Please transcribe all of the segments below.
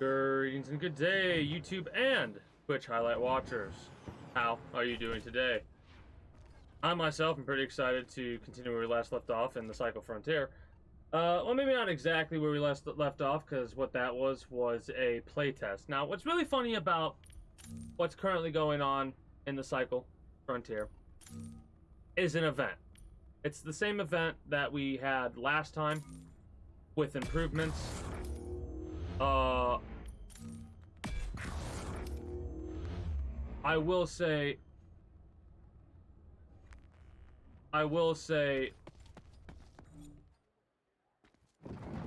Greetings and good day, YouTube and Twitch highlight watchers. How are you doing today? I myself am pretty excited to continue where we last left off in the Cycle Frontier. Well, maybe not exactly where we left off, because what that was a playtest. Now, what's really funny about what's currently going on in the Cycle Frontier is an event. It's the same event that we had last time with improvements. I will say,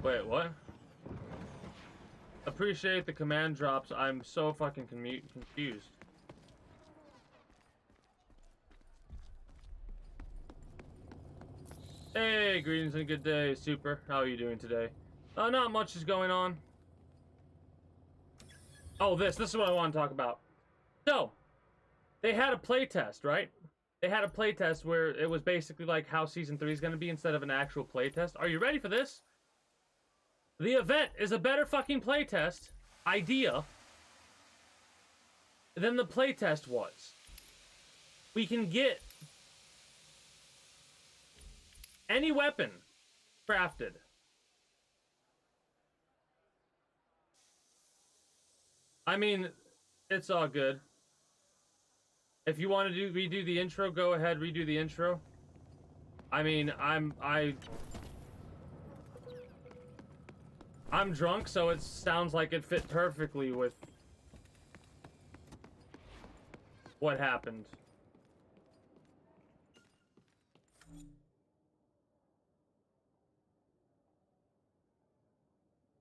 wait, what? Appreciate the command drops. I'm so fucking confused. Hey, greetings and good day, Super. How are you doing today? Not much is going on. Oh, this is what I want to talk about. So, they had a playtest, right? They had a playtest where it was basically like how Season 3 is going to be instead of an actual playtest. Are you ready for this? The event is a better fucking playtest idea than the playtest was. We can get any weapon crafted. I mean, it's all good. If you want to redo the intro, go ahead, redo the intro. I mean, I'm drunk, so it sounds like it fit perfectly with what happened.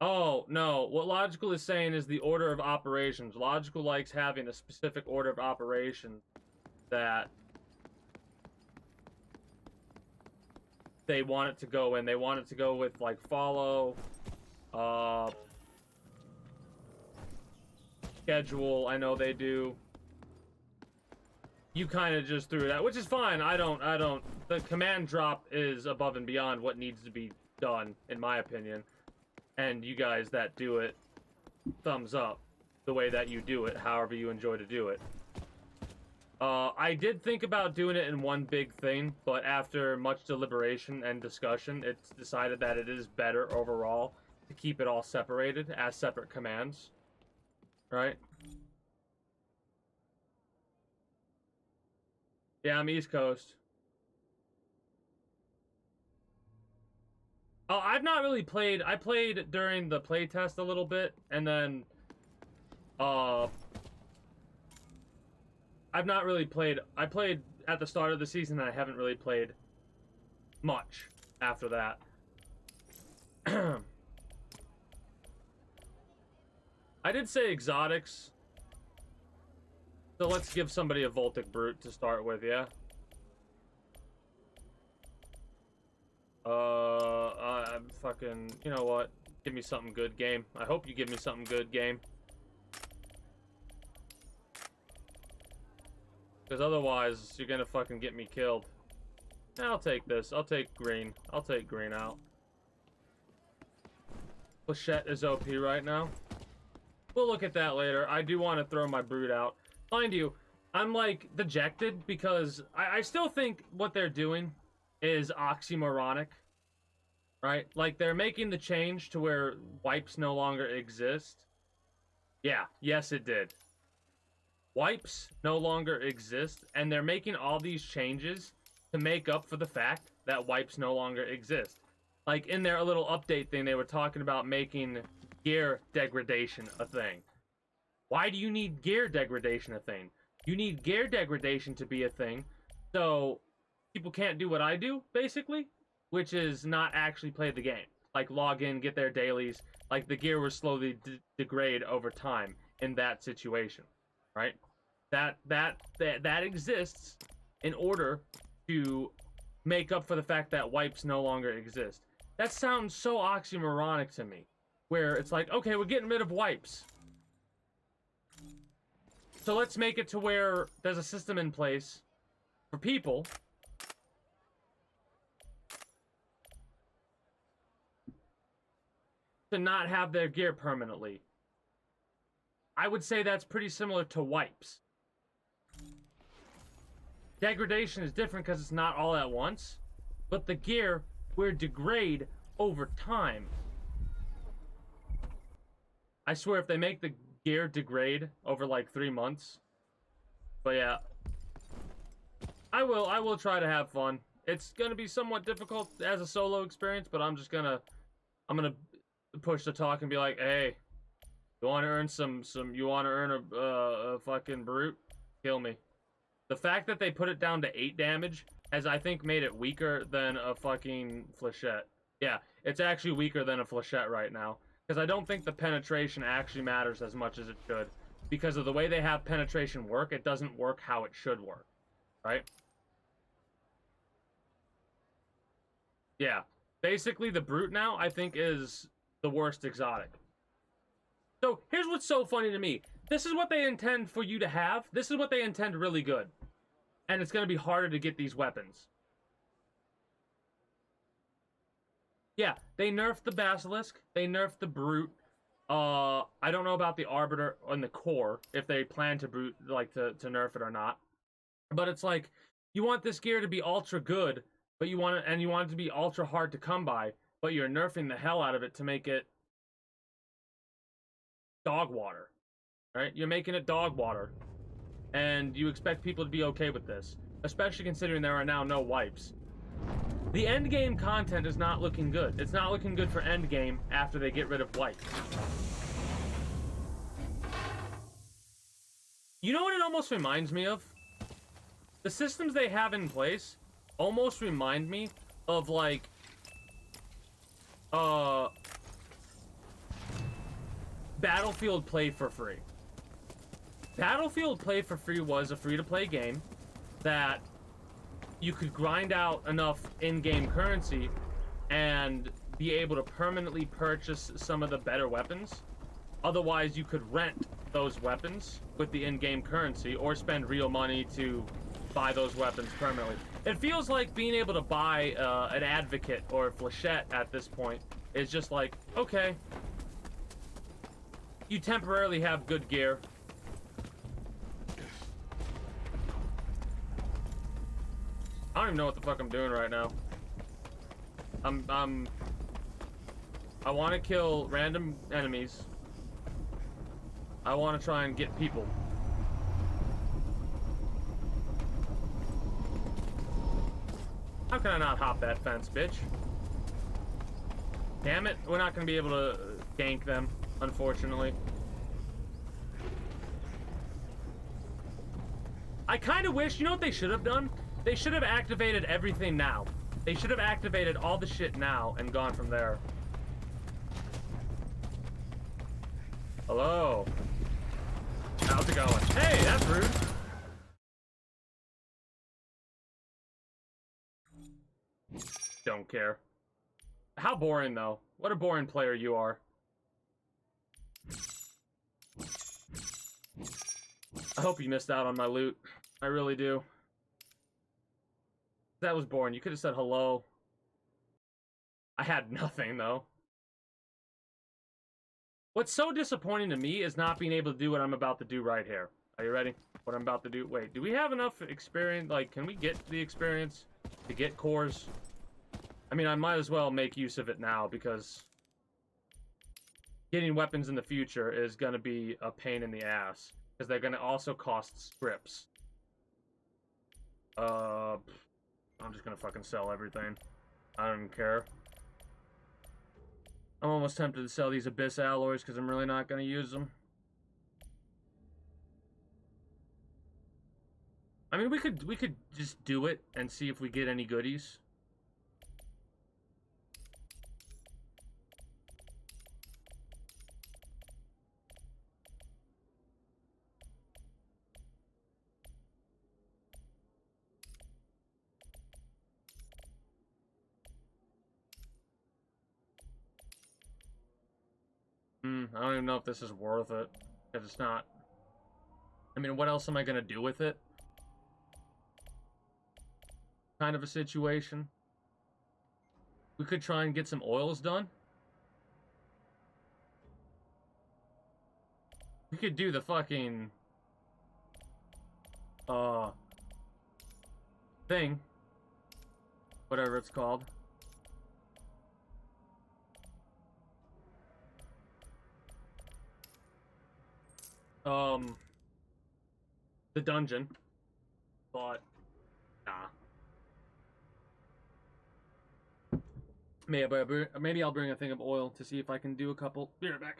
Oh, no. What Logical is saying is the order of operations. Logical likes having a specific order of operations that they want it to go in. They want it to go with, like, follow, schedule. I know they do. You kind of just threw it out, which is fine. The command drop is above and beyond what needs to be done, in my opinion. And you guys that do it, thumbs up the way that you do it, however you enjoy to do it. I did think about doing it in one big thing, but after much deliberation and discussion, it's decided that it is better overall to keep it all separated as separate commands. Right? Yeah, I'm East Coast. Oh, I've not really played. I played during the playtest a little bit, and then, I've not really played. I played at the start of the season, and I haven't really played much after that. I did say exotics. So let's give somebody a Voltic Brute to start with, yeah? I'm fucking... You know what? Give me something good, game. I hope you give me something good, game. Because otherwise, you're gonna fucking get me killed. I'll take this. I'll take green. I'll take green out. Flechette is OP right now. We'll look at that later. I do want to throw my Brood out. Mind you, I'm, like, dejected because I still think what they're doing is oxymoronic. Right? Like, they're making the change to where wipes no longer exist. Yeah, yes it did. Wipes no longer exist, and they're making all these changes to make up for the fact that wipes no longer exist. Like, in their little update thing, they were talking about making gear degradation a thing. Why do you need gear degradation a thing? You need gear degradation to be a thing, so people can't do what I do, basically, which is not actually play the game. Like, log in, get their dailies. Like, the gear will slowly degrade over time in that situation, right? That exists in order to make up for the fact that wipes no longer exist. That sounds so oxymoronic to me, where it's like, okay, we're getting rid of wipes. So let's make it to where there's a system in place for people to not have their gear permanently. I would say that's pretty similar to wipes. Degradation is different because it's not all at once, but the gear will degrade over time. I swear if they make the gear degrade over like 3 months. But yeah. I will try to have fun. It's gonna be somewhat difficult as a solo experience, but I'm gonna push the talk and be like, hey, you wanna earn you wanna earn a fucking brute? Kill me. The fact that they put it down to 8 damage has, I think, made it weaker than a fucking flechette. Yeah, it's actually weaker than a flechette right now. Because I don't think the penetration actually matters as much as it should. Because of the way they have penetration work, it doesn't work how it should work. Right? Yeah. Basically, the brute now, I think, is the worst exotic. So, here's what's so funny to me. This is what they intend for you to have. This is what they intend really good. And it's going to be harder to get these weapons. Yeah, they nerfed the Basilisk. They nerfed the Brute. I don't know about the Arbiter and the Core, if they plan to nerf it or not. But it's like, you want this gear to be ultra good, but you want it to be ultra hard to come by, but you're nerfing the hell out of it to make it dog water. Right? You're making it dog water. And you expect people to be okay with this. Especially considering there are now no wipes. The endgame content is not looking good. It's not looking good for endgame after they get rid of wipes. You know what it almost reminds me of? The systems they have in place almost remind me of, like, Battlefield Play for Free. Battlefield Play for Free was a free-to-play game that you could grind out enough in-game currency and be able to permanently purchase some of the better weapons. Otherwise, you could rent those weapons with the in-game currency or spend real money to buy those weapons permanently. It feels like being able to buy an Advocate or a Flechette at this point is just like, okay, you temporarily have good gear. I don't even know what the fuck I'm doing right now. I want to kill random enemies. I want to try and get people. How can I not hop that fence, bitch? Damn it, we're not going to be able to gank them, unfortunately. I kind of wish, you know what they should have done? They should have activated everything now. They should have activated all the shit now and gone from there. Hello. How's it going? Hey, that's rude. Don't care. How boring, though. What a boring player you are. I hope you missed out on my loot. I really do. That was boring. You could have said hello. I had nothing, though. What's so disappointing to me is not being able to do what I'm about to do right here. Are you ready? What I'm about to do? Wait, do we have enough experience? Like, can we get the experience to get cores? I mean, I might as well make use of it now, because getting weapons in the future is going to be a pain in the ass, because they're going to also cost scripts. I'm just gonna fucking sell everything. I don't even care. I'm almost tempted to sell these Abyss alloys because I'm really not gonna use them. I mean, we could just do it and see if we get any goodies. I don't even know if this is worth it, because it's not. I mean, what else am I gonna do with it? Kind of a situation. We could try and get some oils done. We could do the fucking thing, whatever it's called. The dungeon, but nah. Maybe I'll bring a thing of oil to see if I can do a couple. Be right back.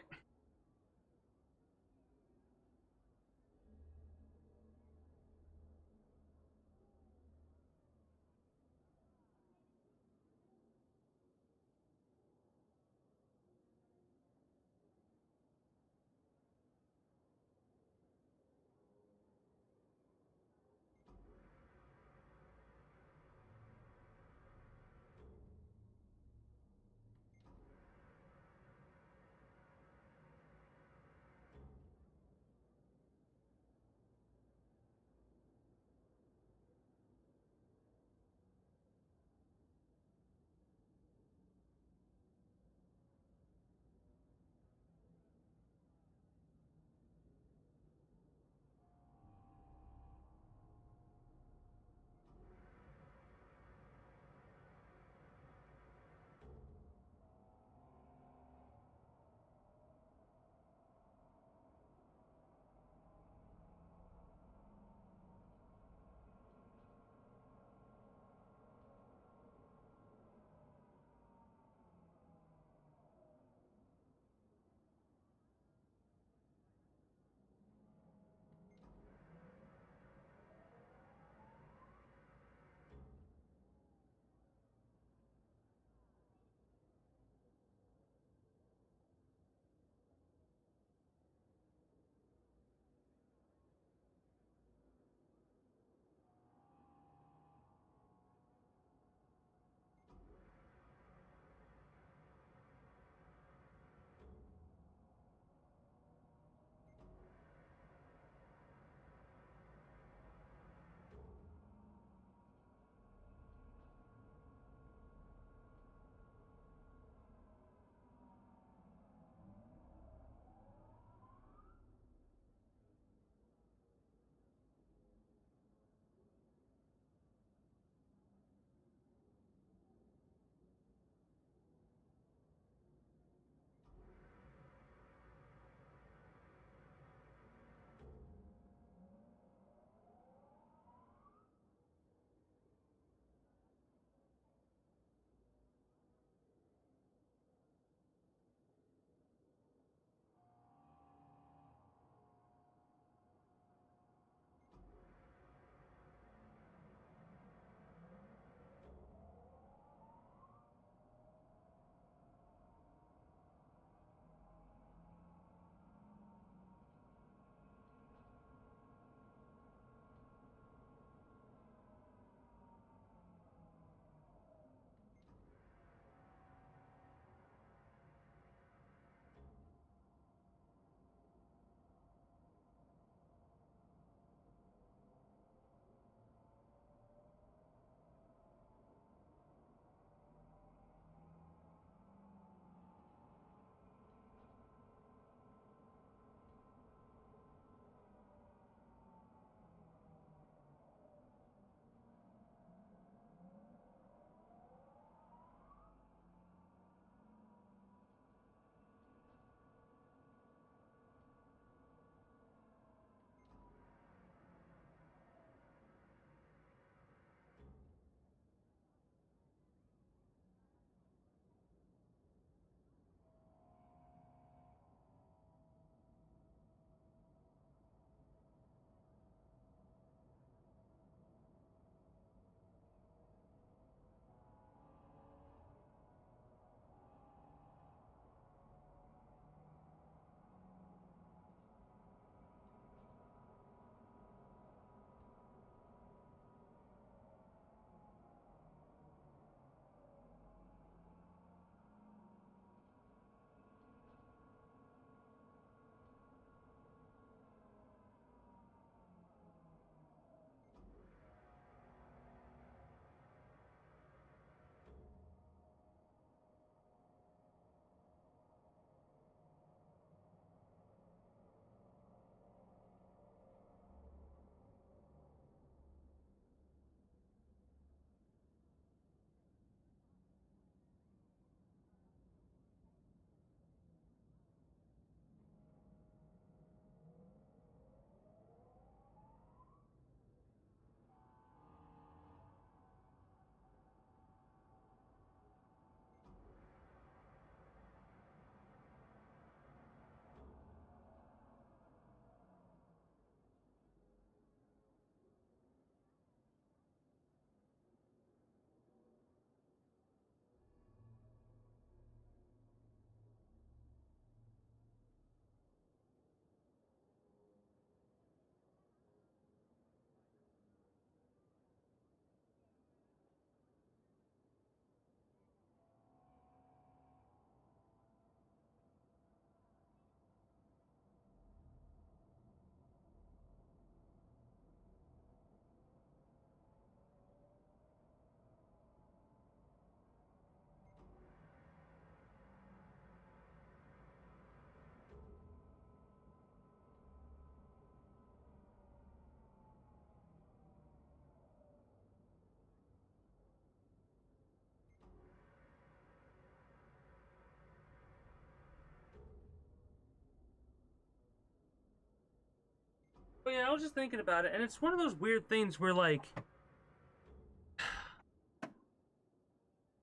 But yeah, I was just thinking about it, and it's one of those weird things where, like,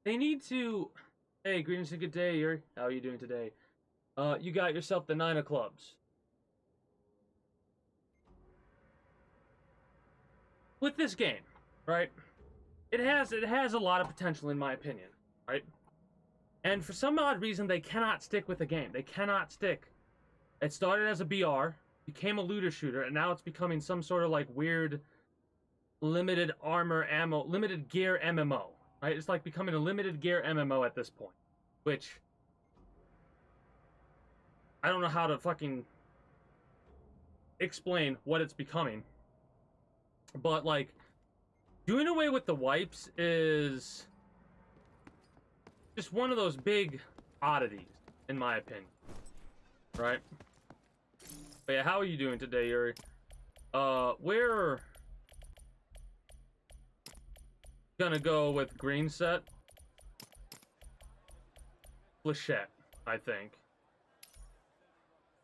they need to... Hey, greetings and good day, Yuri. How are you doing today? You got yourself the 9 of clubs. With this game, right? It has a lot of potential, in my opinion, right? And for some odd reason, they cannot stick with the game. They cannot stick. It started as a BR, became a looter shooter, and now it's becoming some sort of like weird limited armor ammo, limited gear MMO, right? It's like becoming a limited gear MMO at this point, which I don't know how to fucking explain what it's becoming. But like, doing away with the wipes is just one of those big oddities, in my opinion. Right? But yeah, how are you doing today, Yuri? We're gonna go with green set. Flechette, I think.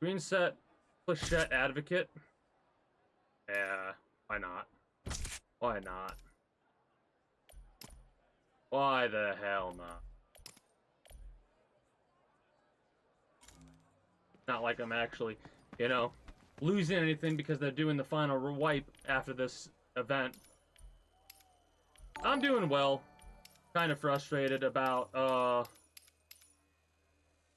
Green set, Flechette Advocate. Yeah, why not? Why not? Why the hell not? Not like I'm actually, you know, losing anything because they're doing the final wipe after this event. I'm doing well. Kind of frustrated about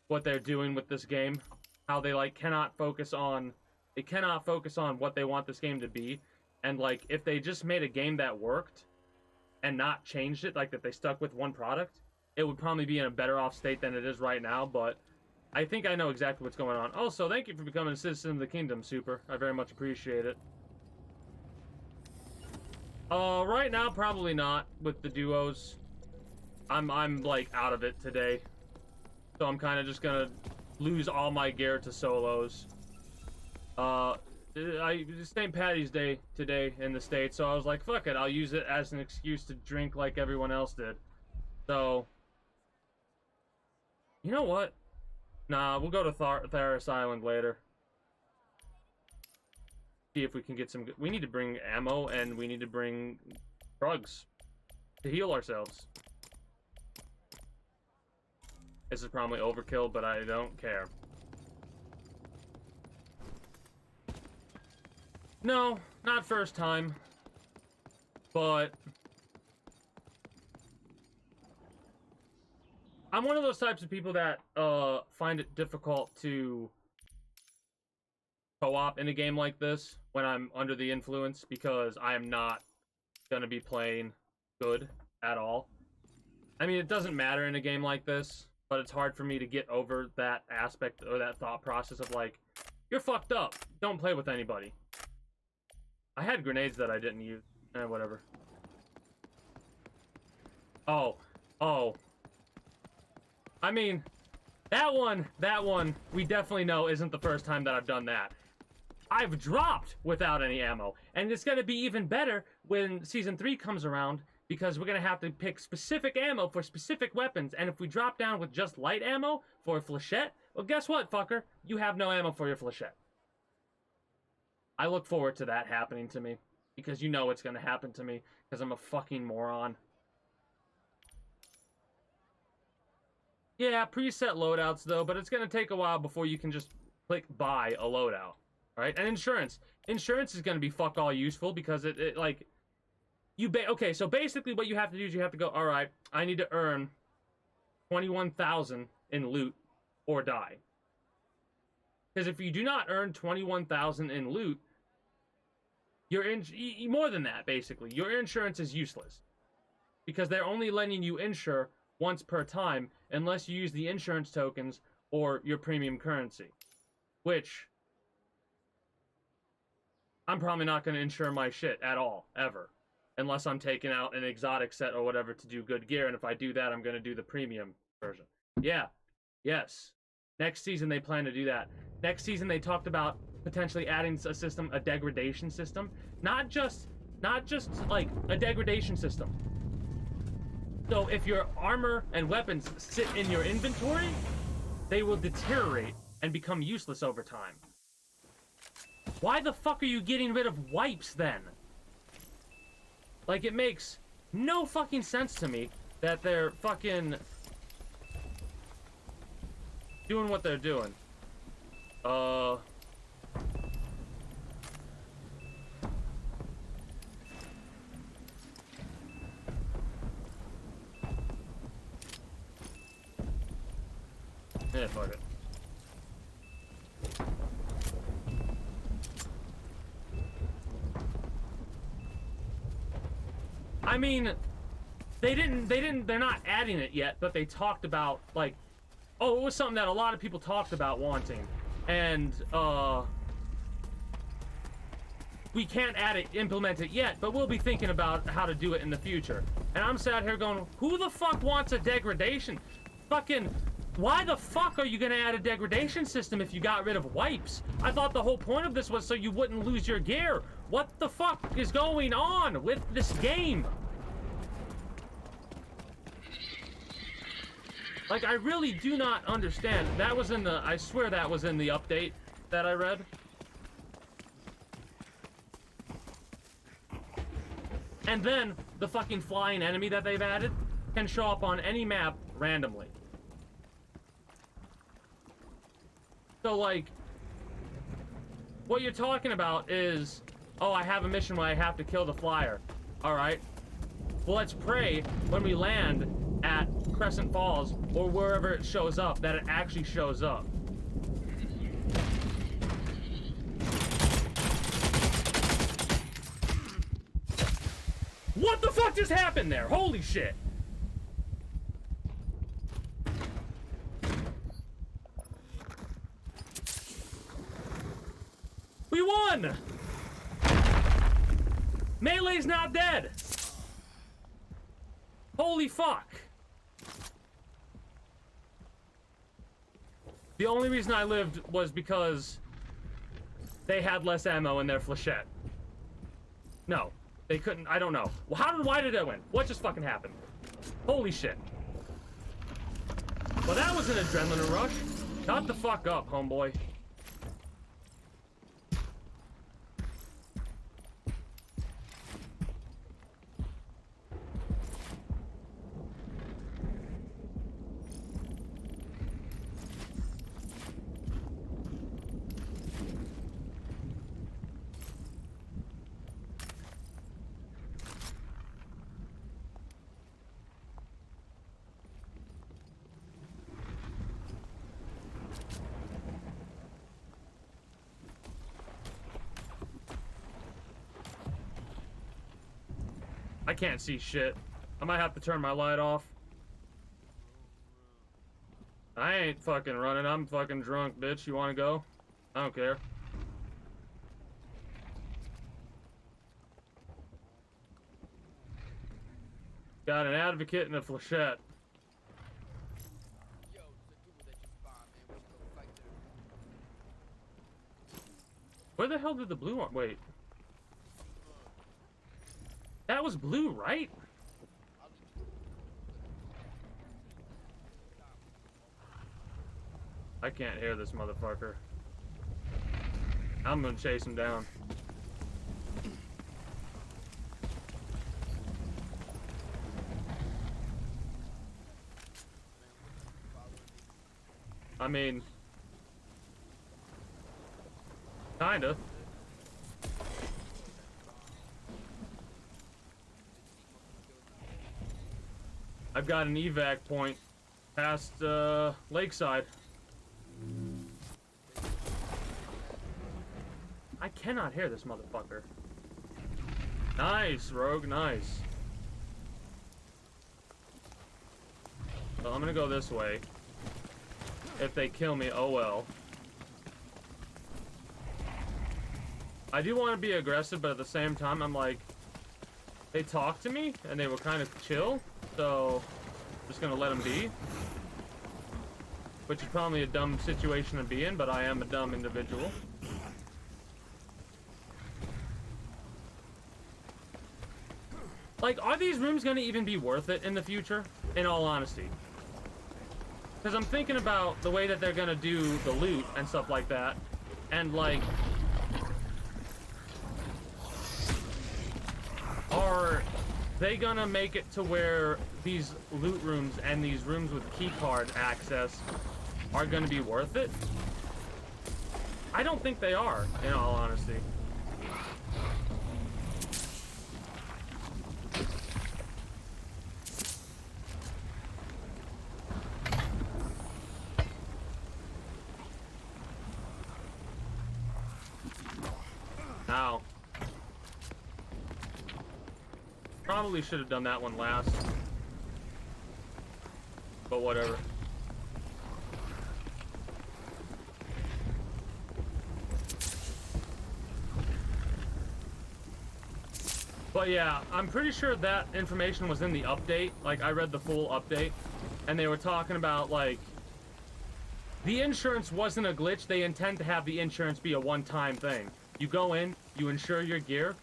what they're doing with this game. How they like cannot focus on what they want this game to be. And like if they just made a game that worked and not changed it, like that they stuck with one product, it would probably be in a better off state than it is right now, but I think I know exactly what's going on. Also, thank you for becoming a citizen of the kingdom, Super. I very much appreciate it. Right now, probably not with the duos. I'm like out of it today. So I'm kind of just gonna lose all my gear to solos. It's St. Patty's Day today in the States, so I was like, fuck it, I'll use it as an excuse to drink like everyone else did. So, you know what? Nah, we'll go to Tharis Island later. See if we can get some... We need to bring ammo, and we need to bring drugs to heal ourselves. This is probably overkill, but I don't care. No, not first time. But... I'm one of those types of people that find it difficult to co-op in a game like this when I'm under the influence, because I am not going to be playing good at all. I mean, it doesn't matter in a game like this, but it's hard for me to get over that aspect or that thought process of like, you're fucked up. Don't play with anybody. I had grenades that I didn't use. Whatever. Oh. I mean, that one, we definitely know isn't the first time that I've done that. I've dropped without any ammo, and it's going to be even better when Season 3 comes around, because we're going to have to pick specific ammo for specific weapons, and if we drop down with just light ammo for a flechette, well, guess what, fucker? You have no ammo for your flechette. I look forward to that happening to me, because you know it's going to happen to me, because I'm a fucking moron. Yeah, preset loadouts, though, but it's going to take a while before you can just click buy a loadout. Alright, and insurance. Insurance is going to be fuck all useful, because it like... Okay, so basically what you have to do is you have to go, alright, I need to earn 21,000 in loot or die. Because if you do not earn 21,000 in loot, more than that, basically. Your insurance is useless. Because they're only letting you insure once per time, unless you use the insurance tokens or your premium currency. Which... I'm probably not going to insure my shit at all, ever. Unless I'm taking out an exotic set or whatever to do good gear, and if I do that, I'm going to do the premium version. Yeah. Yes. Next season, they plan to do that. Next season, they talked about potentially adding a system, a degradation system. Not just like a degradation system. So if your armor and weapons sit in your inventory, they will deteriorate and become useless over time. Why the fuck are you getting rid of wipes then? Like, it makes no fucking sense to me that they're fucking doing what they're doing. Yeah, fuck it. I mean, they're not adding it yet, but they talked about, like, oh, it was something that a lot of people talked about wanting. And, we can't add it, implement it yet, but we'll be thinking about how to do it in the future. And I'm sat here going, who the fuck wants a degradation? Fucking, why the fuck are you gonna add a degradation system if you got rid of wipes? I thought the whole point of this was so you wouldn't lose your gear. What the fuck is going on with this game? Like, I really do not understand. That was in the, I swear that was in the update that I read. And then, the fucking flying enemy that they've added can show up on any map randomly. So, like, what you're talking about is, oh, I have a mission where I have to kill the flyer. Alright. Well, let's pray when we land at Crescent Falls, or wherever it shows up, that it actually shows up. What the fuck just happened there? Holy shit! We won! Melee's not dead! Holy fuck! The only reason I lived was because they had less ammo in their flechette. No, they couldn't. I don't know. Well, why did I win? What just fucking happened? Holy shit. Well, that was an adrenaline rush. Shut the fuck up, homeboy. I can't see shit. I might have to turn my light off. I ain't fucking running. I'm fucking drunk, bitch. You wanna go? I don't care. Got an advocate and a flechette. Where the hell did the blue one? Wait. That was blue, right? I can't hear this motherfucker. I'm gonna chase him down. I mean, kinda. I've got an evac point past Lakeside. I cannot hear this motherfucker. Nice, Rogue, nice. Well, I'm gonna go this way. If they kill me, oh well. I do want to be aggressive, but at the same time, I'm like, they talked to me, and they were kind of chill, so I'm just gonna let them be. Which is probably a dumb situation to be in, but I am a dumb individual. Like, are these rooms gonna even be worth it in the future? In all honesty. Because I'm thinking about the way that they're gonna do the loot and stuff like that. And, like, are they gonna make it to where these loot rooms and these rooms with keycard access are gonna be worth it? I don't think they are, in all honesty. Ow. Probably should have done that one last. But whatever. But yeah, I'm pretty sure that information was in the update. Like, I read the full update, and they were talking about, like, the insurance wasn't a glitch. They intend to have the insurance be a one-time thing. You go in, you insure your gear,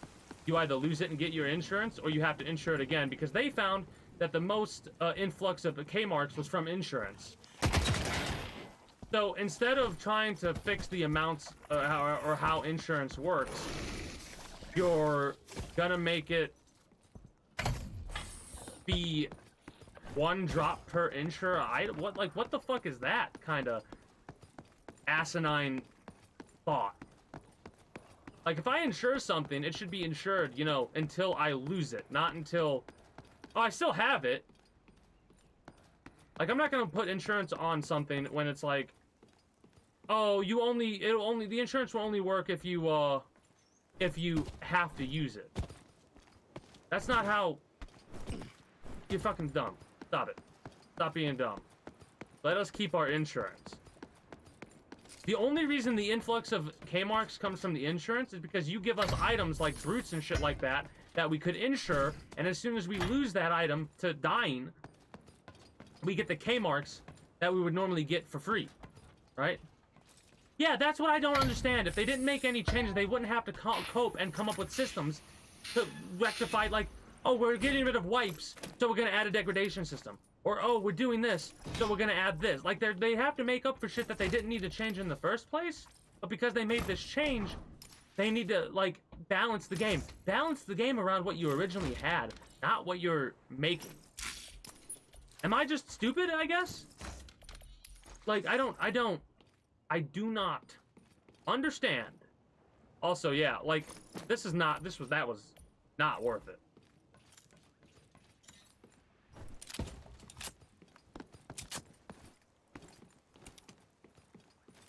you either lose it and get your insurance, or you have to insure it again, because they found that the most influx of Kmarks was from insurance. So instead of trying to fix the amounts or how insurance works, you're gonna make it be one drop per insure item. What the fuck is that kind of asinine thought? Like, if I insure something, it should be insured, you know, until I lose it, not until... Oh, I still have it. Like, I'm not gonna put insurance on something when it's like, oh, the insurance will only work if you have to use it. That's not how... You're fucking dumb. Stop it. Stop being dumb. Let us keep our insurance. The only reason the influx of Kmarks comes from the insurance is because you give us items like brutes and shit like that we could insure, and as soon as we lose that item to dying, we get the Kmarks that we would normally get for free, right? Yeah, that's what I don't understand. If they didn't make any changes, they wouldn't have to cope and come up with systems to rectify, like, oh, we're getting rid of wipes, so we're gonna add a degradation system. Or, oh, we're doing this, so we're gonna add this. Like, they have to make up for shit that they didn't need to change in the first place, but because they made this change, they need to, like, balance the game. Balance the game around what you originally had, not what you're making. Am I just stupid, I guess? Like, I do not understand. Also, yeah, like, that was not worth it.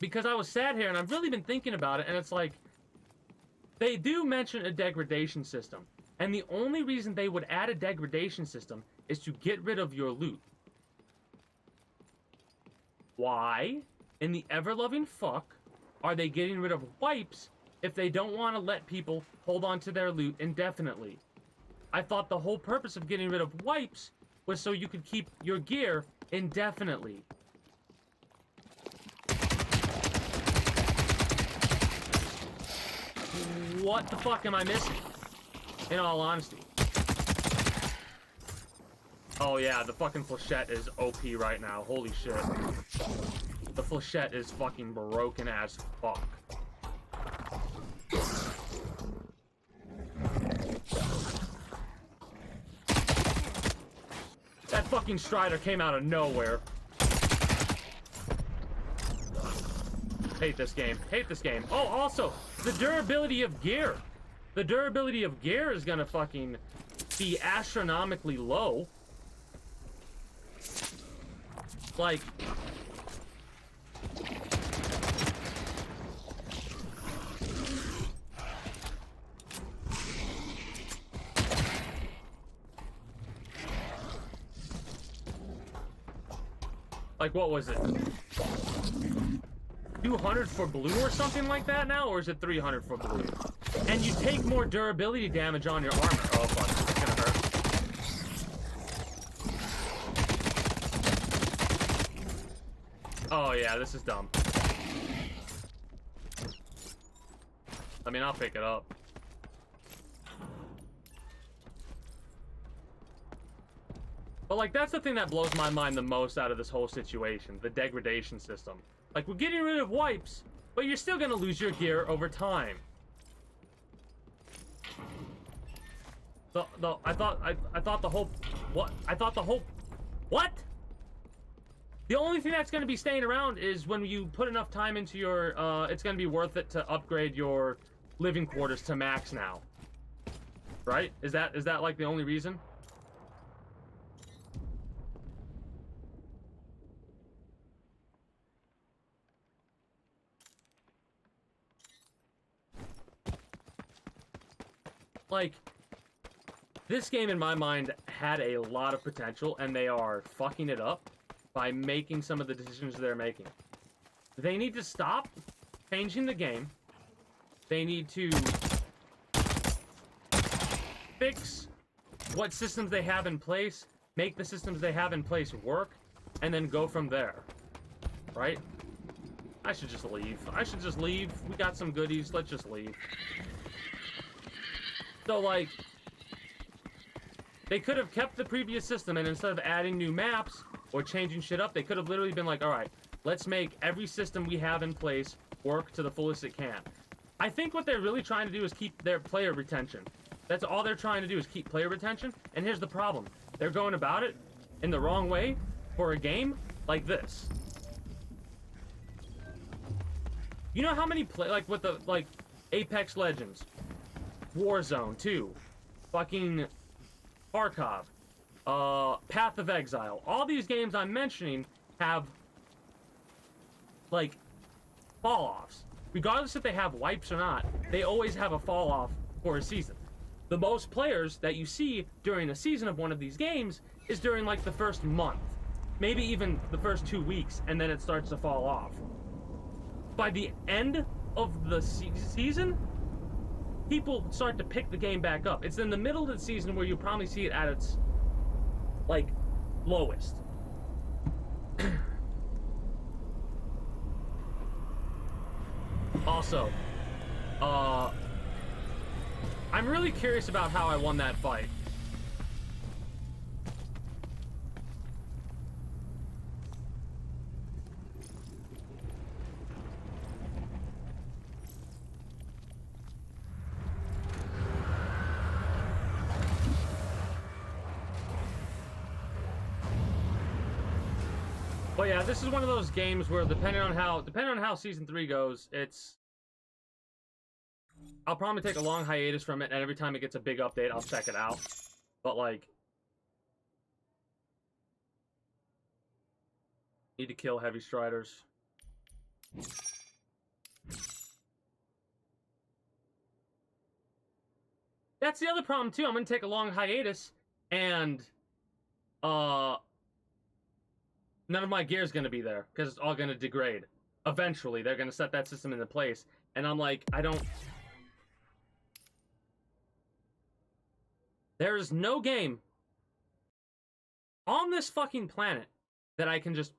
Because I was sat here and I've really been thinking about it, and it's like, they do mention a degradation system, and the only reason they would add a degradation system is to get rid of your loot. Why, in the ever-loving fuck, are they getting rid of wipes if they don't want to let people hold on to their loot indefinitely? I thought the whole purpose of getting rid of wipes was so you could keep your gear indefinitely. What the fuck am I missing? In all honesty. Oh yeah, the fucking flechette is OP right now. Holy shit. The flechette is fucking broken as fuck. That fucking Strider came out of nowhere. Hate this game. Hate this game. Oh, also, the durability of gear. The durability of gear is gonna fucking be astronomically low. Like... Like, what was it? 200 for blue or something like that now? Or is it 300 for blue? And you take more durability damage on your armor. Oh, fuck. It's gonna hurt. Oh, yeah, this is dumb. I mean, I'll pick it up. But, like, that's the thing that blows my mind the most out of this whole situation. The degradation system. Like, we're getting rid of wipes, but you're still gonna lose your gear over time. I thought the whole what? I thought the whole what? The only thing that's going to be staying around is when you put enough time into your it's going to be worth it to upgrade your living quarters to max now. Right? Is that like the only reason? Like, this game in my mind had a lot of potential, and they are fucking it up by making some of the decisions they're making. They need to stop changing the game. They need to fix what systems they have in place, make the systems they have in place work, and then go from there. Right? I should just leave. I should just leave. We got some goodies. Let's just leave. So, like, they could have kept the previous system, and instead of adding new maps or changing shit up, they could have literally been like, all right, let's make every system we have in place work to the fullest it can. I think what they're really trying to do is keep their player retention. That's all they're trying to do is keep player retention. And here's the problem. They're going about it in the wrong way for a game like this. You know how many like with the like Apex Legends, Warzone 2, fucking Tarkov, Path of Exile. All these games I'm mentioning have like fall-offs. Regardless if they have wipes or not, they always have a fall-off for a season. The most players that you see during a season of one of these games is during like the first month, maybe even the first 2 weeks, and then it starts to fall off. By the end of the season, people start to pick the game back up. It's in the middle of the season where you probably see it at its like lowest. Also, I'm really curious about how I won that fight. But yeah, this is one of those games where depending on how season 3 goes, I'll probably take a long hiatus from it, and every time it gets a big update, I'll check it out. But like, need to kill heavy striders. That's the other problem too. I'm gonna take a long hiatus, and none of my gear is going to be there because it's all going to degrade. Eventually, they're going to set that system into place. And I'm like, there is no game on this fucking planet that I can just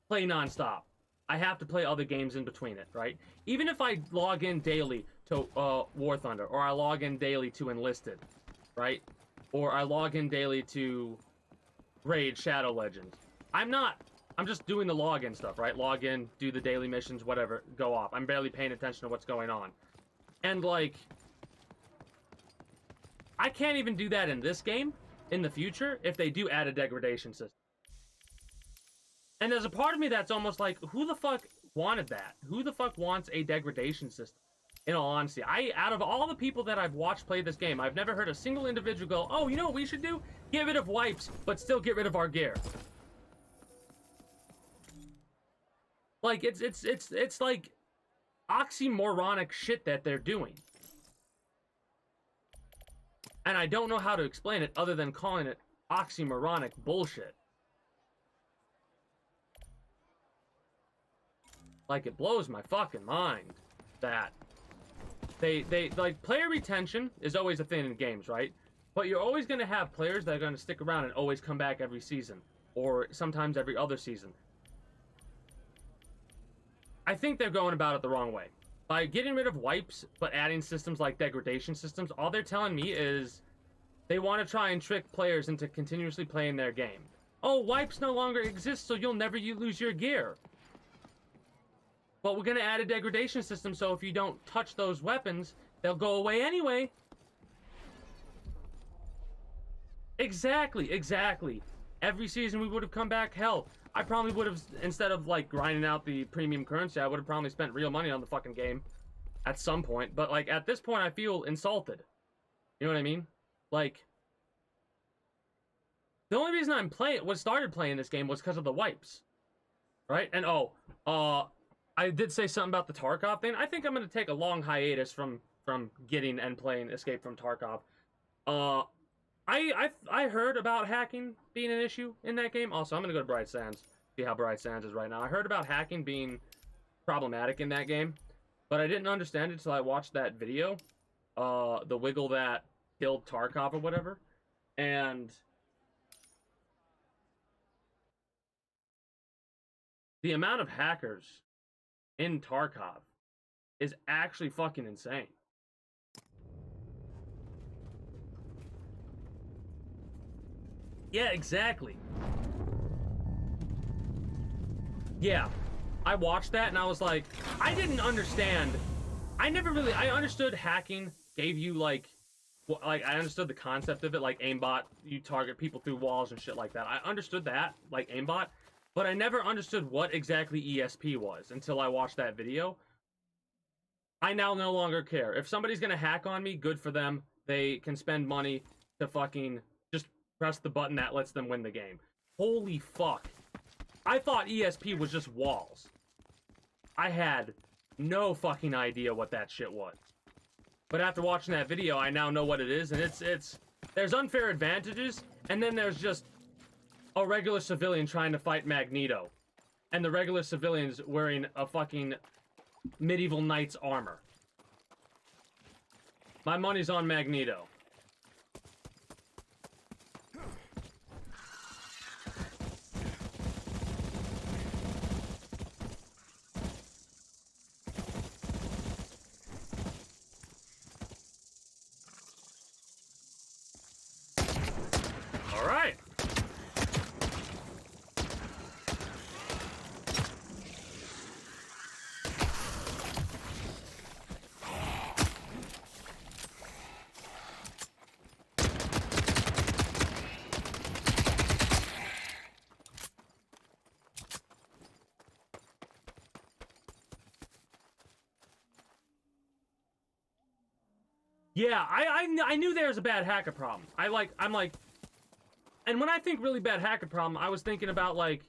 play nonstop. I have to play other games in between it, right? Even if I log in daily to War Thunder, or I log in daily to Enlisted, right? Or I log in daily to Raid Shadow Legends. I'm just doing the login stuff, right? Log in, do the daily missions, whatever, go off. I'm barely paying attention to what's going on. And like, I can't even do that in this game in the future if they do add a degradation system. And there's a part of me that's almost like, who the fuck wanted that? Who the fuck wants a degradation system? In all honesty, out of all the people that I've watched play this game, I've never heard a single individual go, oh, you know what we should do? Get rid of wipes, but still get rid of our gear. Like, it's like oxymoronic shit that they're doing. And I don't know how to explain it other than calling it oxymoronic bullshit. Like, it blows my fucking mind that they like, player retention is always a thing in games, right? But you're always going to have players that are going to stick around and always come back every season, or sometimes every other season. I think they're going about it the wrong way. By getting rid of wipes, but adding systems like degradation systems, all they're telling me is they want to try and trick players into continuously playing their game. Oh, wipes no longer exist, so you'll never lose your gear. But we're going to add a degradation system, so if you don't touch those weapons, they'll go away anyway. Exactly, exactly. Every season we would have come back. Hell, I probably would have, instead of like grinding out the premium currency, I would have probably spent real money on the fucking game at some point. But like at this point, I feel insulted. You know what I mean? Like, the only reason started playing this game was because of the wipes, right? And I did say something about the Tarkov thing. I think I'm gonna take a long hiatus from getting and playing Escape from Tarkov. I heard about hacking being an issue in that game. Also, I'm gonna go to Bright Sands, see how Bright Sands is right now. I heard about hacking being problematic in that game, but I didn't understand it until I watched that video, the wiggle that killed Tarkov or whatever, and the amount of hackers in Tarkov is actually fucking insane. Yeah, exactly. Yeah, I watched that and I was like, I didn't understand. I understood hacking gave you like I understood the concept of it, like aimbot, you target people through walls and shit like that. I understood that, like aimbot, but I never understood what exactly ESP was until I watched that video. I now no longer care. If somebody's gonna hack on me, good for them. They can spend money to fucking just press the button that lets them win the game. Holy fuck. I thought ESP was just walls. I had no fucking idea what that shit was. But after watching that video, I now know what it is, and there's unfair advantages, and then there's just a regular civilian trying to fight Magneto. And the regular civilian's wearing a fucking medieval knight's armor. My money's on Magneto. All right. Yeah, I knew there was a bad hacker problem. I'm like, and when I think really bad hacker problem, I was thinking about like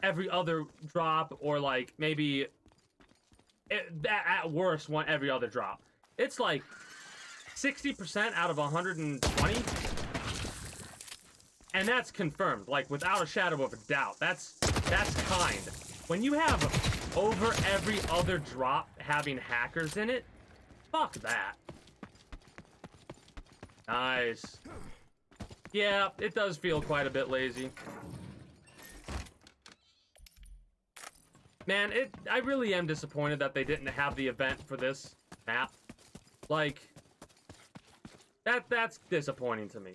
every other drop, or like maybe at worst every other drop. It's like 60% out of 120, and that's confirmed, like without a shadow of a doubt. That's kind. When you have over every other drop having hackers in it, fuck that. Nice. Yeah, it does feel quite a bit lazy. Man, I really am disappointed that they didn't have the event for this map. Like, that's disappointing to me.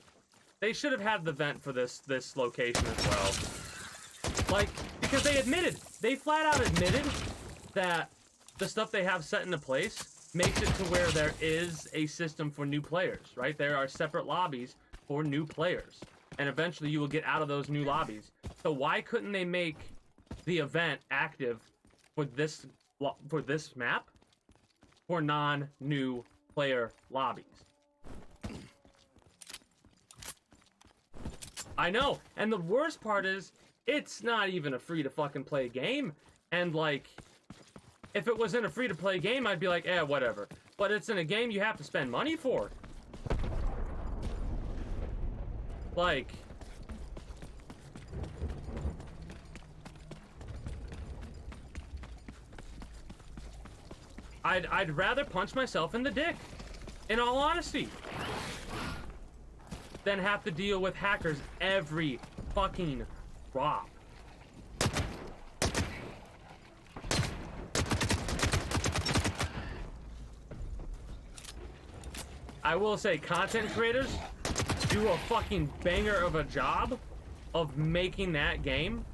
They should have had the event for this location as well. Like, because they flat out admitted that the stuff they have set into place makes it to where there is a system for new players, right? There are separate lobbies for new players, and eventually you will get out of those new lobbies. So why couldn't they make the event active for this map for non-new player lobbies? I know, and the worst part is it's not even a free to fucking play game, and like, if it was in a free-to-play game, I'd be like, eh, whatever. But it's in a game you have to spend money for. Like, I'd rather punch myself in the dick, in all honesty, than have to deal with hackers every fucking drop. I will say, content creators do a fucking banger of a job of making that game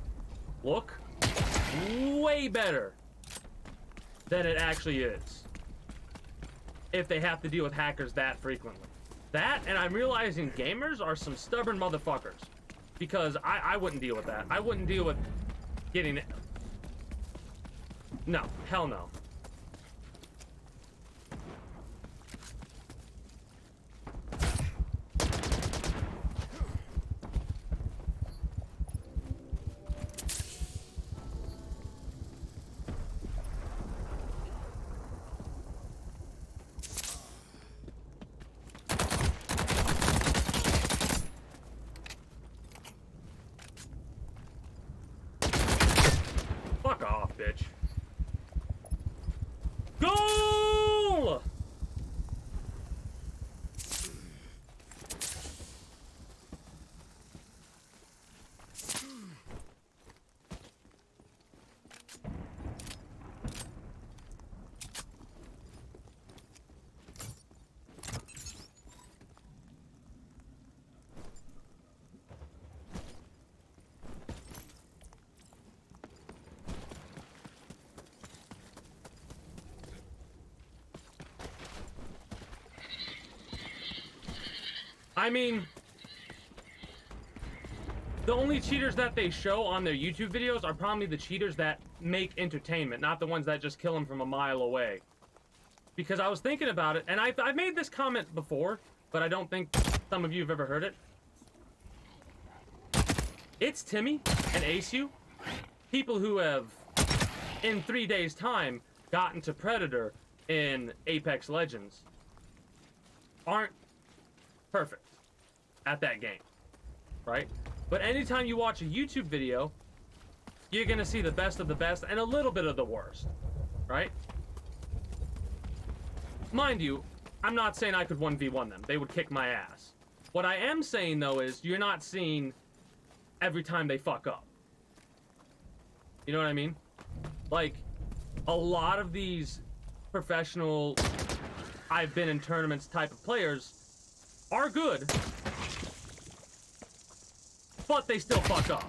look way better than it actually is, if they have to deal with hackers that frequently. That, and I'm realizing gamers are some stubborn motherfuckers. Because I wouldn't deal with that. I wouldn't deal with getting it. No, hell no. Fuck off, bitch. Goal! I mean, the only cheaters that they show on their YouTube videos are probably the cheaters that make entertainment, not the ones that just kill them from a mile away. Because I was thinking about it, and I've made this comment before, but I don't think some of you have ever heard it. It's Timmy and Aceu, people who have, in 3 days' time, gotten to Predator in Apex Legends, aren't perfect at that game, right? But anytime you watch a YouTube video, you're gonna see the best of the best and a little bit of the worst, right? Mind you, I'm not saying I could 1v1 them. They would kick my ass. What I am saying, though, is you're not seeing every time they fuck up. You know what I mean? Like, a lot of these professional, I've been in tournaments type of players are good, but they still fuck up.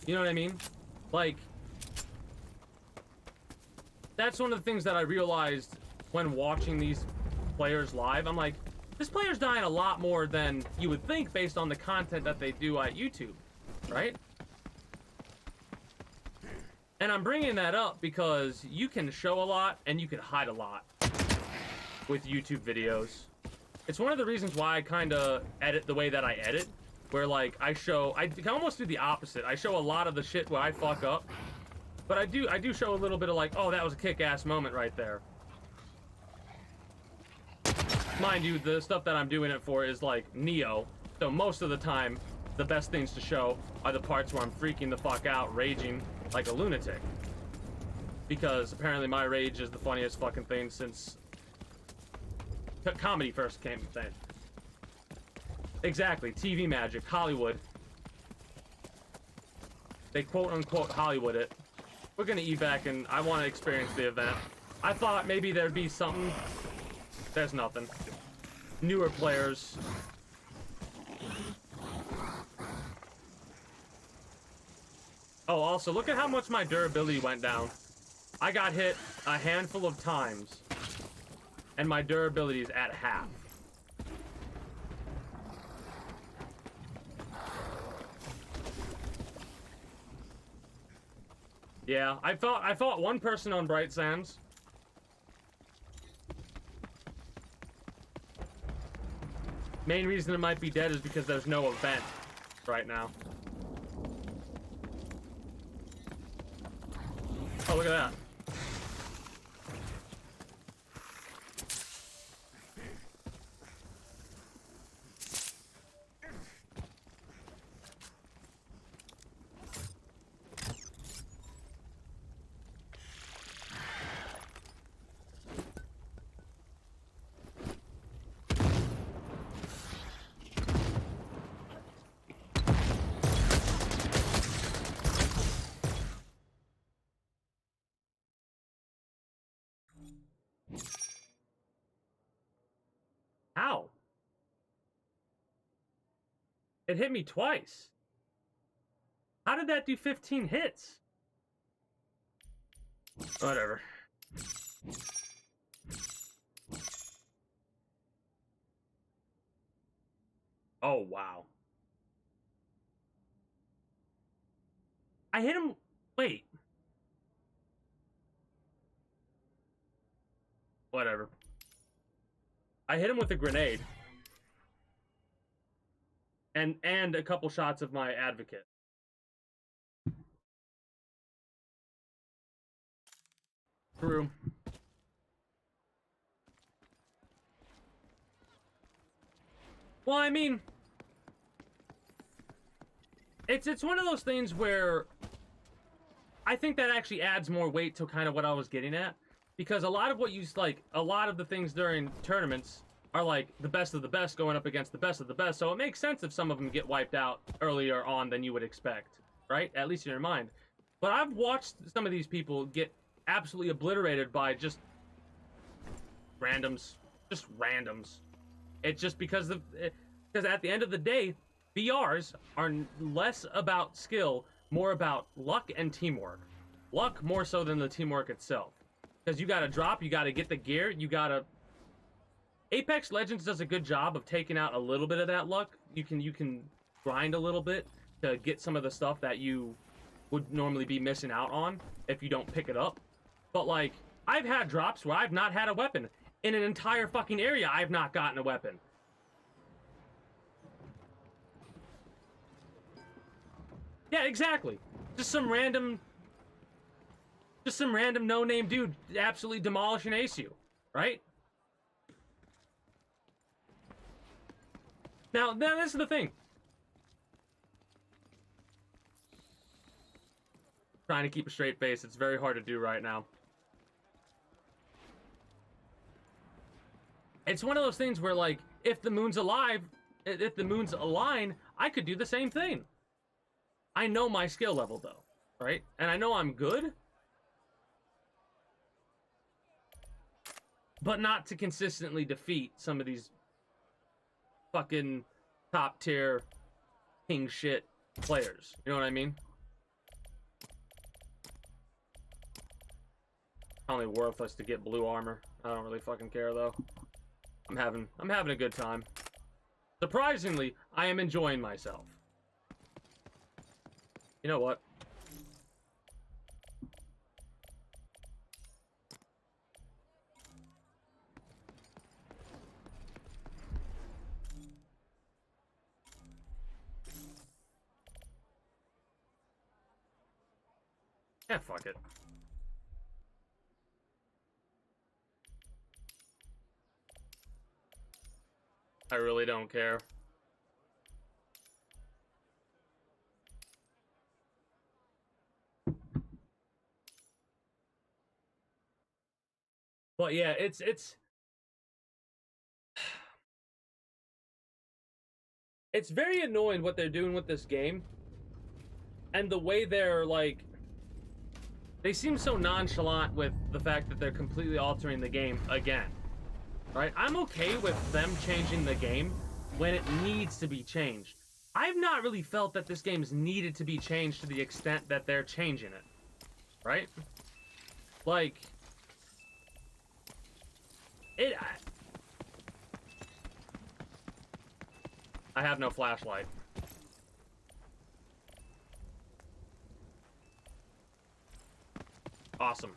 You know what I mean? Like, that's one of the things that I realized when watching these players live. I'm like, this player's dying a lot more than you would think based on the content that they do at YouTube, right? And I'm bringing that up because you can show a lot and you can hide a lot with YouTube videos. It's one of the reasons why I kind of edit the way that I edit, where like I can almost do the opposite. I show a lot of the shit where I fuck up, but I do show a little bit of like, oh, that was a kick-ass moment right there. Mind you, the stuff that I'm doing it for is like Neo, so most of the time, the best things to show are the parts where I'm freaking the fuck out, raging like a lunatic. Because apparently my rage is the funniest fucking thing since comedy first came then. Exactly, TV magic, Hollywood. They quote-unquote Hollywood it. We're gonna evac and I want to experience the event. I thought maybe there'd be something. There's nothing. Newer players. Oh, also, look at how much my durability went down. I got hit a handful of times, and my durability is at half. Yeah, I fought one person on Bright Sands. Main reason it might be dead is because there's no event right now. Oh, look at that. Ow. It hit me twice. How did that do 15 hits? Whatever. I hit him. Wait. Whatever. I hit him with a grenade. And a couple shots of my advocate. True. Well, I mean, it's one of those things where I think that actually adds more weight to kind of what I was getting at, because a lot of what you like, a lot of the things during tournaments are like the best of the best going up against the best of the best, so it makes sense if some of them get wiped out earlier on than you would expect, right? At least in your mind. But I've watched some of these people get absolutely obliterated by just randoms. It's just because at the end of the day, BRs are less about skill, more about luck and teamwork. Luck more so than the teamwork itself. Because you gotta drop, you gotta get the gear, you gotta... Apex Legends does a good job of taking out a little bit of that luck. You can grind a little bit to get some of the stuff that you would normally be missing out on if you don't pick it up. But like, I've had drops where I've not had a weapon. In an entire fucking area, I've not gotten a weapon. Yeah, exactly. Just some random no-name dude absolutely demolishing ace you, right? Now this is the thing. Trying to keep a straight face, it's very hard to do right now. It's one of those things where, like, if the moon's alive, if the moons align, I could do the same thing. I know my skill level, though, right? And I know I'm good. But not to consistently defeat some of these fucking top-tier king shit players. You know what I mean? Only worthless to get blue armor. I don't really fucking care, though. I'm having a good time. Surprisingly, I am enjoying myself. You know what? Yeah, fuck it. I really don't care. But yeah, it's very annoying what they're doing with this game. And the way they're like, they seem so nonchalant with the fact that they're completely altering the game again. Right? I'm okay with them changing the game when it needs to be changed. I've not really felt that this game's needed to be changed to the extent that they're changing it. Right? Like, I have no flashlight. Awesome.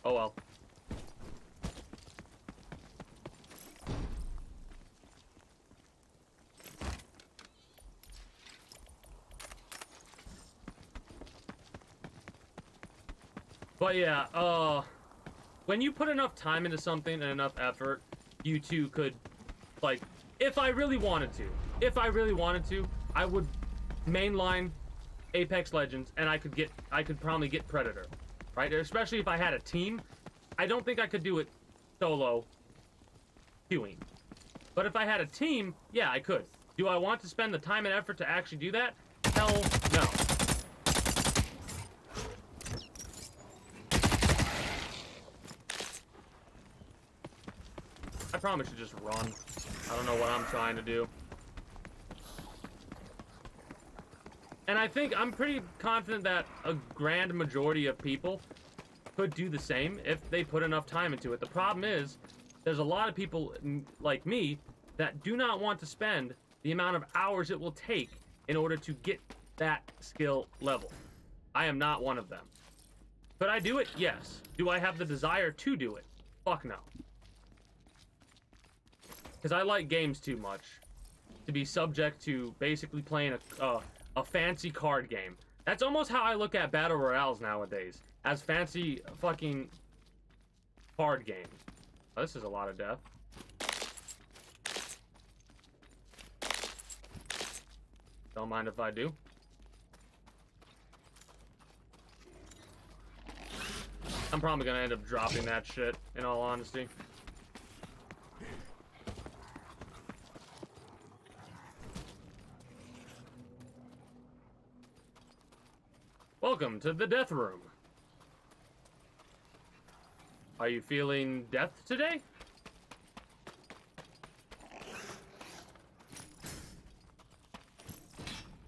Oh well. But yeah, when you put enough time into something and enough effort, you too could, like, if I really wanted to, I would mainline Apex Legends and I could probably get Predator, right? Especially if I had a team. I don't think I could do it solo queuing. But if I had a team, yeah, I could. Do I want to spend the time and effort to actually do that? Hell no. I probably should just run. I don't know what I'm trying to do. And I think I'm pretty confident that a grand majority of people could do the same if they put enough time into it. The problem is, there's a lot of people like me that do not want to spend the amount of hours it will take in order to get that skill level. I am not one of them. Could I do it? Yes. Do I have the desire to do it? Fuck no. Because I like games too much to be subject to basically playing a fancy card game. That's almost how I look at battle royales nowadays, as fancy fucking card games. Oh, this is a lot of death. Don't mind if I do. I'm probably gonna end up dropping that shit, in all honesty. Welcome to the death room. Are you feeling death today?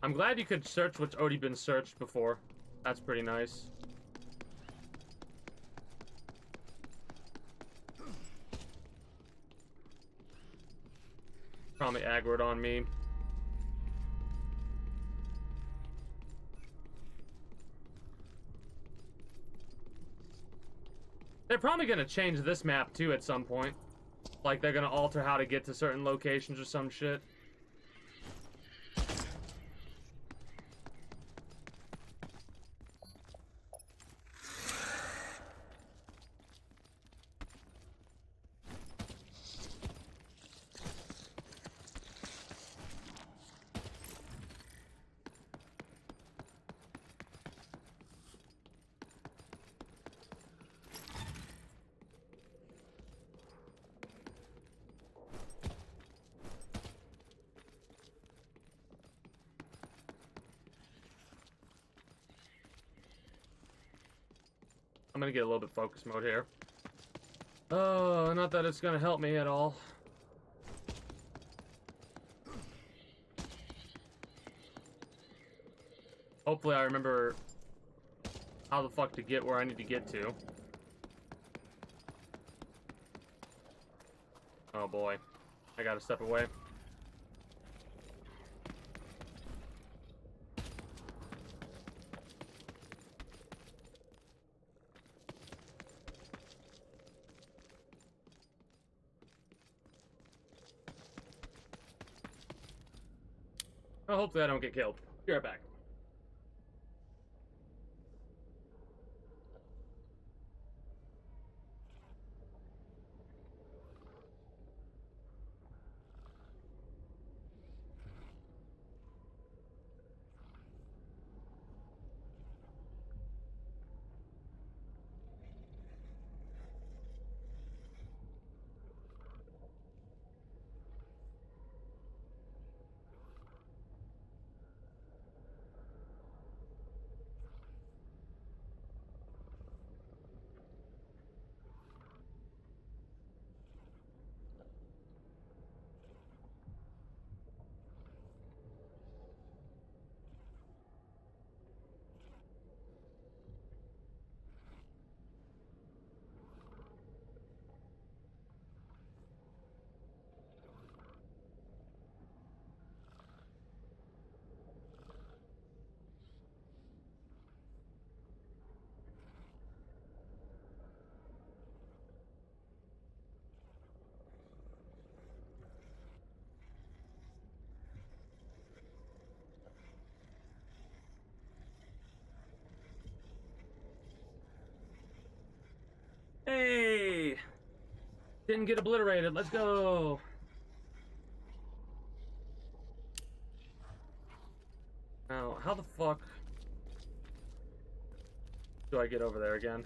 I'm glad you could search what's already been searched before. That's pretty nice. Probably aggroed on me. They're probably gonna change this map too at some point. Like they're gonna alter how to get to certain locations or some shit. I'm gonna get a little bit focus mode here. Oh, not that it's gonna help me at all. Hopefully I remember how the fuck to get where I need to get to. Oh boy. I gotta step away. Well, hopefully I don't get killed. Be right back. Hey! Didn't get obliterated. Let's go. Now, how the fuck do I get over there again?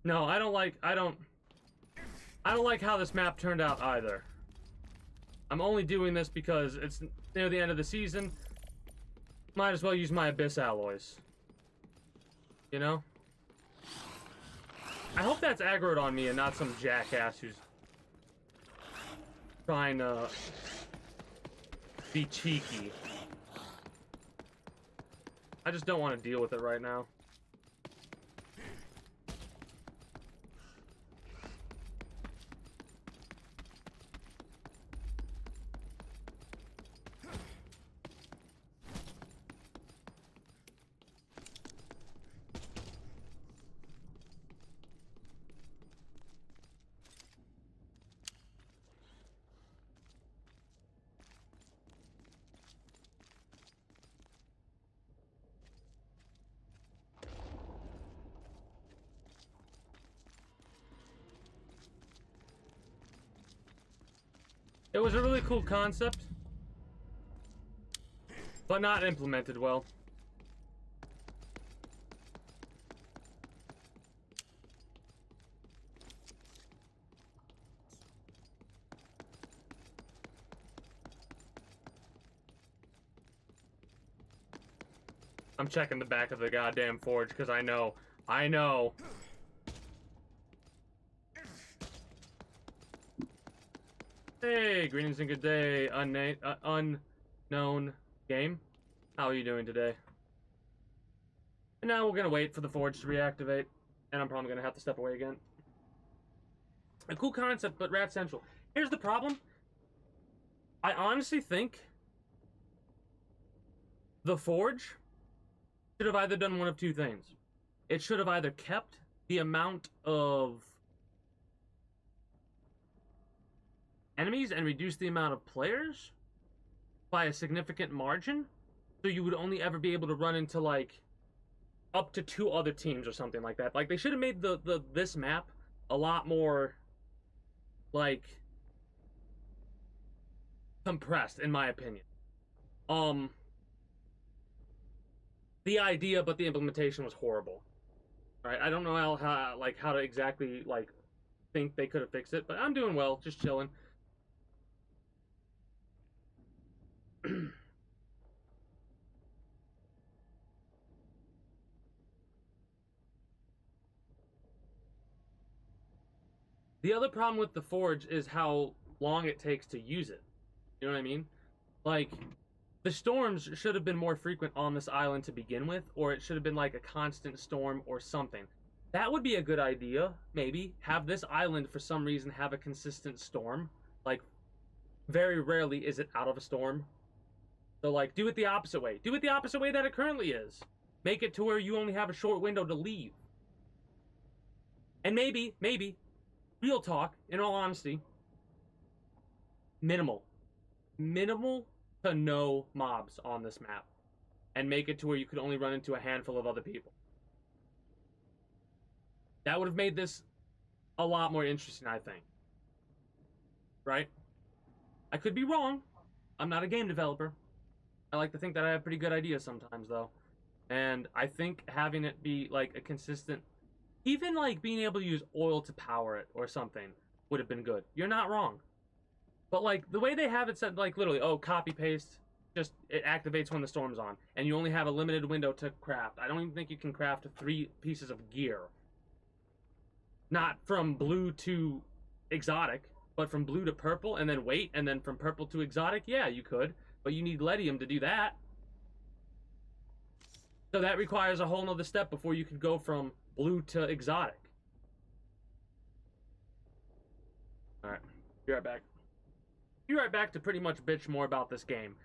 No, I don't like how this map turned out either. I'm only doing this because it's near the end of the season. Might as well use my Abyss alloys. You know? I hope that's aggroed on me and not some jackass who's trying to be cheeky. I just don't want to deal with it right now. It was a really cool concept, but not implemented well. I'm checking the back of the goddamn forge because I know. Hey, greetings and good day, unknown game. How are you doing today? And now we're gonna wait for the forge to reactivate, and I'm probably gonna have to step away again. A cool concept, but Rat Central. Here's the problem. I honestly think the forge should have either done one of two things. It should have either kept the amount of enemies and reduced the amount of players by a significant margin, so you would only ever be able to run into like up to 2 other teams or something like that. Like they should have made this map a lot more like compressed, in my opinion. The idea, but the implementation was horrible. Right? I don't know how to exactly like think they could have fixed it, but I'm doing well, just chilling. The other problem with the forge is how long it takes to use it. You know what I mean? Like, the storms should have been more frequent on this island to begin with, or it should have been like a constant storm or something. That would be a good idea, maybe. Have this island, for some reason, have a consistent storm. Like, very rarely is it out of a storm. So, like, do it the opposite way. Do it the opposite way that it currently is. Make it to where you only have a short window to leave. And maybe, real talk, in all honesty, minimal to no mobs on this map. And make it to where you could only run into a handful of other people. That would have made this a lot more interesting, I think. Right? I could be wrong. I'm not a game developer. I like to think that I have pretty good ideas sometimes, though. And I think having it be, like, a consistent... Even, like, being able to use oil to power it or something would have been good. You're not wrong. But, like, the way they have it set, like, literally, oh, copy-paste, just, it activates when the storm's on. And you only have a limited window to craft. I don't even think you can craft 3 pieces of gear. Not from blue to exotic, but from blue to purple, and then wait, and then from purple to exotic? Yeah, you could. But you need Ledium to do that. So that requires a whole nother step before you could go from blue to exotic. Alright, be right back. Be right back to pretty much bitch more about this game.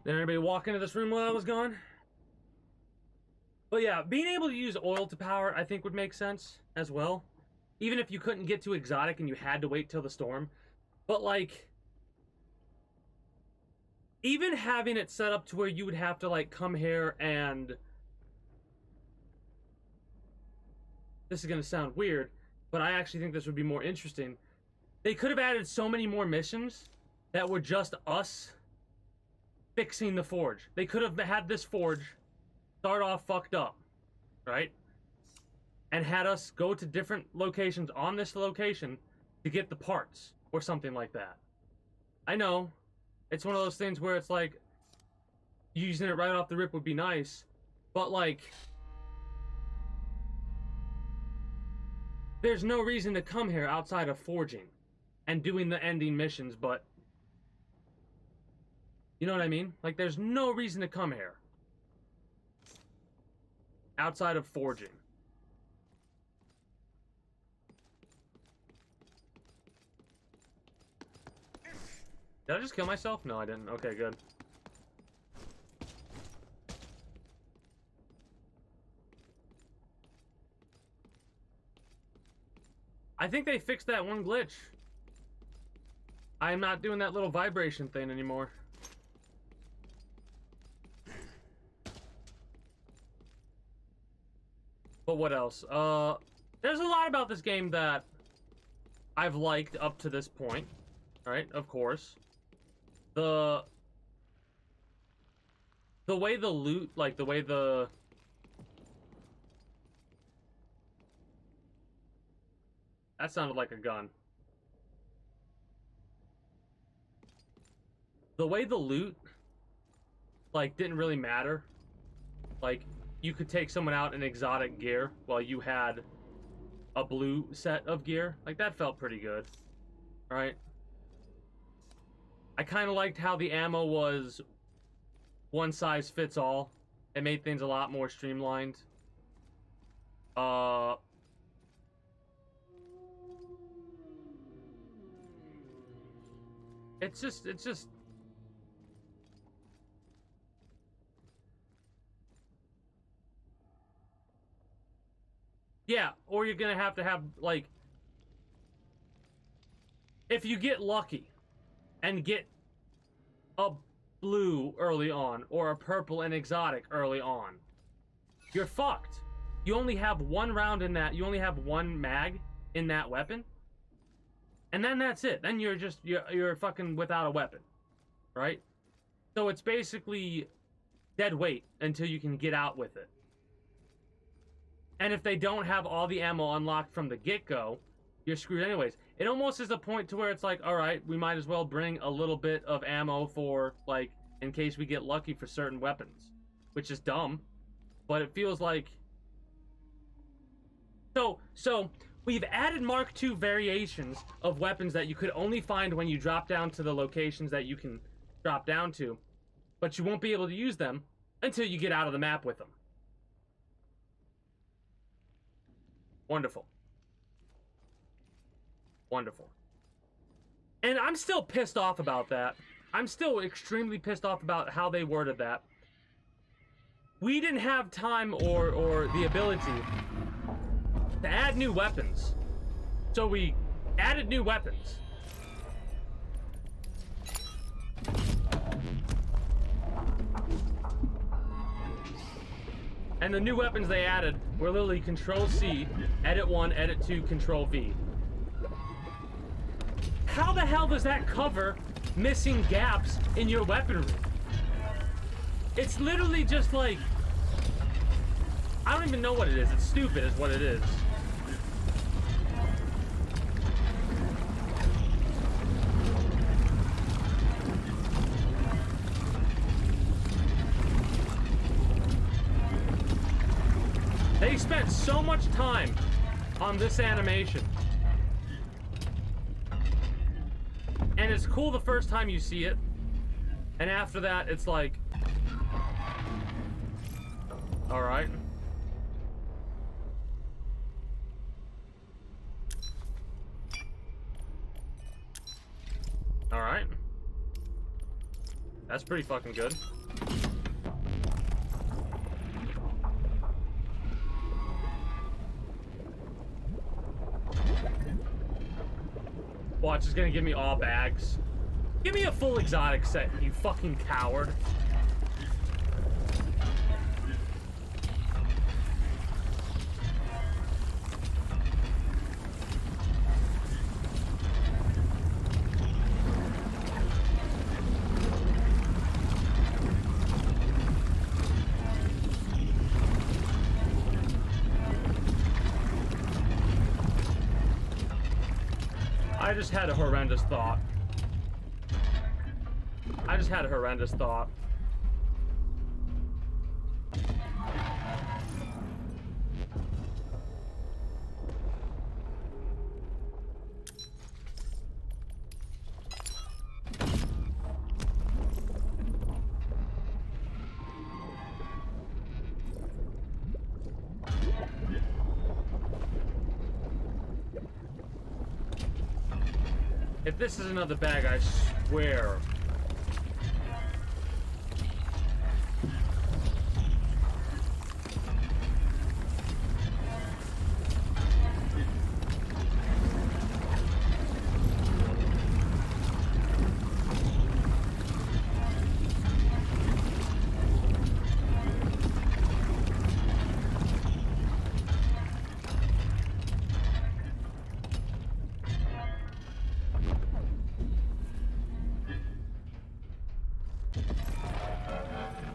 Did anybody walk into this room while I was gone? But yeah, being able to use oil to power, I think would make sense as well. Even if you couldn't get to exotic and you had to wait till the storm. But like, even having it set up to where you would have to like come here and... This is gonna sound weird, but I actually think this would be more interesting. They could have added so many more missions that were just us fixing the forge. They could have had this forge start off fucked up, right? And had us go to different locations on this location to get the parts or something like that. I know, it's one of those things where it's like, using it right off the rip would be nice, but like, there's no reason to come here outside of forging and doing the ending missions, but you know what I mean? Like, there's no reason to come here outside of forging. Did I just kill myself? No, I didn't. Okay, good. I think they fixed that one glitch. I am not doing that little vibration thing anymore. But what else? There's a lot about this game that I've liked up to this point. Right? Of course. The way the loot, like the way the... That sounded like a gun. The way the loot, like, didn't really matter. Like, you could take someone out in exotic gear while you had a blue set of gear. Like, that felt pretty good. Right? I kind of liked how the ammo was one size fits all. It made things a lot more streamlined. It's just... Yeah, or you're gonna have, like... If you get lucky and get a blue early on, or a purple and exotic early on, you're fucked. You only have one round in that, you only have one mag in that weapon. And then that's it. Then you're just, you're fucking without a weapon. Right? So it's basically dead weight until you can get out with it. And if they don't have all the ammo unlocked from the get-go, you're screwed anyways. It almost is a point to where it's like, alright, we might as well bring a little bit of ammo for, like, in case we get lucky for certain weapons. Which is dumb. But it feels like... So, we've added Mark II variations of weapons that you could only find when you drop down to the locations that you can drop down to. But you won't be able to use them until you get out of the map with them. Wonderful. Wonderful. And I'm still pissed off about that. I'm still extremely pissed off about how they worded that. We didn't have time or the ability to add new weapons. So we added new weapons. And the new weapons they added were literally Control-C, Edit 1, Edit 2, Control-V. How the hell does that cover missing gaps in your weaponry? It's literally just like... I don't even know what it is. It's stupid is what it is. They spent so much time on this animation. And it's cool the first time you see it. And after that, it's like... Alright. Alright. That's pretty fucking good. Watch, it's gonna give me all bags. Give me a full exotic set, you fucking coward. I just had a horrendous thought. If this is another bag, I swear.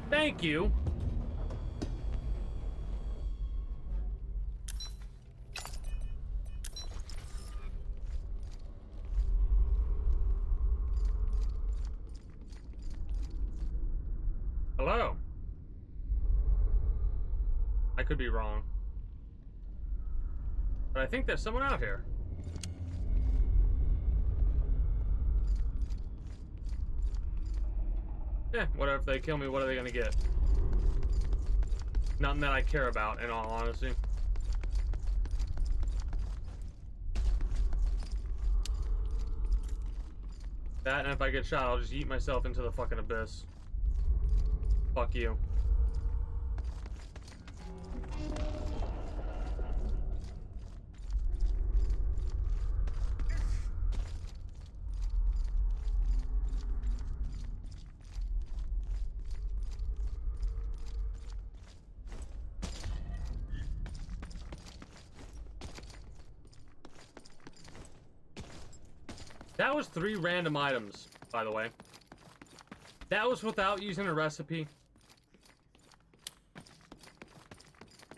Thank you. Hello. I could be wrong. But I think there's someone out here. Eh, whatever. If they kill me, what are they gonna get? Nothing that I care about, in all honesty. That, and if I get shot, I'll just yeet myself into the fucking abyss. Fuck you. That was 3 random items, by the way. That was without using a recipe.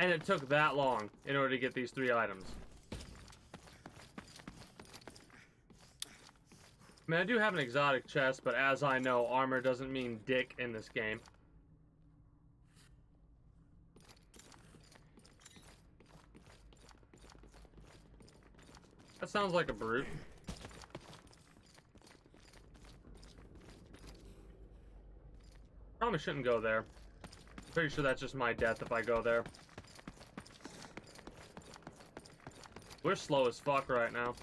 And it took that long in order to get these 3 items. I mean, I do have an exotic chest, but as I know, armor doesn't mean dick in this game. That sounds like a brute. Probably shouldn't go there. I'm pretty sure that's just my death if I go there. We're slow as fuck right now.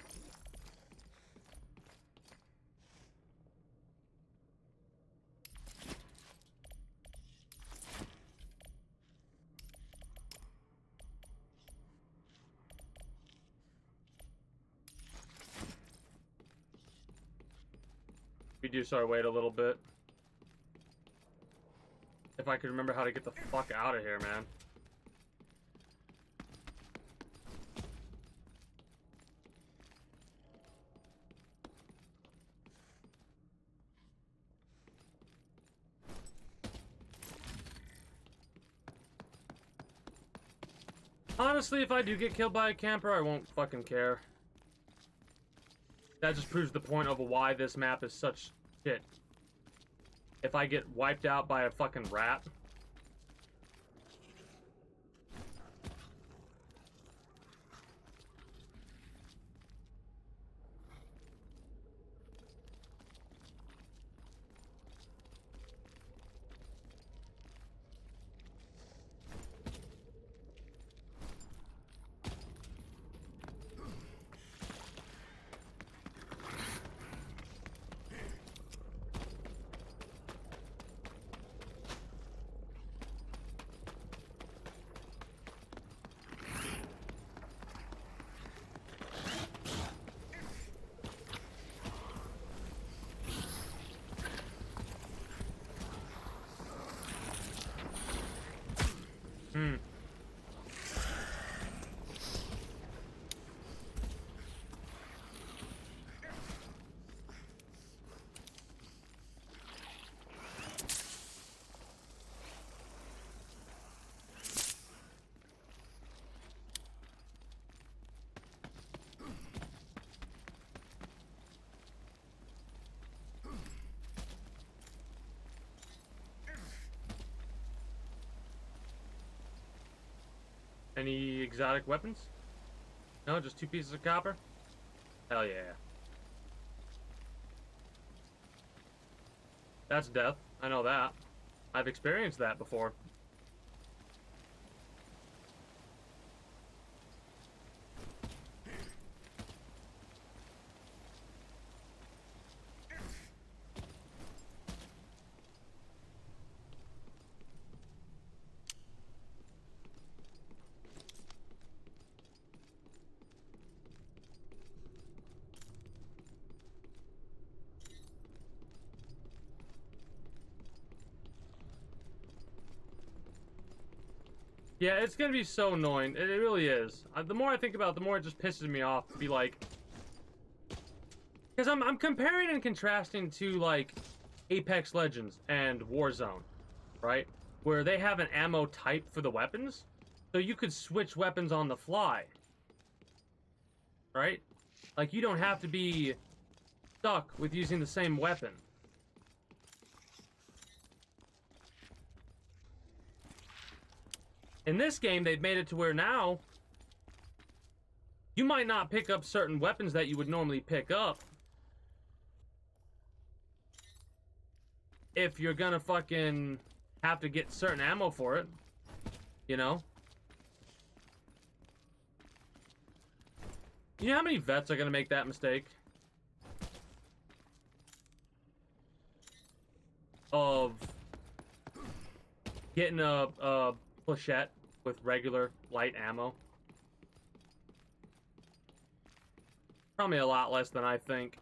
We do start wait a little bit. If I could remember how to get the fuck out of here, man. Honestly, if I do get killed by a camper, I won't fucking care. That just proves the point of why this map is such shit. If I get wiped out by a fucking rat. any exotic weapons? No, just 2 pieces of copper? Hell yeah. That's death. I know that. I've experienced that before. Yeah, it's gonna be so annoying. It really is. The more I think about it, the more it just pisses me off to be like... Because I'm comparing and contrasting to, like, Apex Legends and Warzone, right? Where they have an ammo type for the weapons, so you could switch weapons on the fly. Right? Like, you don't have to be stuck with using the same weapon. In this game, they've made it to where now you might not pick up certain weapons that you would normally pick up if you're gonna fucking have to get certain ammo for it, you know? You know how many vets are gonna make that mistake? Of getting a flechette with regular light ammo. Probably a lot less than I think.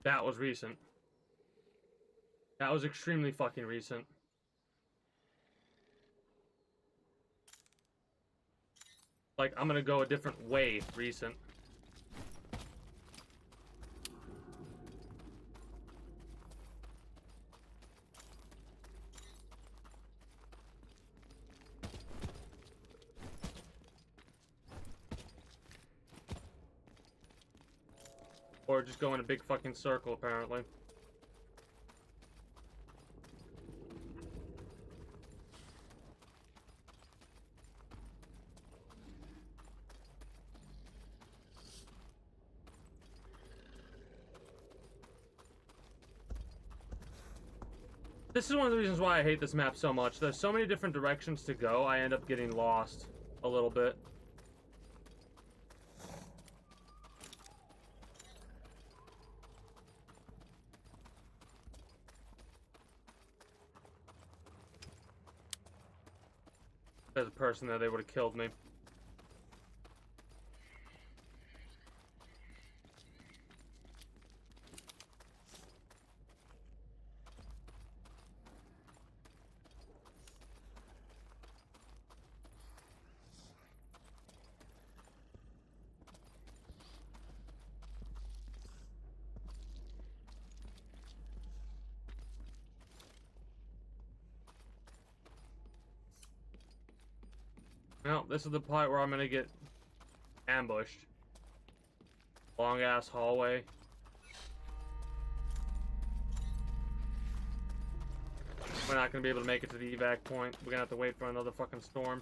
That was recent. That was extremely fucking recent. Like, I'm gonna go a different way recent. Or just go in a big fucking circle, apparently. This is one of the reasons why I hate this map so much. There's so many different directions to go, I end up getting lost a little bit. If there's a person there, they would have killed me. Well, this is the part where I'm gonna get ambushed. Long ass hallway. We're not gonna be able to make it to the evac point. We're gonna have to wait for another fucking storm.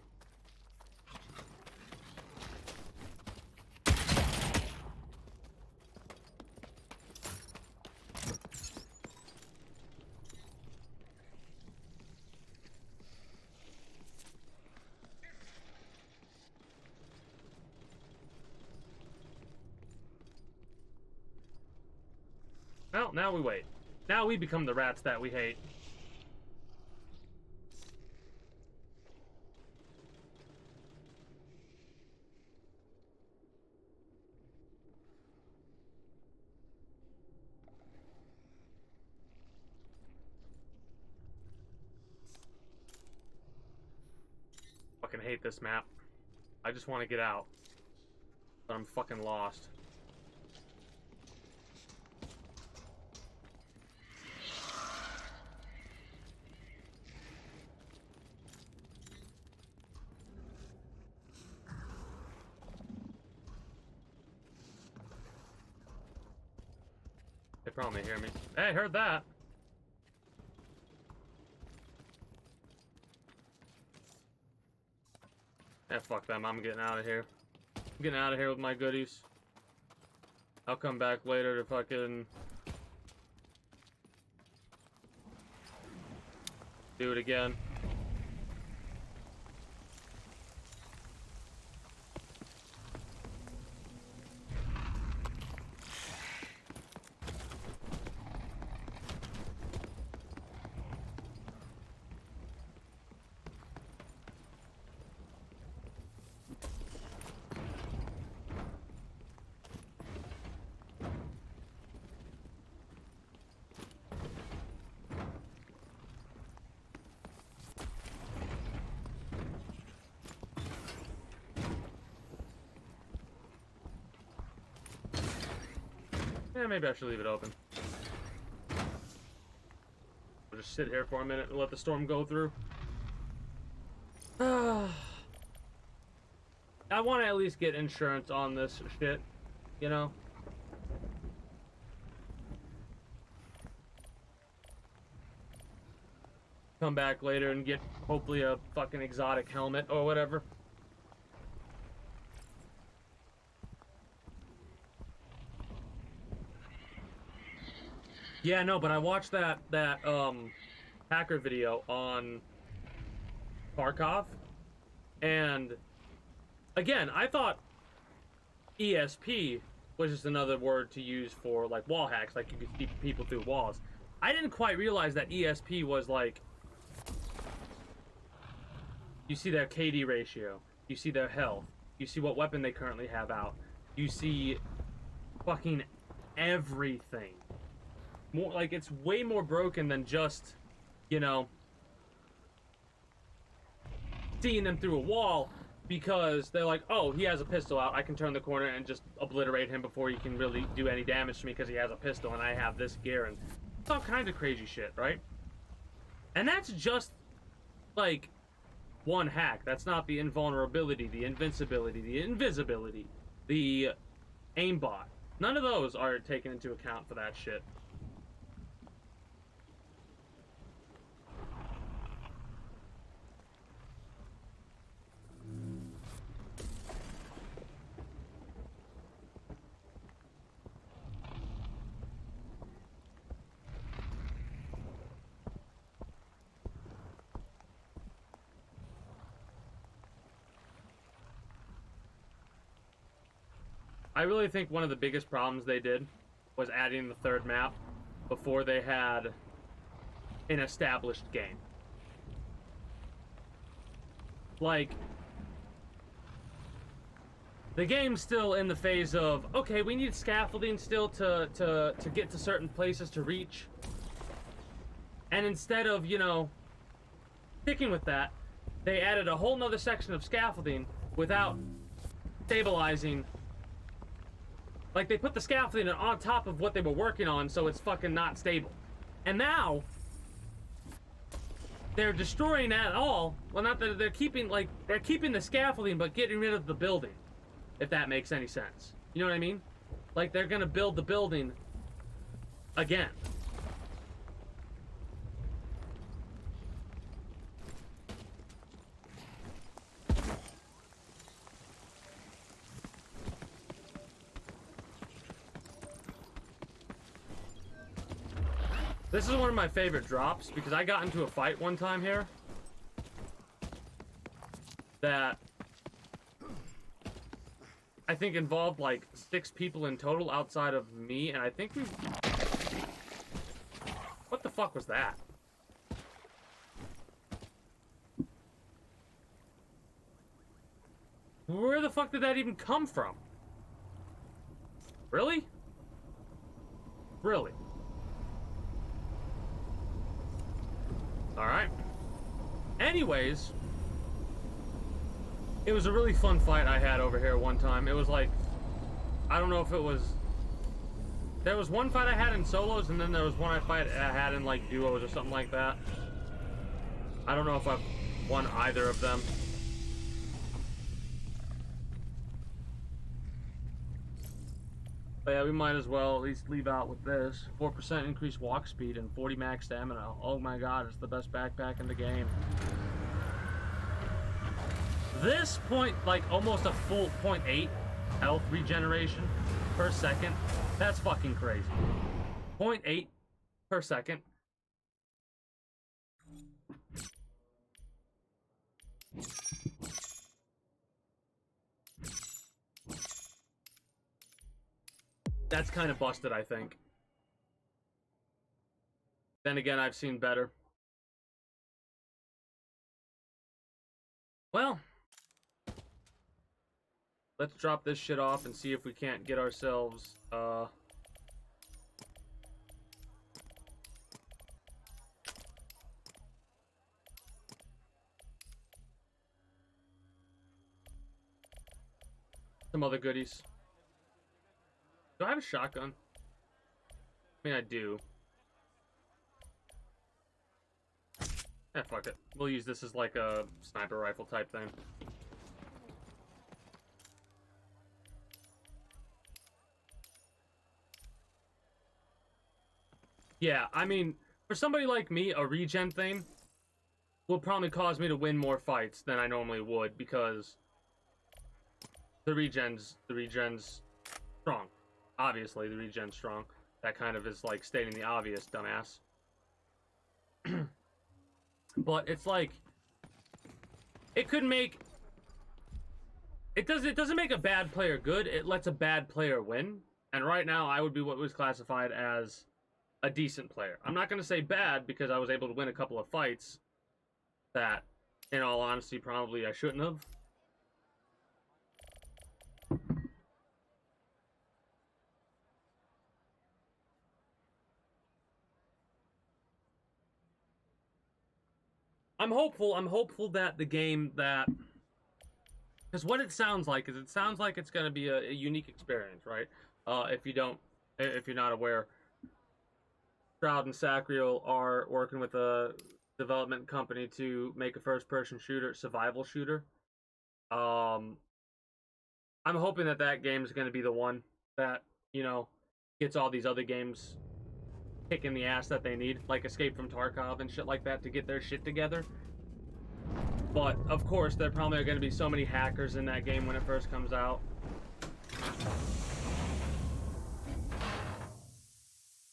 Well, now we wait. Now we become the rats that we hate. Fucking hate this map. I just want to get out. But I'm fucking lost. They probably hear me. Hey, heard that. Eh, fuck them. I'm getting out of here. I'm getting out of here with my goodies. I'll come back later to fucking do it again. Yeah, maybe I should leave it open. We'll just sit here for a minute and let the storm go through. I want to at least get insurance on this shit, you know? Come back later and get hopefully a fucking exotic helmet or whatever. Yeah, no, but I watched that hacker video on Tarkov, and again, I thought ESP was just another word to use for like wall hacks, like you could keep people through walls. I didn't quite realize that ESP was like, you see their KD ratio, you see their health, you see what weapon they currently have out, you see fucking everything. More like it's way more broken than just, you know, seeing them through a wall, because they're like, oh, he has a pistol out, I can turn the corner and just obliterate him before he can really do any damage to me because he has a pistol and I have this gear, and all kinds of crazy shit, right? And that's just like one hack. That's not the invulnerability, the invincibility, the invisibility, the aimbot. None of those are taken into account for that shit. I really think one of the biggest problems they did was adding the third map before they had an established game. Like, the game's still in the phase of, okay, we need scaffolding still to get to certain places to reach. And instead of, you know, sticking with that, they added a whole nother section of scaffolding without stabilizing. Like, they put the scaffolding on top of what they were working on, so it's fucking not stable. And now, they're destroying that all. Well, not that they're keeping, like, they're keeping the scaffolding, but getting rid of the building. If that makes any sense. You know what I mean? Like, they're gonna build the building again. This is one of my favorite drops because I got into a fight one time here that I think involved like 6 people in total outside of me, and I think we... What the fuck was that? Where the fuck did that even come from? Really? Really? Alright. Anyways, it was a really fun fight I had over here one time. It was like, I don't know if it was... There was one fight I had in solos, and then there was one I had in like duos or something like that. I don't know if I've won either of them. But yeah, we might as well at least leave out with this. 4% increased walk speed and 40 max stamina. Oh my god, it's the best backpack in the game. This point, like almost a full 0.8 health regeneration per second. That's fucking crazy. 0.8 per second. That's kind of busted, I think. Then again, I've seen better. Well, let's drop this shit off and see if we can't get ourselves, some other goodies. Do I have a shotgun? I mean, I do. Eh, fuck it. We'll use this as like a sniper rifle type thing. Yeah, I mean, for somebody like me, a regen thing will probably cause me to win more fights than I normally would because the regen's strong. Obviously, the regen's strong. That kind of is like stating the obvious, dumbass. But it's like, it could make... It doesn't make a bad player good, it lets a bad player win. And right now, I would be what was classified as a decent player. I'm not going to say bad because I was able to win a couple of fights that, in all honesty, probably I shouldn't have. I'm hopeful that the game that... Because what it sounds like is, it sounds like it's going to be a unique experience, right? If you're not aware, Shroud and Sacriel are working with a development company to make a first-person shooter, survival shooter. I'm hoping that game is going to be the one that, you know, gets all these other games kicking the ass that they need, like Escape from Tarkov and shit like that, to get their shit together. But, of course, there probably are going to be so many hackers in that game when it first comes out.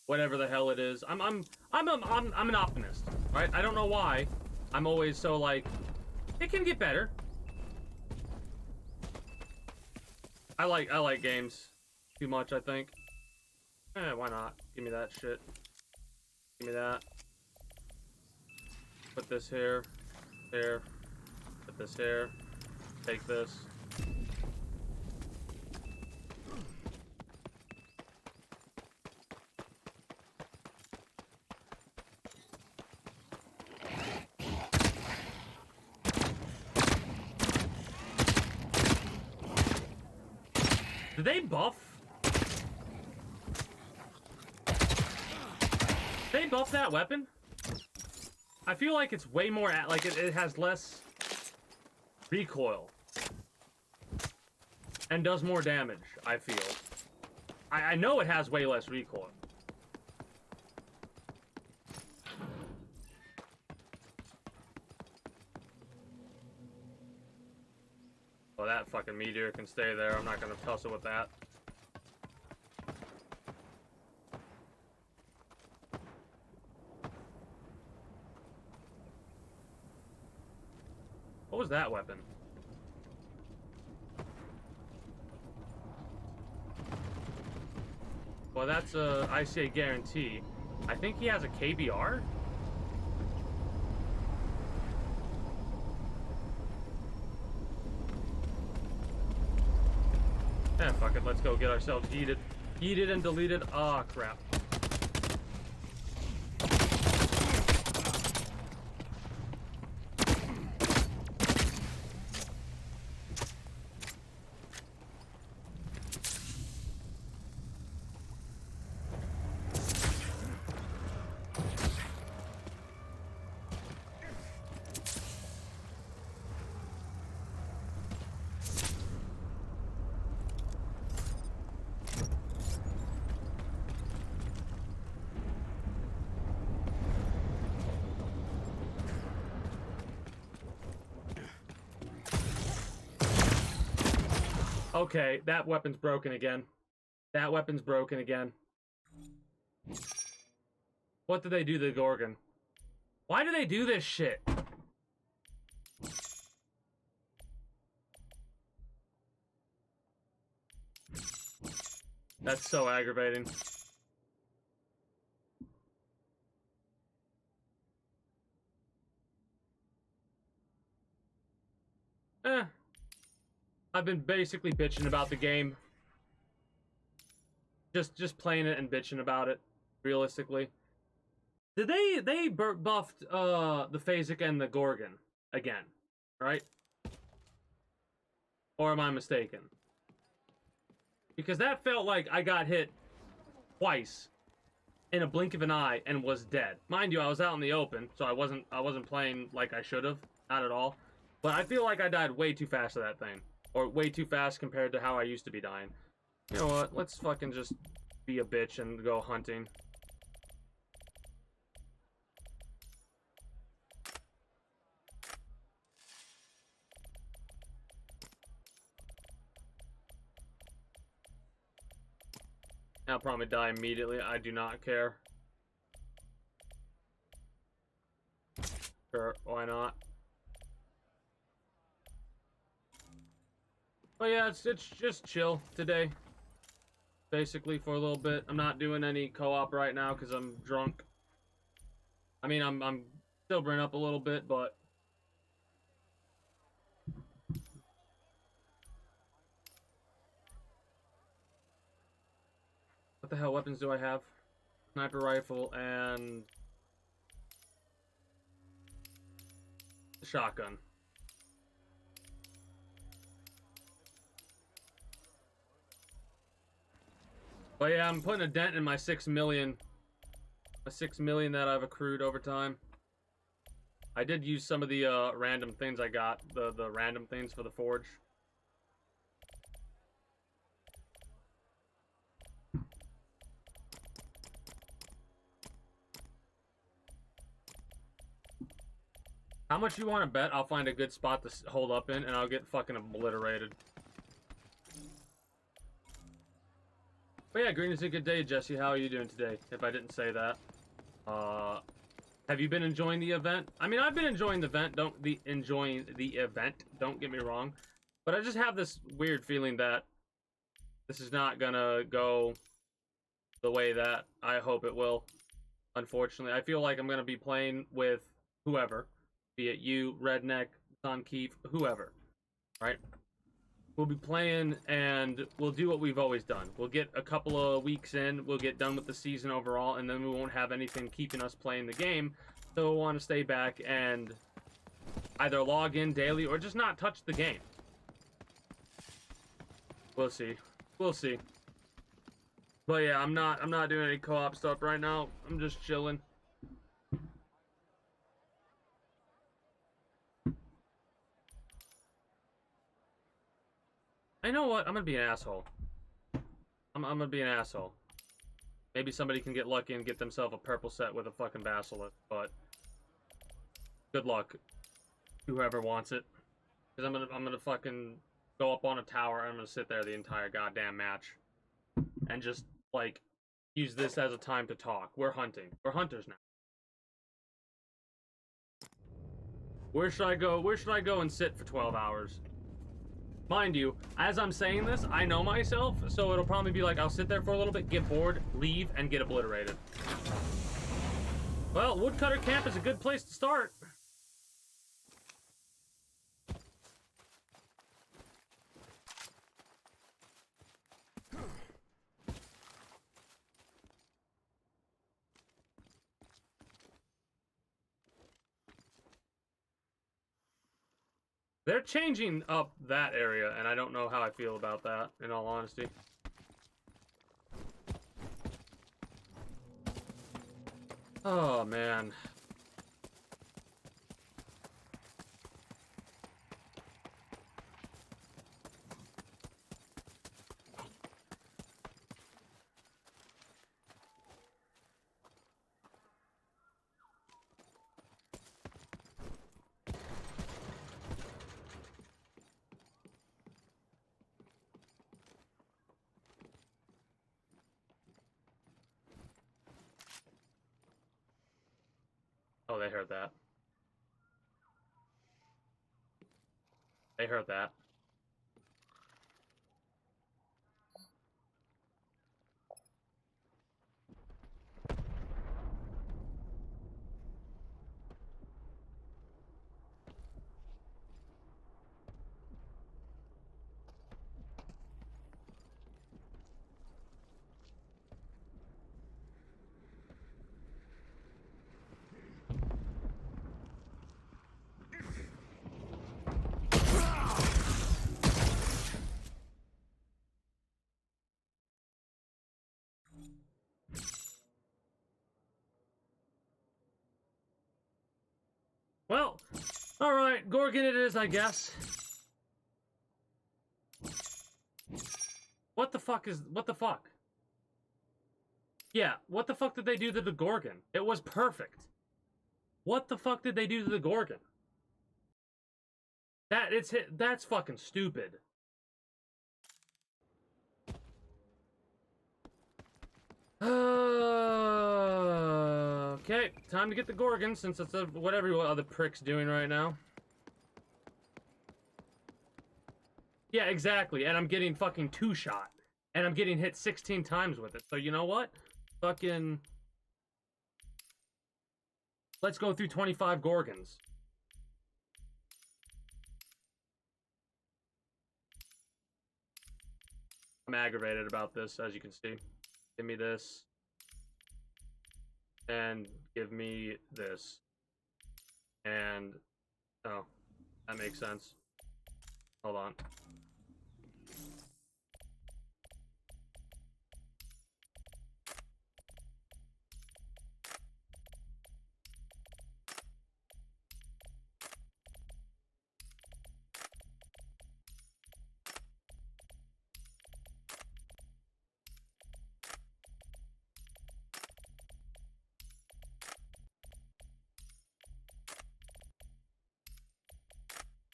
Whatever the hell it is. I'm an optimist, right? I don't know why. I'm always so like, it can get better. I like games too much, I think. Why not? Give me that shit. Give me that. Put this here. Here. Put this here. Take this. Did they buff? Did they buff that weapon? I feel like it's way more, like it has less recoil. And does more damage, I feel. I know it has way less recoil. Oh, that fucking meteor can stay there. I'm not gonna tussle with that. What was that weapon? Well, that's a ICA guarantee. I think he has a KBR? Eh, fuck it. Let's go get ourselves yeeted. Yeeted and deleted. Ah, crap. Okay, that weapon's broken again. That weapon's broken again. What did they do to the Gorgon? Why do they do this shit? That's so aggravating. Eh. I've been basically bitching about the game. Just playing it and bitching about it, realistically. Did they buffed the Phasic and the Gorgon again, right? Or am I mistaken? Because that felt like I got hit twice in a blink of an eye and was dead. Mind you, I was out in the open, so I wasn't playing like I should have, not at all. But I feel like I died way too fast to that thing, or way too fast compared to how I used to be dying. You know what? Let's fucking just be a bitch and go hunting. I'll probably die immediately. I do not care. Sure, why not? But yeah, it's just chill today. Basically, for a little bit. I'm not doing any co-op right now because I'm drunk. I mean, I'm sobering up a little bit, but what the hell weapons do I have? Sniper rifle and shotgun. But yeah, I'm putting a dent in my 6 million. My 6 million that I've accrued over time. I did use some of the random things I got, the random things for the forge. How much you want to bet I'll find a good spot to hold up in and I'll get fucking obliterated? But yeah, green is a good day, Jesse. How are you doing today? If I didn't say that. Have you been enjoying the event? I mean, I've been enjoying the event. Don't get me wrong. But I just have this weird feeling that this is not gonna go the way that I hope it will. Unfortunately, I feel like I'm gonna be playing with whoever, be it you, Redneck, Son Keef, whoever, right? We'll be playing and we'll do what we've always done. We'll get a couple of weeks in, we'll get done with the season overall, and then we won't have anything keeping us playing the game. So we'll want to stay back and either log in daily or just not touch the game. We'll see. We'll see. But yeah, I'm not doing any co-op stuff right now. I'm just chilling. I know what? I'm gonna be an asshole. I'm gonna be an asshole. Maybe somebody can get lucky and get themselves a purple set with a fucking basilisk, but good luck, whoever wants it. Because I'm gonna fucking go up on a tower and I'm gonna sit there the entire goddamn match, and just like use this as a time to talk. We're hunting. We're hunters now. Where should I go? Where should I go and sit for 12 hours? Mind you, as I'm saying this, I know myself, so it'll probably be like I'll sit there for a little bit, get bored, leave, and get obliterated. Well, Woodcutter Camp is a good place to start. They're changing up that area, and I don't know how I feel about that, in all honesty. Oh, man. Oh, they heard that. They heard that. Well, alright, Gorgon it is, I guess. What the fuck? Yeah, what the fuck did they do to the Gorgon? It was perfect. What the fuck did they do to the Gorgon? That's fucking stupid. Okay, time to get the Gorgon, since that's what every other prick's doing right now. Yeah, exactly, and I'm getting fucking 2-shot. And I'm getting hit 16 times with it, so you know what? Fucking... Let's go through 25 Gorgons. I'm aggravated about this, as you can see. Give me this. And give me this. And... Oh, that makes sense. Hold on.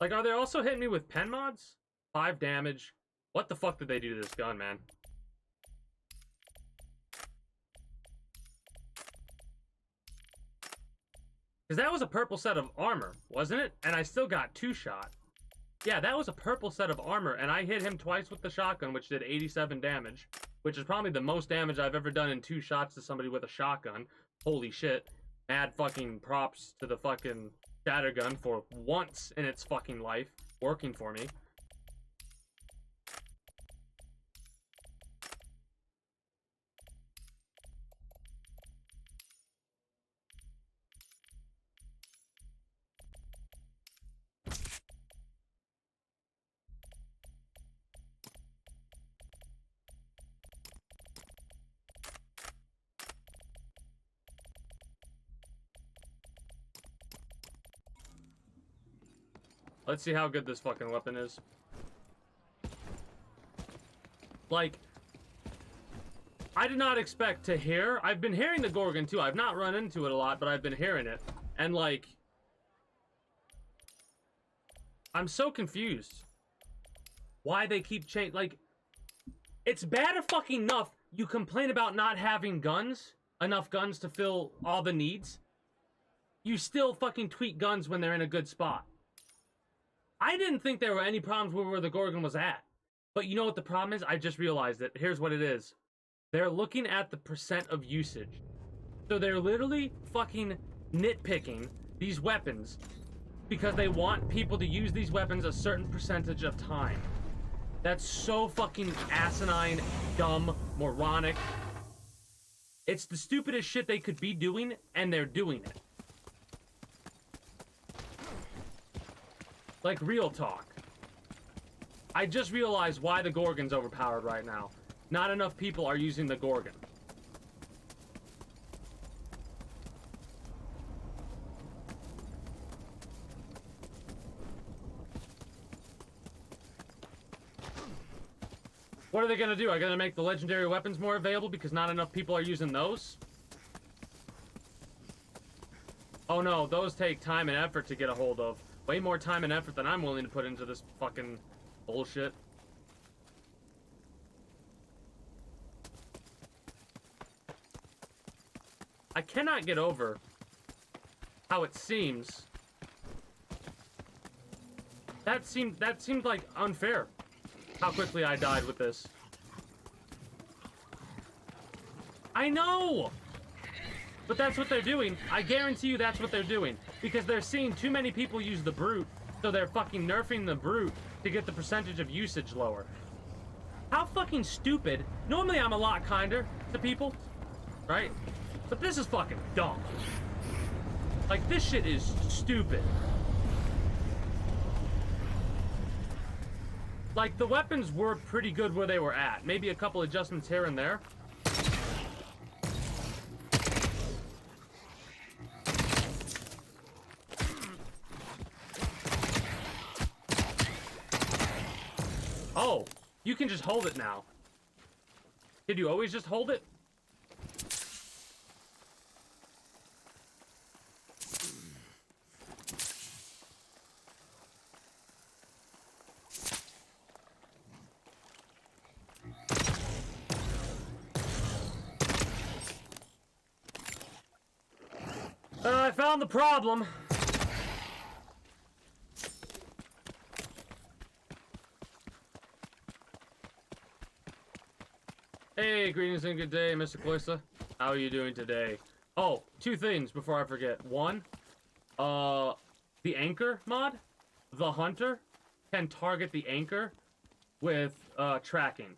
Like, are they also hitting me with pen mods? 5 damage. What the fuck did they do to this gun, man? Because that was a purple set of armor, wasn't it? And I still got 2-shot. Yeah, that was a purple set of armor, and I hit him twice with the shotgun, which did 87 damage. Which is probably the most damage I've ever done in 2 shots to somebody with a shotgun. Holy shit. Mad fucking props to the fucking Shattergun for once in its fucking life working for me. Let's see how good this fucking weapon is. Like, I did not expect to hear. I've been hearing the Gorgon too. I've not run into it a lot, but I've been hearing it. And like, I'm so confused. Why they keep changing. Like, it's bad enough you complain about not having guns. Enough guns to fill all the needs. you still fucking tweak guns when they're in a good spot. I didn't think there were any problems with where the Gorgon was at. But you know what the problem is? I just realized it. Here's what it is. They're looking at the percent of usage. So they're literally fucking nitpicking these weapons because they want people to use these weapons a certain percentage of time. That's so fucking asinine, dumb, moronic. It's the stupidest shit they could be doing, and they're doing it. Like, real talk. I just realized why the Gorgon's overpowered right now. Not enough people are using the Gorgon. What are they gonna do? Are they gonna make the legendary weapons more available because not enough people are using those? Oh no, those take time and effort to get a hold of. Way more time and effort than I'm willing to put into this fucking bullshit. I cannot get over how it seems. That seemed like unfair. How quickly I died with this. I know! But that's what they're doing. I guarantee you that's what they're doing. Because they're seeing too many people use the Brute, so they're fucking nerfing the Brute to get the percentage of usage lower. How fucking stupid. Normally I'm a lot kinder to people, right? But this is fucking dumb. Like, this shit is stupid. Like, the weapons were pretty good where they were at. Maybe a couple adjustments here and there. Oh, you can just hold it now. Did you always just hold it? I found the problem. Hey, greetings and good day, Mr. Cloysa. How are you doing today? Oh, two things before I forget. One, the anchor mod, the hunter, can target the anchor with tracking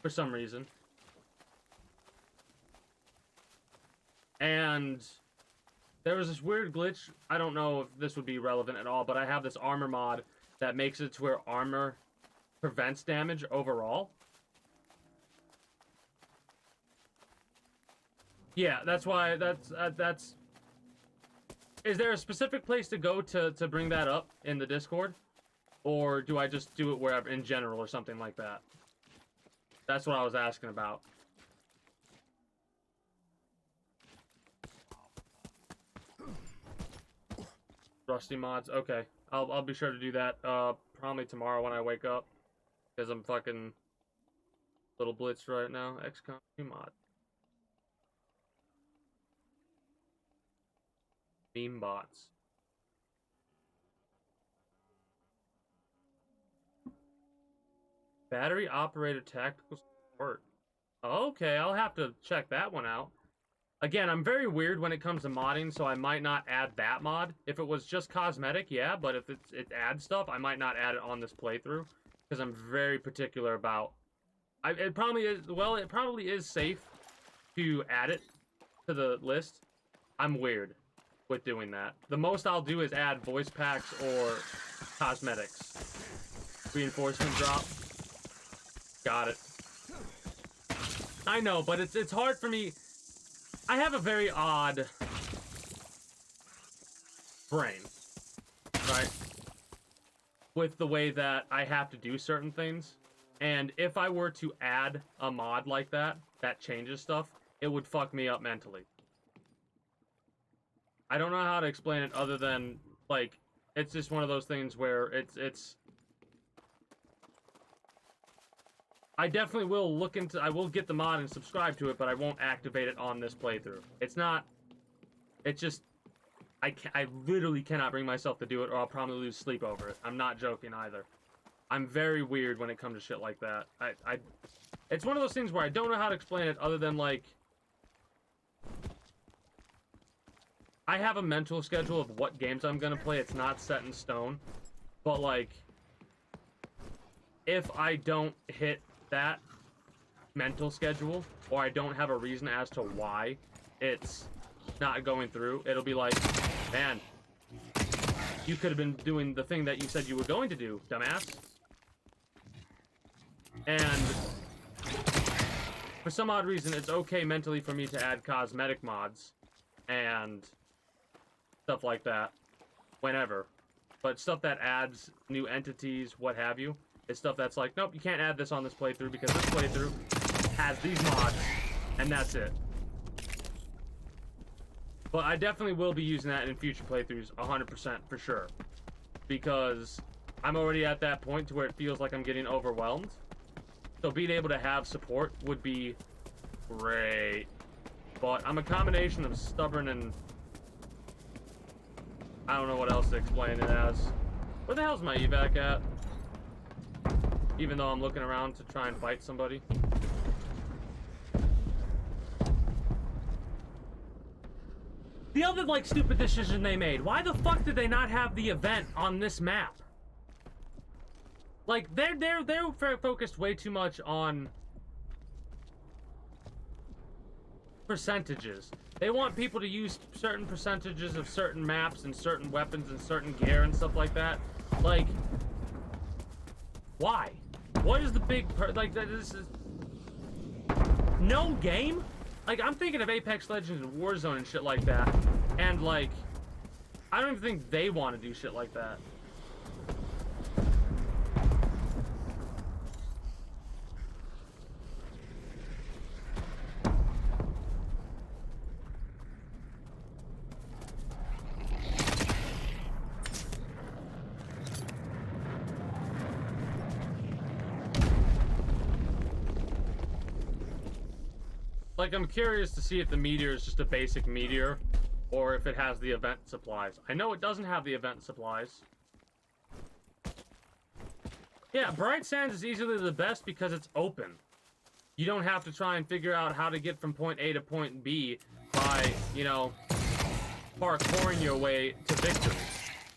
for some reason. And there was this weird glitch. I don't know if this would be relevant at all, but I have this armor mod that makes it to where armor prevents damage overall. Yeah, that's why, that's... Is there a specific place to go to bring that up in the Discord? Or do I just do it wherever, in general, or something like that? That's what I was asking about. Rusty mods, okay. I'll be sure to do that, probably tomorrow when I wake up. Because I'm fucking little blitzed right now. XCOM 2 mod. Meme bots. Battery operated tactical support. Okay, I'll have to check that one out. Again, I'm very weird when it comes to modding, so I might not add that mod. If it was just cosmetic, yeah, but if it adds stuff, I might not add it on this playthrough. Because I'm very particular about... it probably is safe to add it to the list. I'm weird with doing that. The most I'll do is add voice packs or cosmetics. Reinforcement drop. Got it. I know, but it's hard for me. I have a very odd brain, right? With the way that I have to do certain things. And if I were to add a mod like that changes stuff, it would fuck me up mentally. I don't know how to explain it other than, like, it's just one of those things where it's... I definitely will look into... I will get the mod and subscribe to it, but I won't activate it on this playthrough. It's not... It's just... I literally cannot bring myself to do it, or I'll probably lose sleep over it. I'm not joking either. I'm very weird when it comes to shit like that. It's one of those things where I don't know how to explain it other than, like, I have a mental schedule of what games I'm gonna play. It's not set in stone. But, like, if I don't hit that mental schedule, or I don't have a reason as to why it's not going through, it'll be like, man, you could have been doing the thing that you said you were going to do, dumbass. And for some odd reason, it's okay mentally for me to add cosmetic mods and stuff like that whenever. But stuff that adds new entities, what have you, is stuff that's like, nope, you can't add this on this playthrough because this playthrough has these mods, and that's it. But I definitely will be using that in future playthroughs, 100% for sure. Because I'm already at that point to where it feels like I'm getting overwhelmed. So being able to have support would be great. But I'm a combination of stubborn and... I don't know what else to explain it as. Where the hell's my evac at? Even though I'm looking around to try and fight somebody. The other, like, stupid decision they made. Why the fuck did they not have the event on this map? Like, they're focused way too much on percentages. They want people to use certain percentages of certain maps and certain weapons and certain gear and stuff like that. Like, why? What is the big like that? This is no game. Like, I'm thinking of Apex Legends and Warzone and shit like that, and like, I don't even think they want to do shit like that. Like, I'm curious to see if the meteor is just a basic meteor, or if it has the event supplies. I know it doesn't have the event supplies. Yeah, Bright Sands is easily the best because it's open. You don't have to try and figure out how to get from point A to point B by, you know, parkouring your way to victory.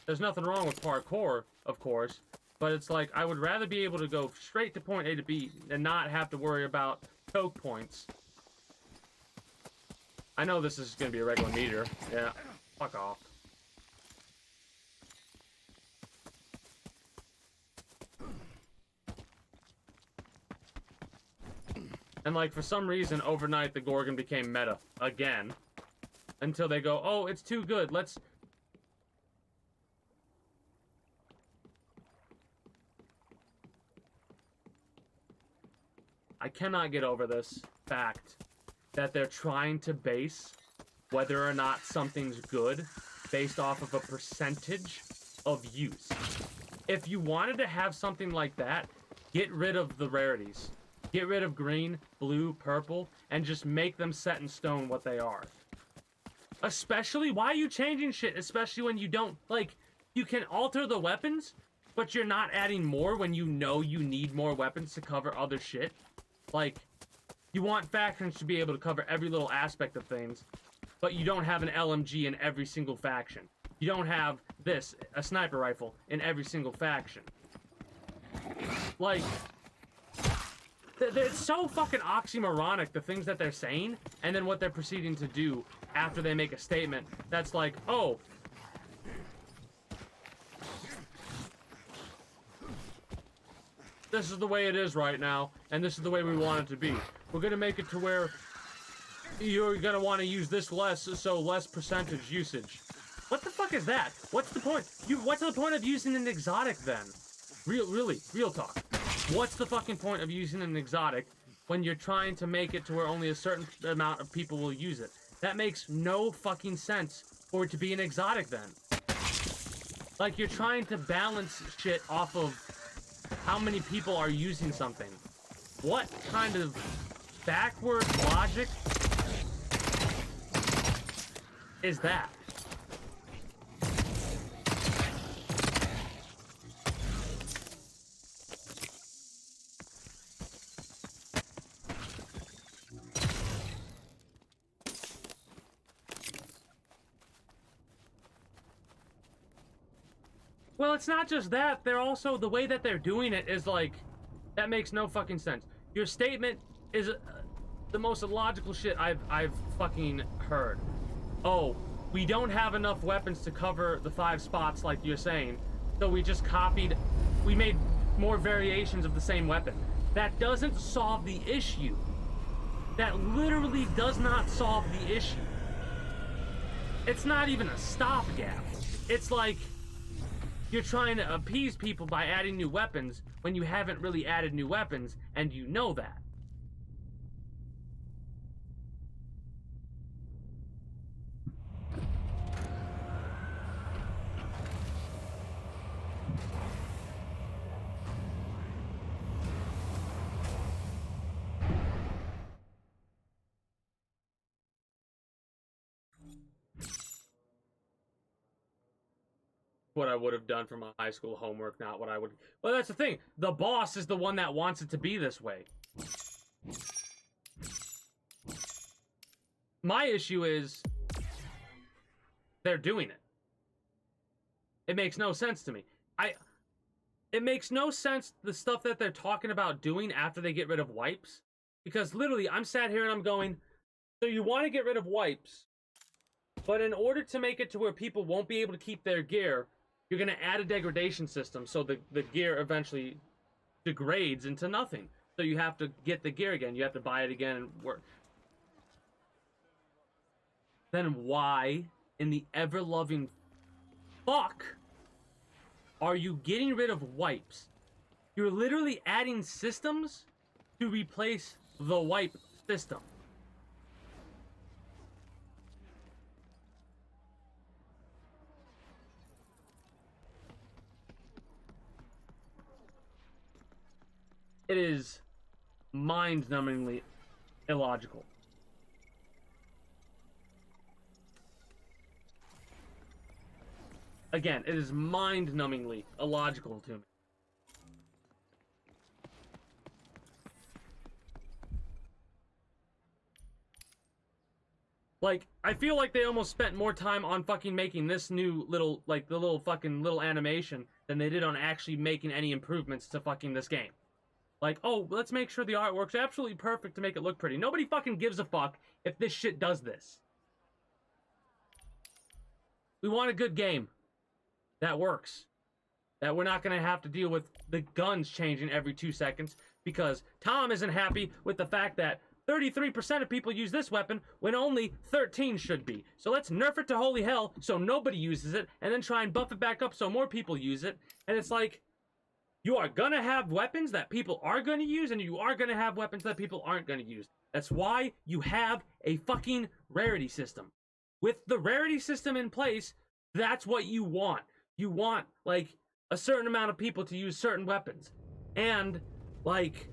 There's nothing wrong with parkour, of course, but it's like, I would rather be able to go straight to point A to B and not have to worry about choke points. I know this is gonna be a regular meteor. Yeah, fuck off. And like, for some reason, overnight the Gorgon became meta again. Until they go, oh, it's too good, let's... I cannot get over this fact that they're trying to base whether or not something's good based off of a percentage of use. If you wanted to have something like that, get rid of the rarities. Get rid of green, blue, purple, and just make them set in stone what they are. Especially, why are you changing shit? Especially when you don't, like, you can alter the weapons, but you're not adding more when you know you need more weapons to cover other shit. Like, you want factions to be able to cover every little aspect of things, but you don't have an LMG in every single faction. You don't have this, a sniper rifle, in every single faction. Like, it's so fucking oxymoronic, the things that they're saying, and then what they're proceeding to do after they make a statement that's like, oh, this is the way it is right now, and this is the way we want it to be. We're gonna make it to where you're gonna want to use this less, so less percentage usage. What the fuck is that? What's the point? What's the point of using an exotic then? Real talk. What's the fucking point of using an exotic when you're trying to make it to where only a certain amount of people will use it? That makes no fucking sense for it to be an exotic then. Like, you're trying to balance shit off of how many people are using something. What kind of backwards logic is that? Well, it's not just that. They're also, the way that they're doing it is like, that makes no fucking sense. Your statement is the most illogical shit I've fucking heard. Oh, we don't have enough weapons to cover the 5 spots like you're saying, so we just we made more variations of the same weapon. That doesn't solve the issue. That literally does not solve the issue. It's not even a stopgap. It's like you're trying to appease people by adding new weapons when you haven't really added new weapons, and you know that. What I would have done for my high school homework, not what I would. Well, that's the thing. The boss is the one that wants it to be this way. My issue is they're doing it. It makes no sense to me. It makes no sense the stuff that they're talking about doing after they get rid of wipes. Because literally, I'm sat here and I'm going, so you want to get rid of wipes, but in order to make it to where people won't be able to keep their gear, you're going to add a degradation system so the gear eventually degrades into nothing. So you have to get the gear again. You have to buy it again and work. Then why in the ever-loving fuck are you getting rid of wipes? You're literally adding systems to replace the wipe system. It is mind-numbingly illogical. Again, it is mind-numbingly illogical to me. Like, I feel like they almost spent more time on fucking making this new little, like, the little fucking little animation than they did on actually making any improvements to fucking this game. Like, oh, let's make sure the artwork's absolutely perfect to make it look pretty. Nobody fucking gives a fuck if this shit does this. We want a good game that works. That we're not going to have to deal with the guns changing every 2 seconds, because Tom isn't happy with the fact that 33% of people use this weapon when only 13 should be. So let's nerf it to holy hell so nobody uses it, and then try and buff it back up so more people use it. And it's like, you are going to have weapons that people are going to use, and you are going to have weapons that people aren't going to use. That's why you have a fucking rarity system. With the rarity system in place, that's what you want. You want, like, a certain amount of people to use certain weapons. And, like,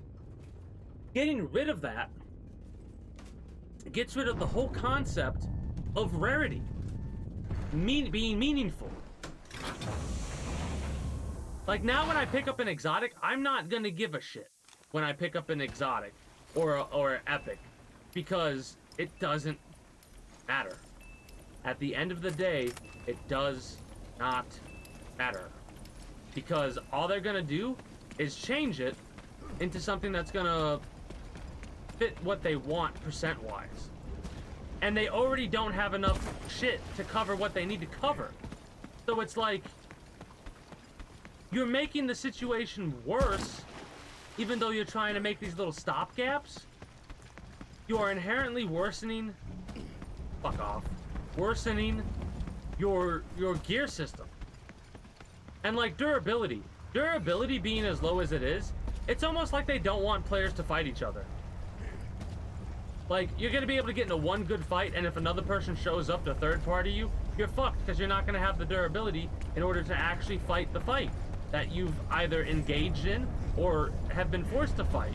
getting rid of that gets rid of the whole concept of rarity being meaningful. Like, now when I pick up an exotic, I'm not gonna give a shit when I pick up an exotic or epic, because it doesn't matter. At the end of the day, it does not matter, because all they're gonna do is change it into something that's gonna fit what they want percent-wise. And they already don't have enough shit to cover what they need to cover. So it's like, you're making the situation worse, even though you're trying to make these little stopgaps. You are inherently worsening... Fuck off. Worsening your gear system. And like durability. Durability being as low as it is, it's almost like they don't want players to fight each other. Like, you're gonna be able to get into one good fight, and if another person shows up to third party you, you're fucked, because you're not gonna have the durability in order to actually fight the fight that you've either engaged in or have been forced to fight.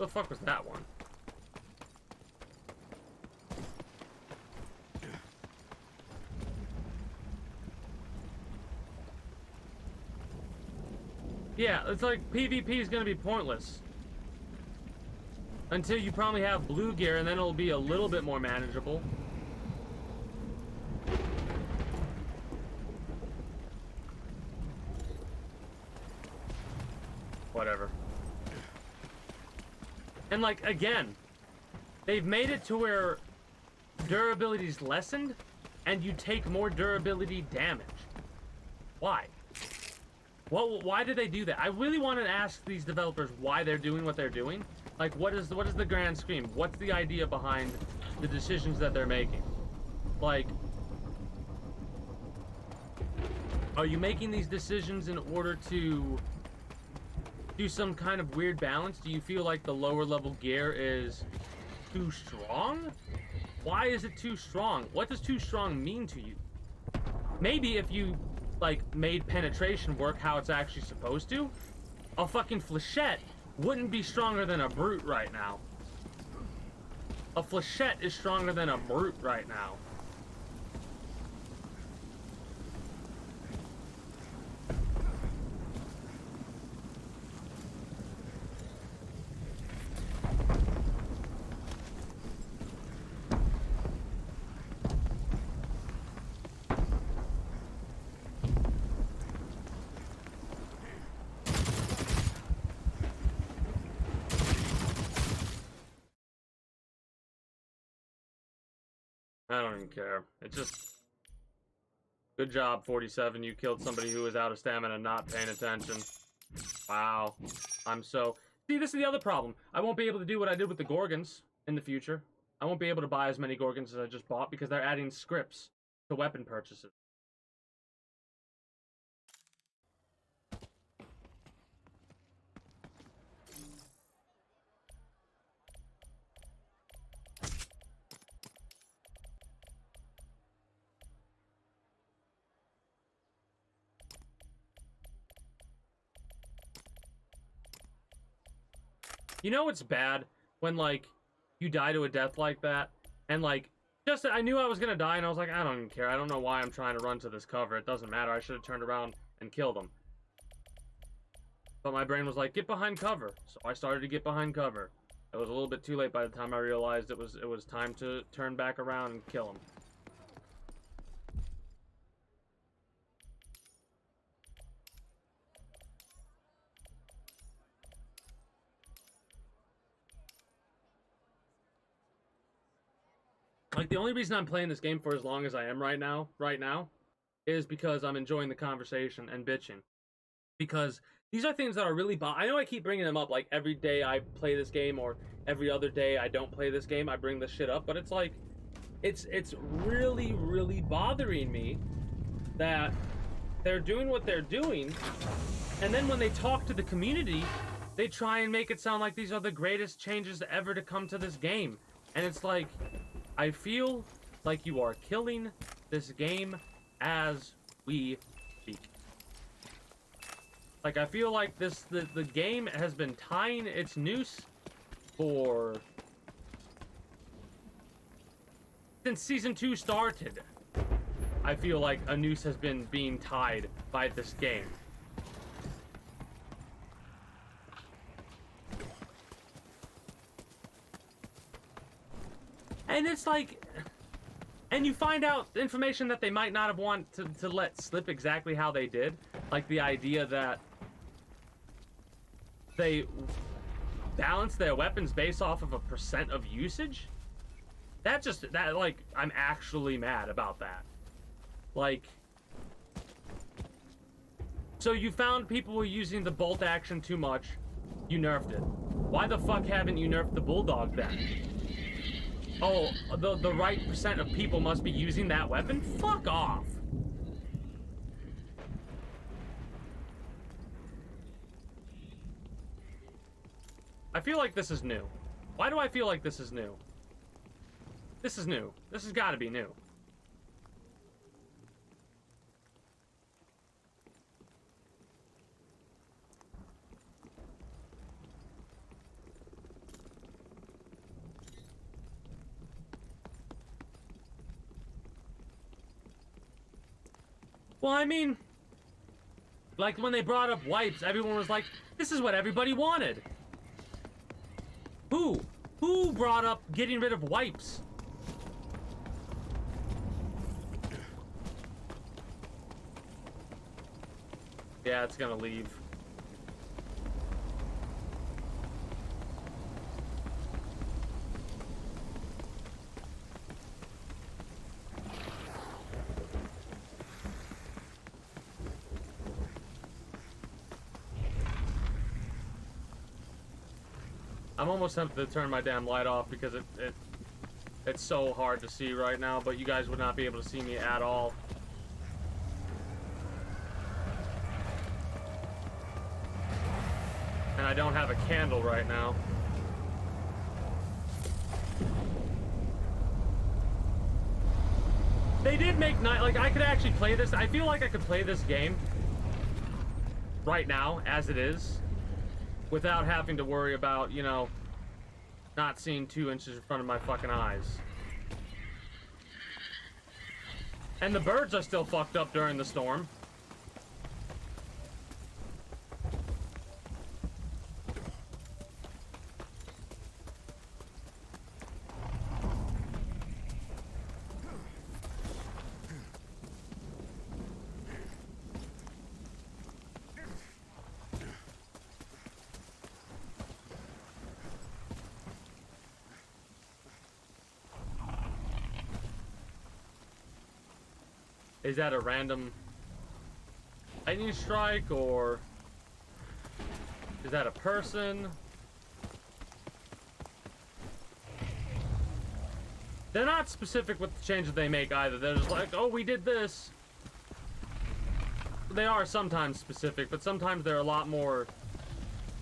The fuck was that one? Yeah, it's like PvP is gonna be pointless. Until you probably have blue gear, and then it'll be a little bit more manageable. Whatever. And like, again, they've made it to where durability's lessened, and you take more durability damage. Why? Well, why did they do that? I really want to ask these developers why they're doing what they're doing. Like, what is the grand scheme? What's the idea behind the decisions that they're making? Like, are you making these decisions in order to do some kind of weird balance? Do you feel like the lower level gear is too strong? Why is it too strong? What does too strong mean to you? Maybe if you, like, made penetration work how it's actually supposed to, a fucking flechette wouldn't be stronger than a brute right now. A flechette is stronger than a brute right now. I don't even care. It's just... Good job, 47. You killed somebody who was out of stamina not paying attention. Wow. I'm so... See, this is the other problem. I won't be able to do what I did with the Gorgons in the future. I won't be able to buy as many Gorgons as I just bought because they're adding scripts to weapon purchases. You know what's bad? When, like, you die to a death like that, and, like, just, I knew I was gonna die, and I was like, I don't even care. I don't know why I'm trying to run to this cover. It doesn't matter. I should have turned around and killed him. But my brain was like, get behind cover. So I started to get behind cover. It was a little bit too late by the time I realized it was time to turn back around and kill him. Like, the only reason I'm playing this game for as long as I am right now, is because I'm enjoying the conversation and bitching. Because these are things that are really I know I keep bringing them up, like, every day I play this game, or every other day I don't play this game, I bring this shit up, but it's like, it's really, really bothering me that they're doing what they're doing, and then when they talk to the community, they try and make it sound like these are the greatest changes ever to come to this game. And it's like, I feel like you are killing this game as we speak. Like, I feel like the game has been tying its noose for... since Season 2 started. I feel like a noose has been being tied by this game. And it's like... and you find out information that they might not have wanted to let slip exactly how they did. Like the idea that they balance their weapons based off of a % of usage. That, like, I'm actually mad about that. Like, so you found people were using the bolt action too much, you nerfed it. Why the fuck haven't you nerfed the bulldog then? Oh, the right % of people must be using that weapon? Fuck off! I feel like this is new. Why do I feel like this is new? This is new. This has got to be new. Well, I mean, like when they brought up wipes, everyone was like, this is what everybody wanted. Who? Who brought up getting rid of wipes? Yeah, it's gonna leave. I'm almost tempted to turn my damn light off because it's so hard to see right now, but you guys would not be able to see me at all. And I don't have a candle right now. They did make night, like I could actually play this. I feel like I could play this game right now as it is without having to worry about, you know, not seeing 2 inches in front of my fucking eyes. And the birds are still fucked up during the storm. Is that a random lightning strike, or is that a person? They're not specific with the changes they make either. They're just like, oh, we did this. They are sometimes specific, but sometimes they're a lot more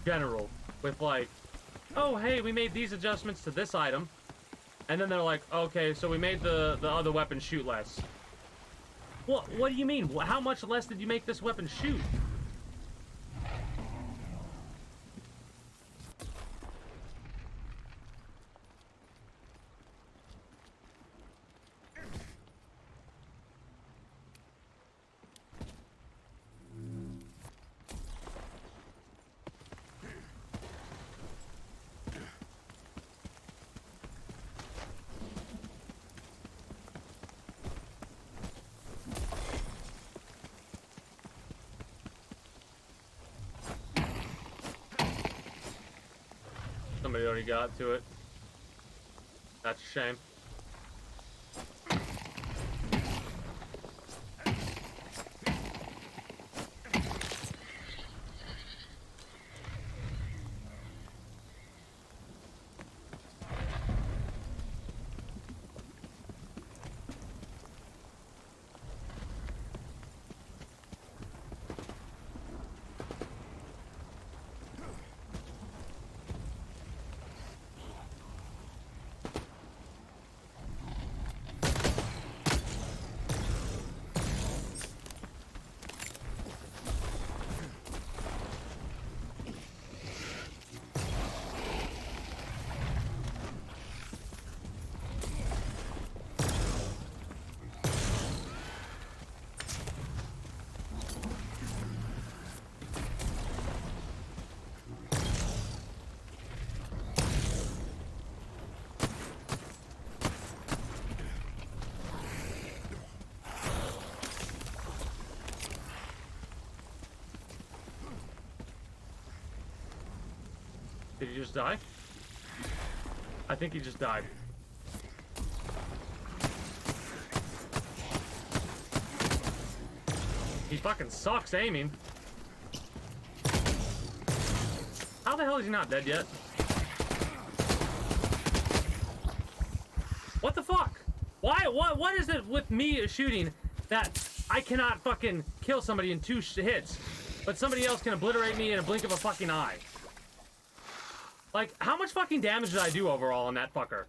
general with like, oh, hey, we made these adjustments to this item. And then they're like, okay, so we made the other weapon shoot less. What do you mean? How much less did you make this weapon shoot? Somebody already got to it. That's a shame. Did he just die? I think he just died. He fucking sucks aiming. How the hell is he not dead yet? What the fuck? Why? What is it with me shooting that I cannot fucking kill somebody in 2 hits, but somebody else can obliterate me in a blink of a fucking eye? Like, how much fucking damage did I do overall on that fucker?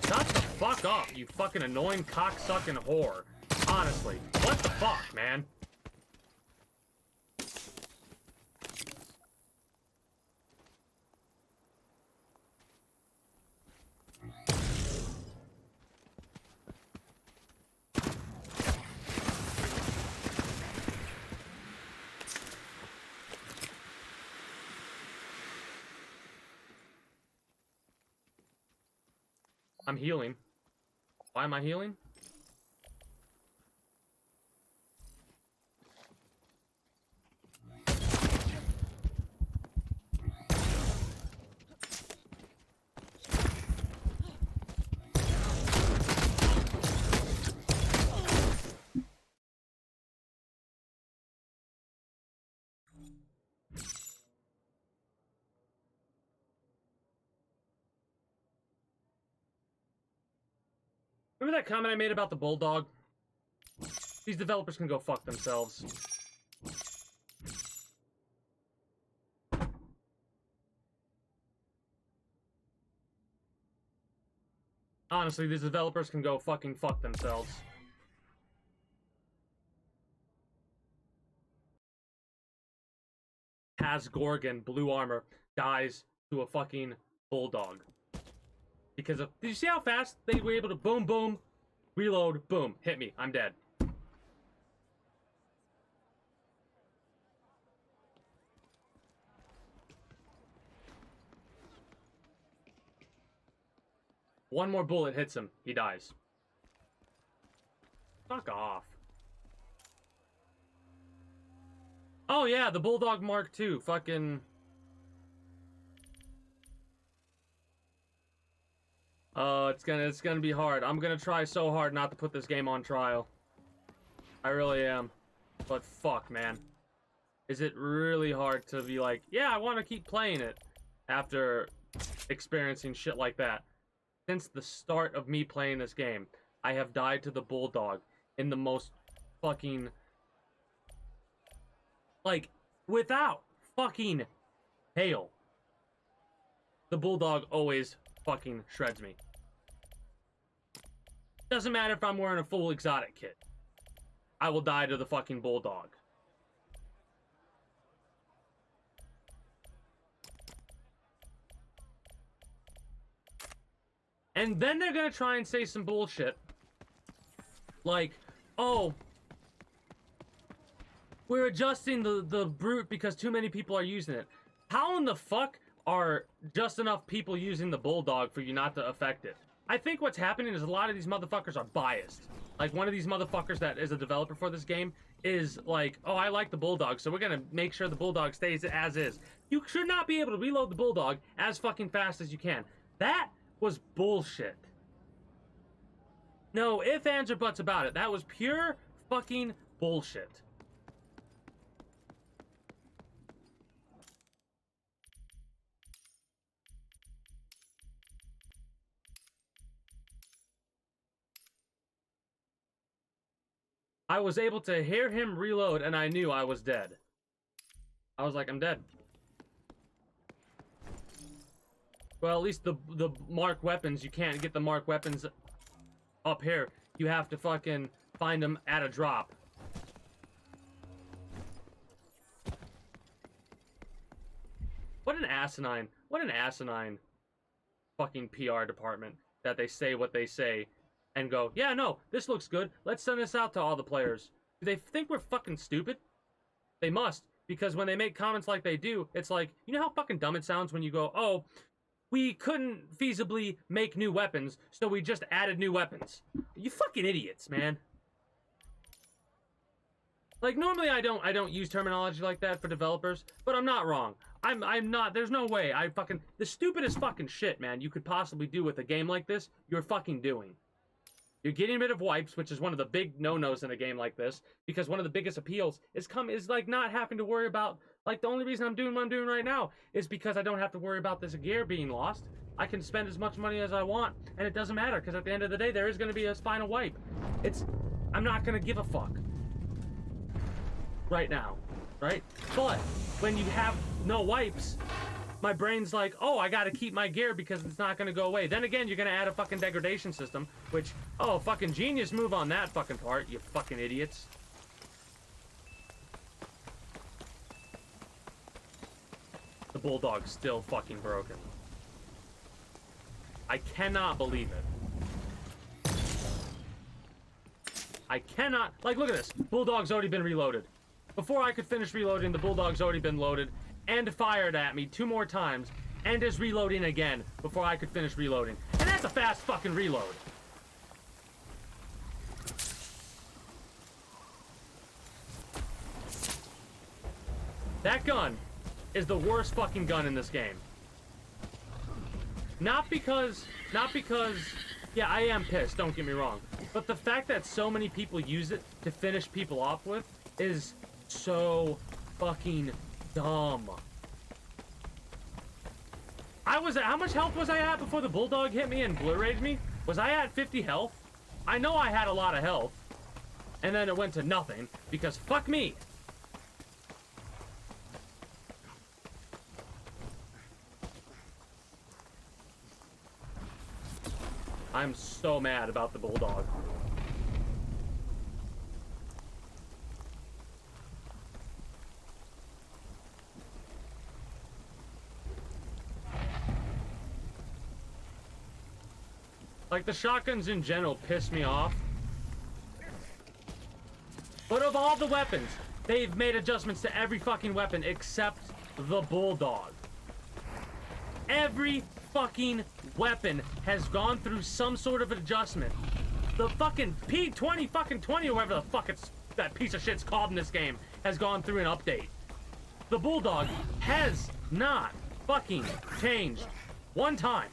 Shut the fuck up, you fucking annoying cocksucking whore. Honestly, what the fuck, man? I'm healing. Why am I healing? Remember that comment I made about the Bulldog? These developers can go fuck themselves. Honestly, these developers can go fucking fuck themselves. Has Gorgon, blue armor, dies to a fucking Bulldog. Because of... Did you see how fast they were able to boom, boom, reload, boom, hit me, I'm dead. One more bullet hits him, he dies. Fuck off. Oh yeah, the Bulldog Mark II, fucking... it's gonna be hard. I'm gonna try so hard not to put this game on trial. I really am. But fuck, man. Is it really hard to be like, yeah, I want to keep playing it after experiencing shit like that? Since the start of me playing this game, I have died to the Bulldog in the most fucking... Like, without fucking hail. The Bulldog always fucking shreds me. Doesn't matter if I'm wearing a full exotic kit. I will die to the fucking Bulldog. And then they're gonna try and say some bullshit. Like, oh, we're adjusting the brute because too many people are using it. How in the fuck are just enough people using the Bulldog for you not to affect it? I think what's happening is a lot of these motherfuckers are biased. Like, one of these motherfuckers that is a developer for this game is like, oh, I like the Bulldog, so we're gonna make sure the Bulldog stays as is. You should not be able to reload the Bulldog as fucking fast as you can. That was bullshit. No ifs, ands, or buts about it. That was pure fucking bullshit. I was able to hear him reload, and I knew I was dead. I was like, I'm dead. Well, at least the mark weapons, you can't get the mark weapons up here. You have to fucking find them at a drop. What an asinine fucking PR department that they say what they say and go, yeah, no, this looks good. Let's send this out to all the players. Do they think we're fucking stupid? They must, because when they make comments like they do, it's like, you know how fucking dumb it sounds when you go, oh, we couldn't feasibly make new weapons, so we just added new weapons. You fucking idiots, man. Like, normally I don't use terminology like that for developers, but I'm not wrong. I'm not, there's no way the stupidest fucking shit, man, you could possibly do with a game like this, you're fucking doing. You're getting rid of wipes, which is one of the big no-nos in a game like this, because one of the biggest appeals is like not having to worry about, like, the only reason I'm doing what I'm doing right now is because I don't have to worry about this gear being lost. I can spend as much money as I want, and it doesn't matter, because at the end of the day, there is going to be a final wipe. I'm not going to give a fuck. Right now, right? But when you have no wipes, my brain's like, oh, I gotta keep my gear because it's not gonna go away. Then again, you're gonna add a fucking degradation system, which, oh, fucking genius move on that fucking part, you fucking idiots. The Bulldog's still fucking broken. I cannot believe it. I cannot, like, look at this. Bulldog's already been reloaded. Before I could finish reloading, the Bulldog's already been loaded and fired at me 2 more times and is reloading again before I could finish reloading. And That's a fast fucking reload. That gun is the worst fucking gun in this game. Not because, yeah, I am pissed, don't get me wrong. But the fact that so many people use it to finish people off with is so fucking dumb. How much health was I at before the bulldog hit me and blue-rayed me? Was I at 50 health? I know I had a lot of health. And then it went to nothing, because fuck me. I'm so mad about the bulldog. Like, the shotguns in general piss me off. But of all the weapons, they've made adjustments to every fucking weapon except the bulldog. Every fucking weapon has gone through some sort of adjustment. The fucking P20 fucking 20 or whatever the fuck that piece of shit's called in this game has gone through an update. The bulldog has not fucking changed one time.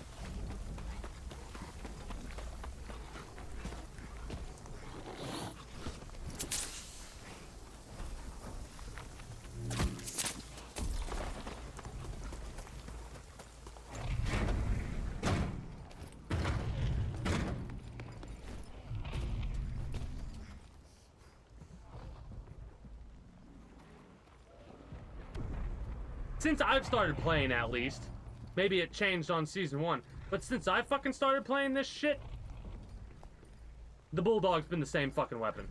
Since I've started playing, at least. Maybe it changed on Season 1. But since I fucking started playing this shit, the bulldog's been the same fucking weapon.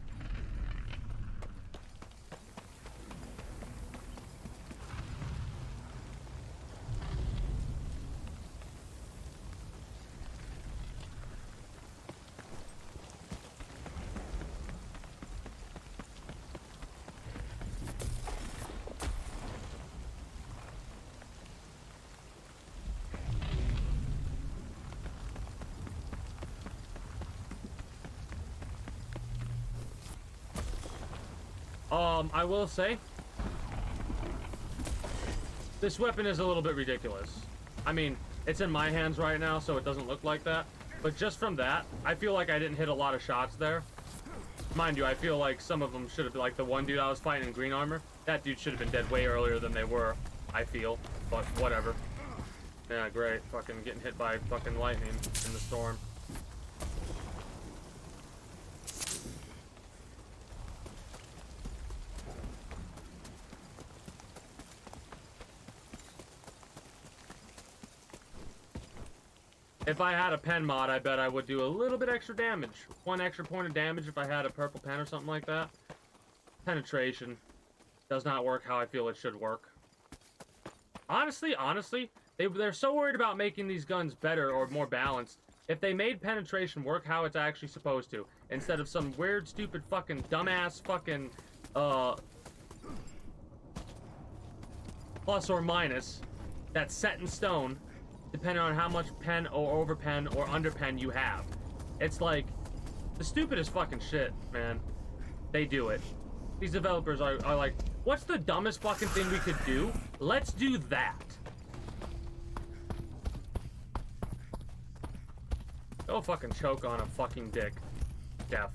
I will say, this weapon is a little bit ridiculous. I mean, it's in my hands right now, so it doesn't look like that. But just from that, I feel like I didn't hit a lot of shots there. Mind you, I feel like some of them should have been, like the one dude I was fighting in green armor, that dude should have been dead way earlier than they were, I feel. But whatever. Yeah, great. Fucking getting hit by fucking lightning in the storm. If I had a pen mod, I bet I would do a little bit extra damage. 1 extra point of damage if I had a purple pen or something like that. Penetration does not work how I feel it should work. Honestly, they're so worried about making these guns better or more balanced. If they made penetration work how it's actually supposed to, instead of some weird, stupid, fucking, dumbass, fucking, plus or minus, that's set in stone, depending on how much pen or over pen or under pen you have. It's like the stupidest fucking shit, man. They do it. These developers are like, what's the dumbest fucking thing we could do? Let's do that. Go fucking choke on a fucking dick, Jeff.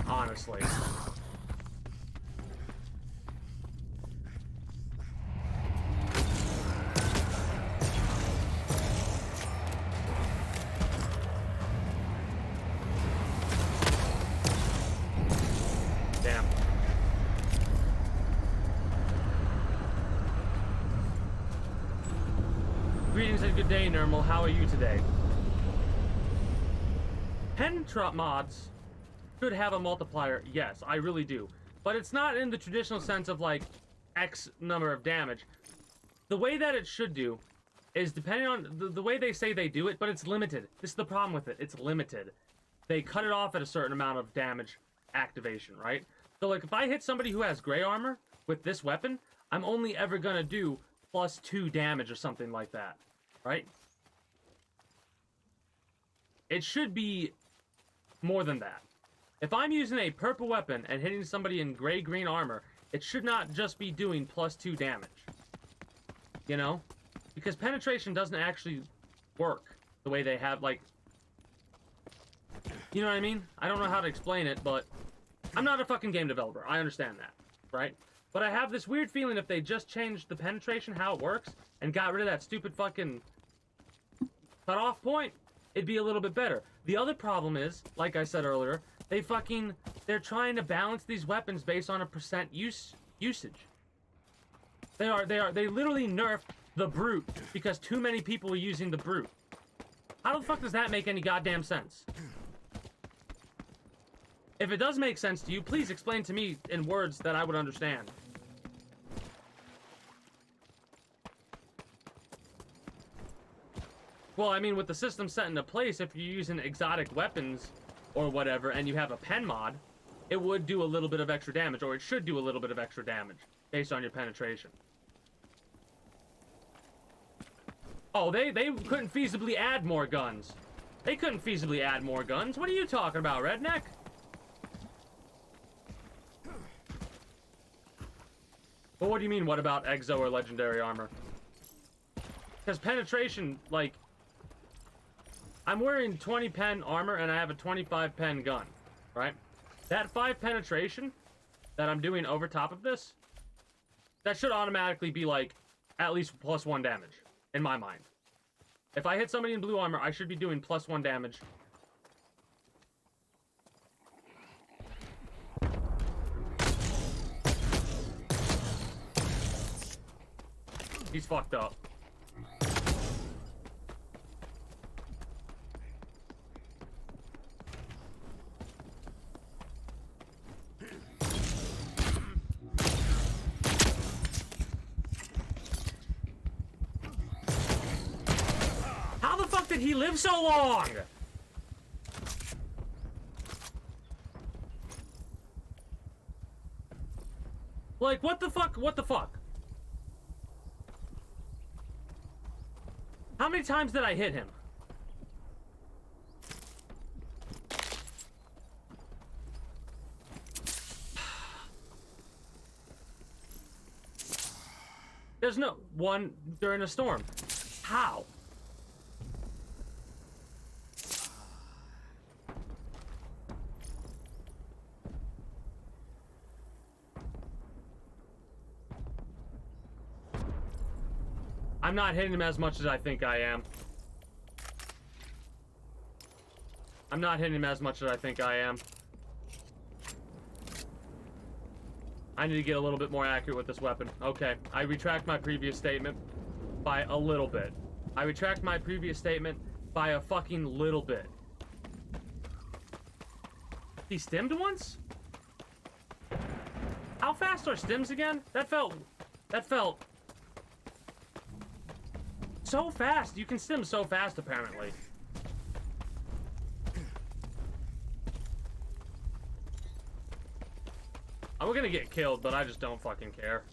Honestly. Damn. Greetings and good day, Nermal. How are you today? Pen trap mods should have a multiplier. Yes, I really do. But it's not in the traditional sense of like X number of damage. The way that it should do is depending on the way they say they do it, but it's limited. This is the problem with it. It's limited. They cut it off at a certain amount of damage activation, right? So like if I hit somebody who has gray armor with this weapon, I'm only ever gonna do +2 damage or something like that, right? it should be more than that. If I'm using a purple weapon and hitting somebody in gray-green armor, it should not just be doing +2 damage. You know? Because penetration doesn't actually work the way they have, like... You know what I mean? I don't know how to explain it, but... I'm not a fucking game developer. I understand that, right? But I have this weird feeling if they just changed the penetration, how it works, and got rid of that stupid fucking cutoff point, it'd be a little bit better. The other problem is, like I said earlier, they're trying to balance these weapons based on a % usage. They literally nerfed the Brute because too many people are using the Brute. How the fuck does that make any goddamn sense? If it does make sense to you, please explain to me in words that I would understand. Well, I mean, with the system set into place, if you're using exotic weapons or whatever, and you have a pen mod, it would do a little bit of extra damage, or it should do a little bit of extra damage, based on your penetration. Oh, they couldn't feasibly add more guns. They couldn't feasibly add more guns. What are you talking about, redneck? Well, what do you mean, what about exo or legendary armor? Because penetration, like... I'm wearing 20 pen armor and I have a 25 pen gun, right? That 5 penetration that I'm doing over top of this, that should automatically be like at least +1 damage in my mind. If I hit somebody in blue armor, I should be doing +1 damage. He's fucked up. How the fuck did he live so long? Like, what the fuck? What the fuck? How many times did I hit him? There's no one during a storm. How? I'm not hitting him as much as I think I am. I'm not hitting him as much as I think I am. I need to get a little bit more accurate with this weapon. Okay, I retract my previous statement by a little bit. I retract my previous statement by a fucking little bit. He stimmed once? How fast are stims again? That felt so fast. You can stim so fast, apparently. I'm gonna get killed, but I just don't fucking care.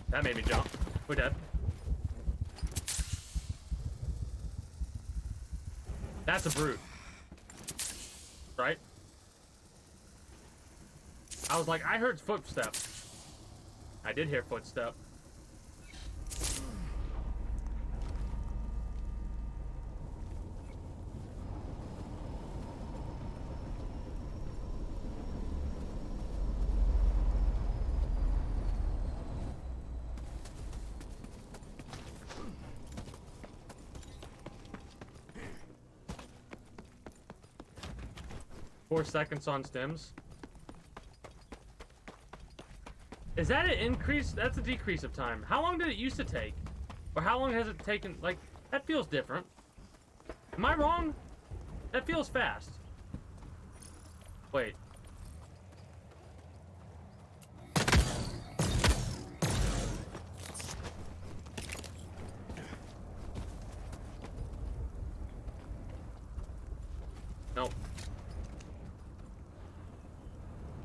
That made me jump. We're dead. That's a brute. Right? I was like, I heard footsteps. I did hear footsteps. Four seconds on stims. Is that an increase? That's a decrease of time. How long did it used to take? Or how long has it taken? Like, that feels different. Am I wrong? That feels fast. Wait. Nope.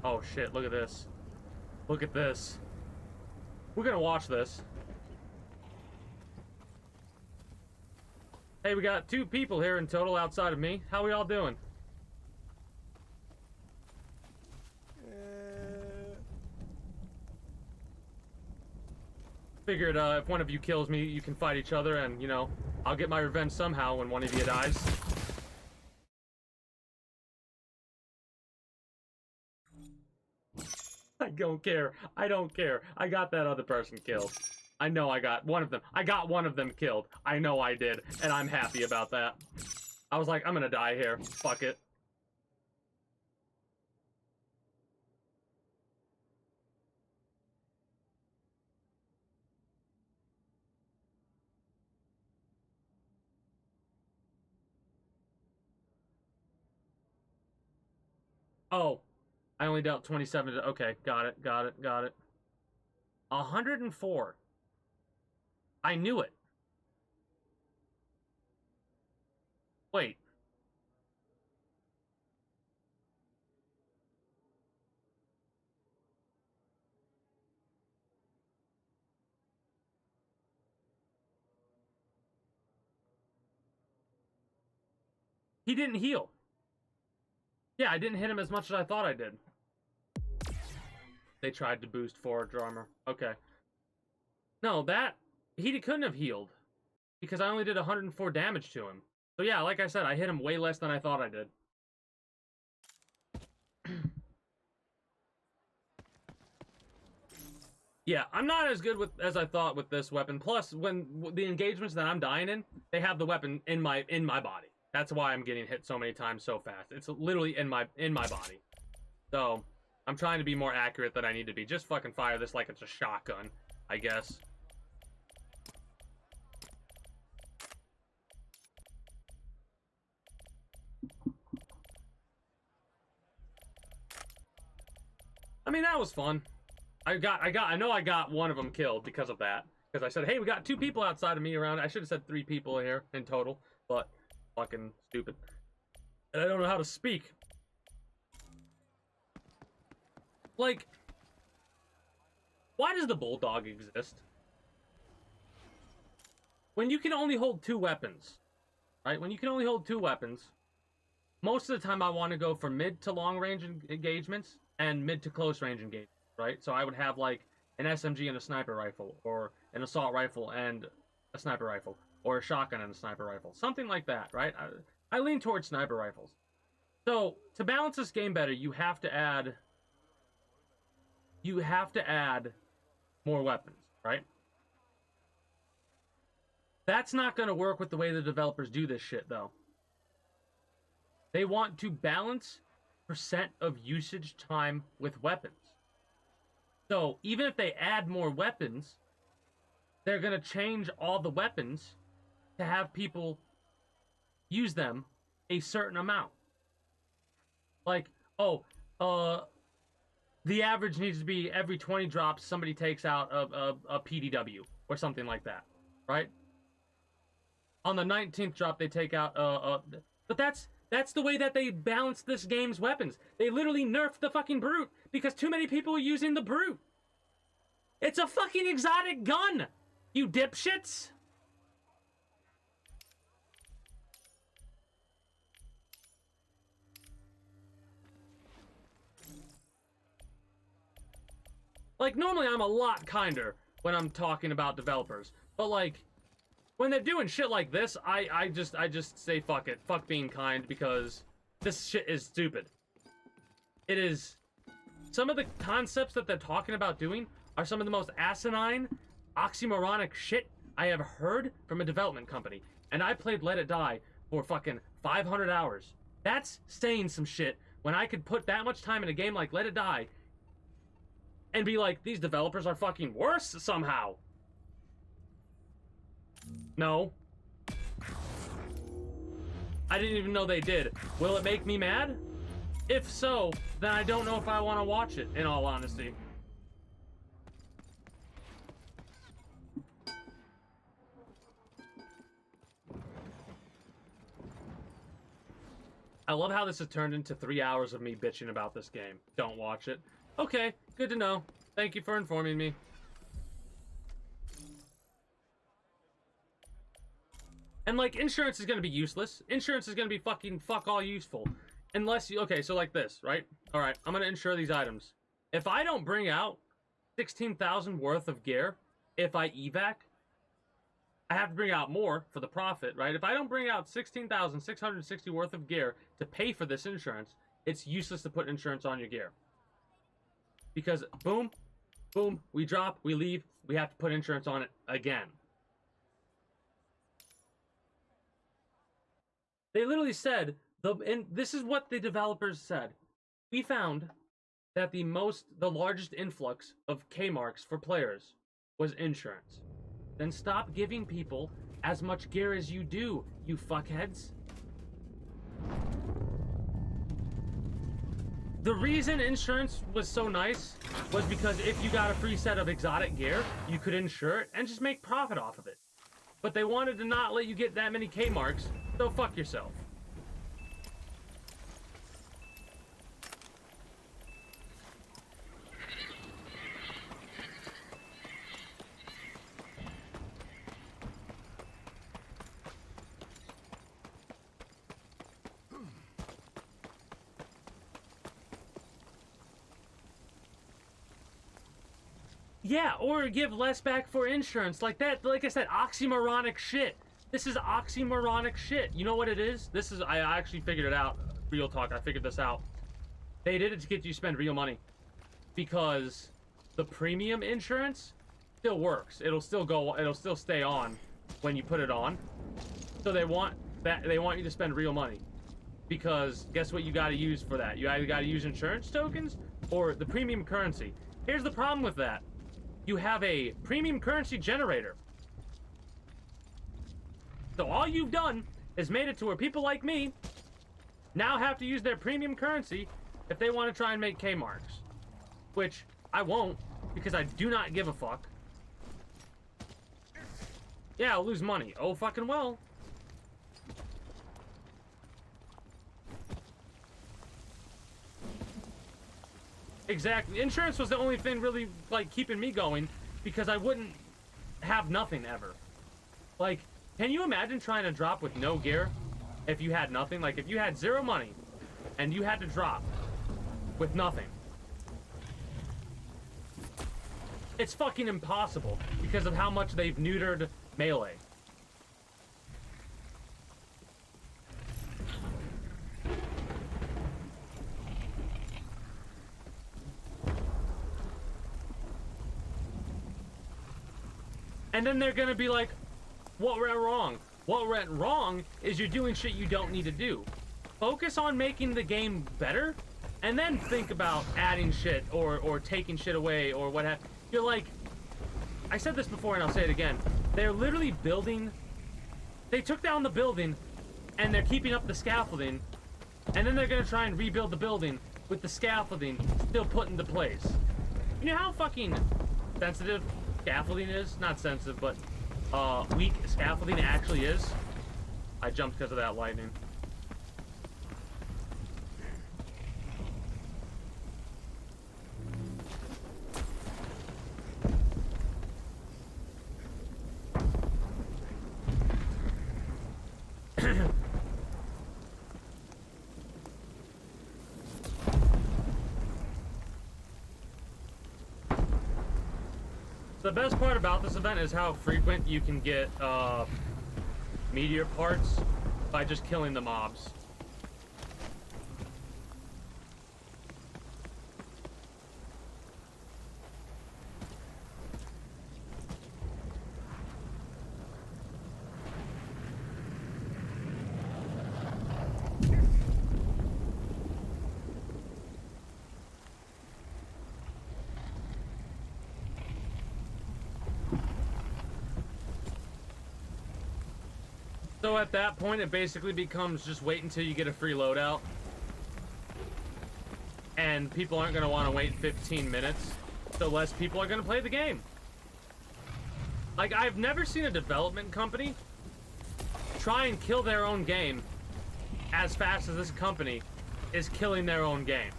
Oh shit, look at this. Look at this. We're gonna watch this. Hey, we got 2 people here in total outside of me. How we all doing? Figured if one of you kills me, you can fight each other, and, you know, I'll get my revenge somehow when one of you dies. I don't care. I don't care. I got that other person killed. I know I got one of them. I got one of them killed. I know I did, and I'm happy about that. I was like, I'm gonna die here. Fuck it. Oh, I only dealt 27 to... Okay, got it, got it, got it. 104. I knew it. Wait. He didn't heal. Yeah, I didn't hit him as much as I thought I did. They tried to boost forward armor. Okay. No, that... He couldn't have healed. Because I only did 104 damage to him. So yeah, like I said, I hit him way less than I thought I did. Yeah, I'm not as good as I thought with this weapon. Plus, when the engagements that I'm dying in, they have the weapon in my body. That's why I'm getting hit so many times so fast. It's literally in my body. So, I'm trying to be more accurate than I need to be. Just fucking fire this like it's a shotgun, I guess. I mean, that was fun. I know I got one of them killed because of that. Because I said, hey, we got 2 people outside of me around. I should have said 3 people here in total, but fucking stupid. And I don't know how to speak. Like, why does the bulldog exist? When you can only hold 2 weapons, right? When you can only hold 2 weapons, most of the time I want to go for mid to long range engagements and mid to close range engagements, right? So I would have like an SMG and a sniper rifle, or an assault rifle and a sniper rifle, or a shotgun and a sniper rifle, something like that, right? I lean towards sniper rifles. So to balance this game better, you have to add more weapons, right? That's not going to work with the way the developers do this shit, though. They want to balance percent of usage time with weapons. So even if they add more weapons, they're going to change all the weapons to have people use them a certain amount. Like, oh, the average needs to be every 20 drops somebody takes out a PDW or something like that, right? On the 19th drop they take out but that's the way that they balance this game's weapons. They literally nerfed the fucking Brute because too many people are using the Brute. It's a fucking exotic gun, you dipshits. Like, normally I'm a lot kinder when I'm talking about developers, but like, when they're doing shit like this, I just say fuck it. Fuck being kind, because this shit is stupid. It is... Some of the concepts that they're talking about doing are some of the most asinine, oxymoronic shit I have heard from a development company. And I played Let It Die for fucking 500 hours. That's saying some shit when I could put that much time in a game like Let It Die and be like, these developers are fucking worse somehow. No. I didn't even know they did. Will it make me mad? If so, then I don't know if I want to watch it, in all honesty. I love how this has turned into 3 hours of me bitching about this game. Don't watch it. Okay, good to know. Thank you for informing me. And like insurance is gonna be useless. Insurance is gonna be fucking fuck all useful. Unless you okay, so like this, right? Alright, I'm gonna insure these items. If I don't bring out 16,000 worth of gear, if I evac, I have to bring out more for the profit, right? If I don't bring out 16,660 worth of gear to pay for this insurance, it's useless to put insurance on your gear. Because boom, boom, we drop, we leave, we have to put insurance on it again. They literally said, and this is what the developers said. We found that the largest influx of K-marks for players was insurance. Then stop giving people as much gear as you do, you fuckheads. The reason insurance was so nice was because if you got a free set of exotic gear, you could insure it and just make profit off of it. But they wanted to not let you get that many K-marks, so fuck yourself. Yeah, or give less back for insurance. Like that, like I said, oxymoronic shit. This is oxymoronic shit. You know what it is? I actually figured it out. Real talk, I figured this out. They did it to get you to spend real money. Because the premium insurance still works. It'll still stay on when you put it on. So they want you to spend real money. Because guess what you gotta use for that? You either gotta use insurance tokens or the premium currency. Here's the problem with that. You have a premium currency generator. So all you've done is made it to where people like me now have to use their premium currency if they want to try and make K-marks. Which I won't, because I do not give a fuck. Yeah, I'll lose money. Oh, fucking well. Exactly. Insurance was the only thing really, like, keeping me going, because I wouldn't have nothing ever. Like, can you imagine trying to drop with no gear if you had nothing? Like, if you had zero money and you had to drop with nothing. It's fucking impossible because of how much they've neutered melee. And then they're gonna be like, what went wrong? What went wrong is you're doing shit you don't need to do. Focus on making the game better, and then think about adding shit or taking shit away or what have. You're like, I said this before and I'll say it again. They're literally building. They took down the building, and they're keeping up the scaffolding, and then they're gonna try and rebuild the building with the scaffolding still put into place. You know how fucking sensitive scaffolding is? Not sensitive, but weak scaffolding actually is. I jumped because of that lightning. The best part about this event is how frequent you can get meteor parts by just killing the mobs. So at that point, it basically becomes just wait until you get a free loadout. And people aren't going to want to wait 15 minutes, so less people are going to play the game. Like, I've never seen a development company try and kill their own game as fast as this company is killing their own game.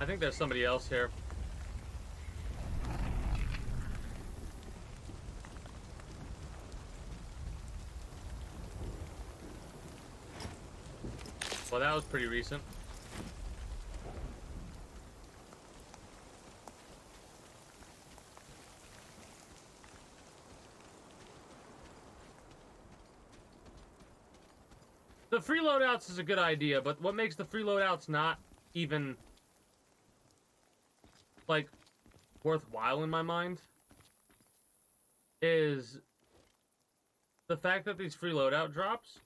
I think there's somebody else here. Well, that was pretty recent. The free loadouts is a good idea, but what makes the free loadouts not even, like, worthwhile in my mind is the fact that these free loadout drops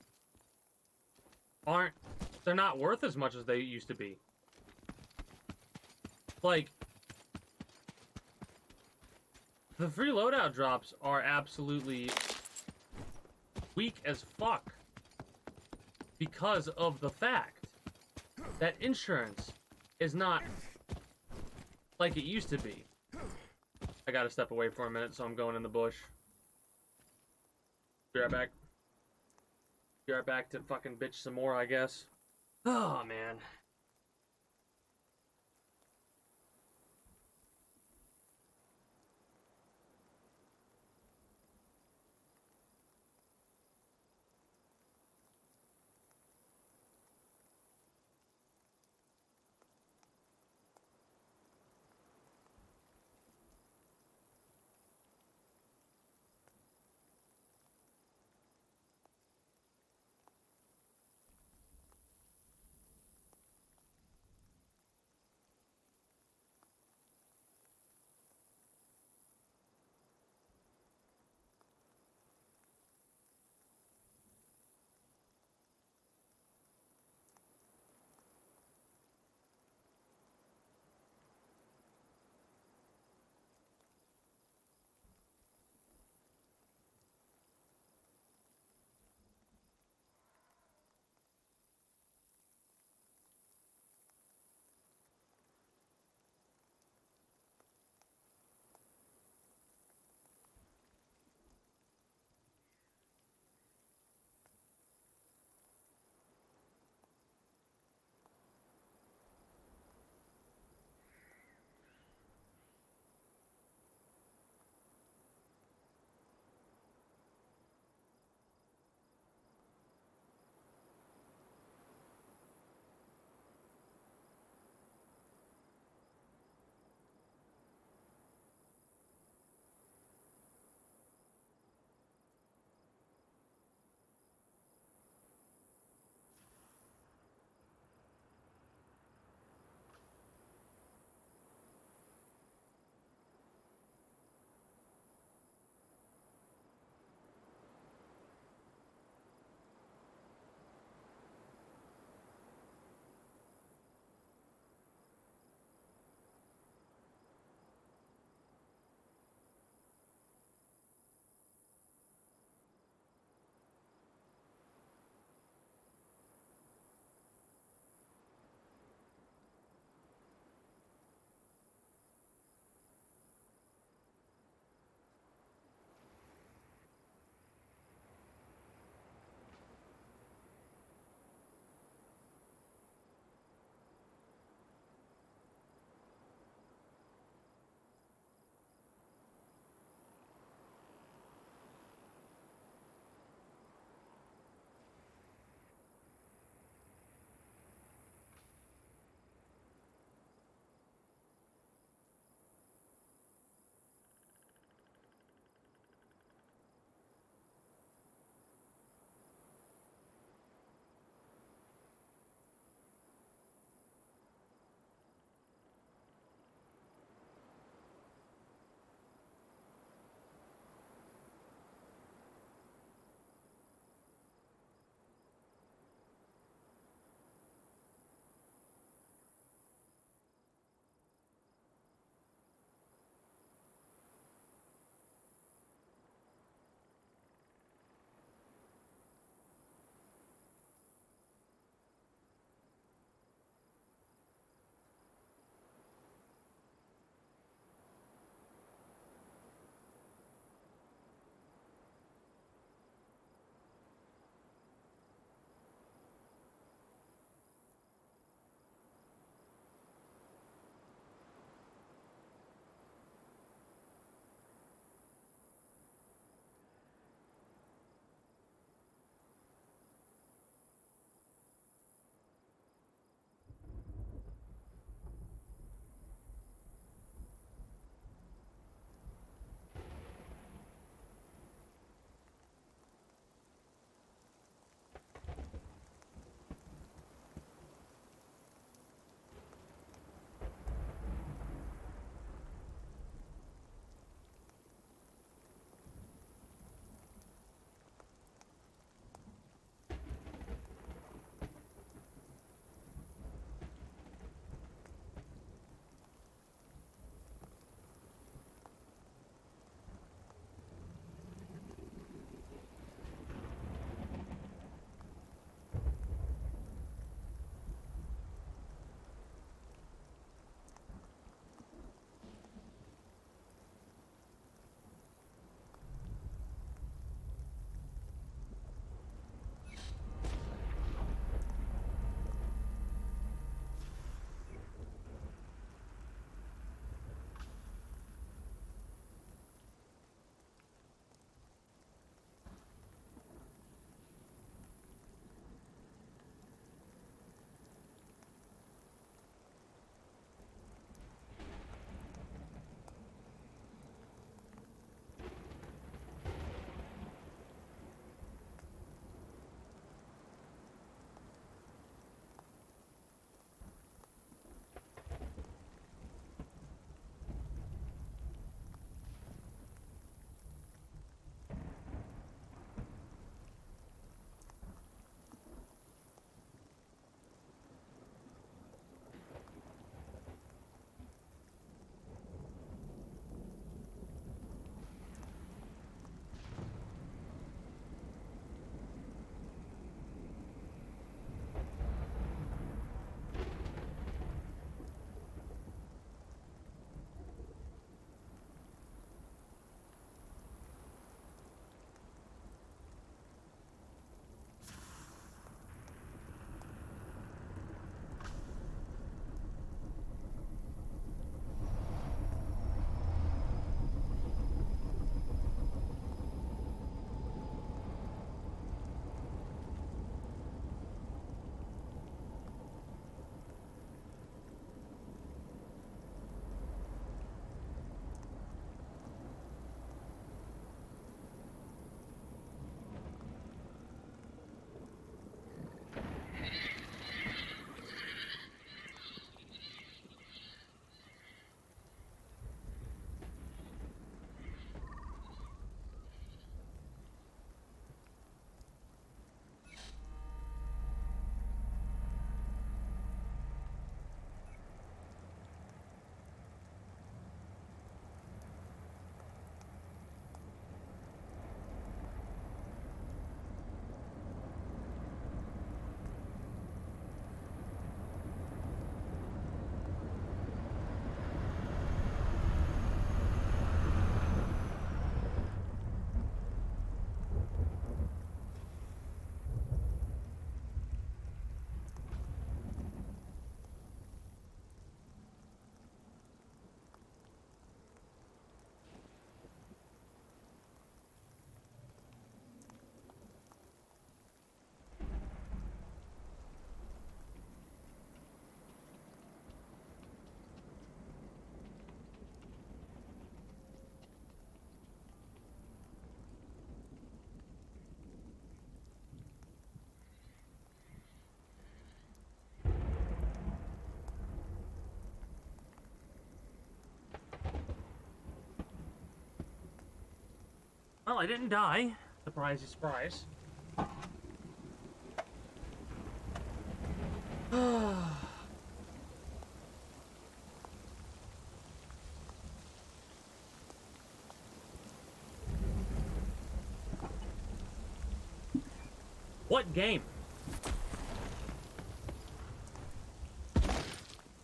they're not worth as much as they used to be. Like, the free loadout drops are absolutely weak as fuck because of the fact that insurance is not like it used to be. I gotta step away for a minute, so I'm going in the bush. Be right back. Be right back to fucking bitch some more, I guess. Oh, man. Well, I didn't die. Surprise, surprise. What game?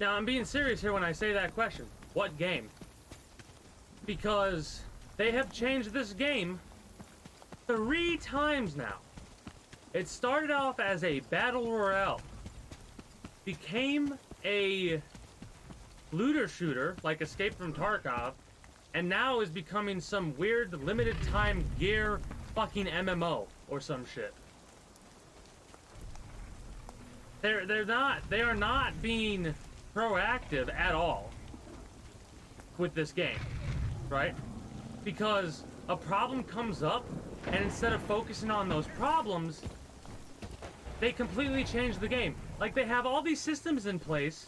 Now, I'm being serious here when I say that question. What game? Because they have changed this game 3 times now. It started off as a battle royale, became a looter shooter like Escape from Tarkov, and now is becoming some weird limited time gear fucking MMO or some shit. They are not being proactive at all with this game, right? Because a problem comes up, and instead of focusing on those problems, they completely change the game. Like, they have all these systems in place.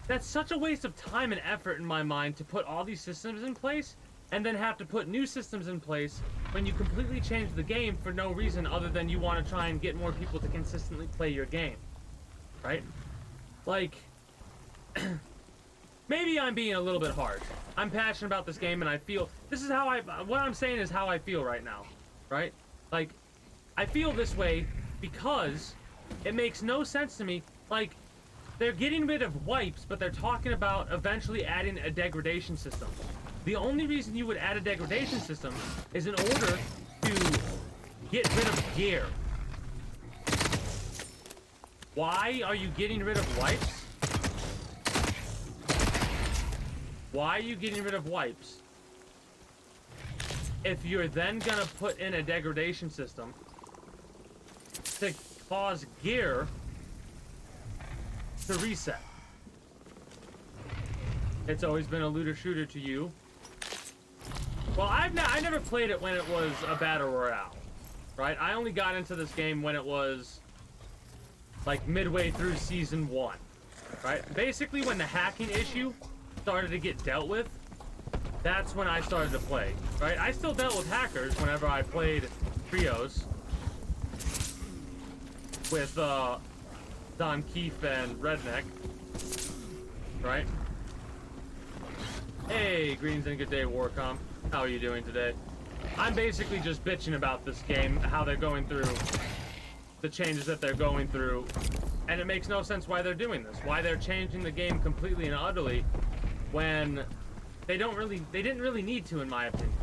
That's such a waste of time and effort in my mind to put all these systems in place and then have to put new systems in place when you completely change the game for no reason other than you want to try and get more people to consistently play your game. Right? Like, maybe I'm being a little bit harsh. I'm passionate about this game, and I feel this is how what I'm saying is how I feel right now, right? Like, I feel this way because it makes no sense to me. Like, they're getting rid of wipes, but they're talking about eventually adding a degradation system. The only reason you would add a degradation system is in order to get rid of gear. Why are you getting rid of wipes? Why are you getting rid of wipes if you're then gonna put in a degradation system to cause gear to reset? It's always been a looter shooter to you. Well, I never played it when it was a battle royale, right? I only got into this game when it was like midway through season 1, right? Basically, when the hacking issue started to get dealt with, that's when I started to play, right? I still dealt with hackers whenever I played trios with Don Keefe and Redneck, right? Hey, greetings and good day, Warcom. How are you doing today? I'm basically just bitching about this game, how they're going through the changes that they're going through, and it makes no sense why they're doing this, why they're changing the game completely and utterly when they didn't really need to, in my opinion.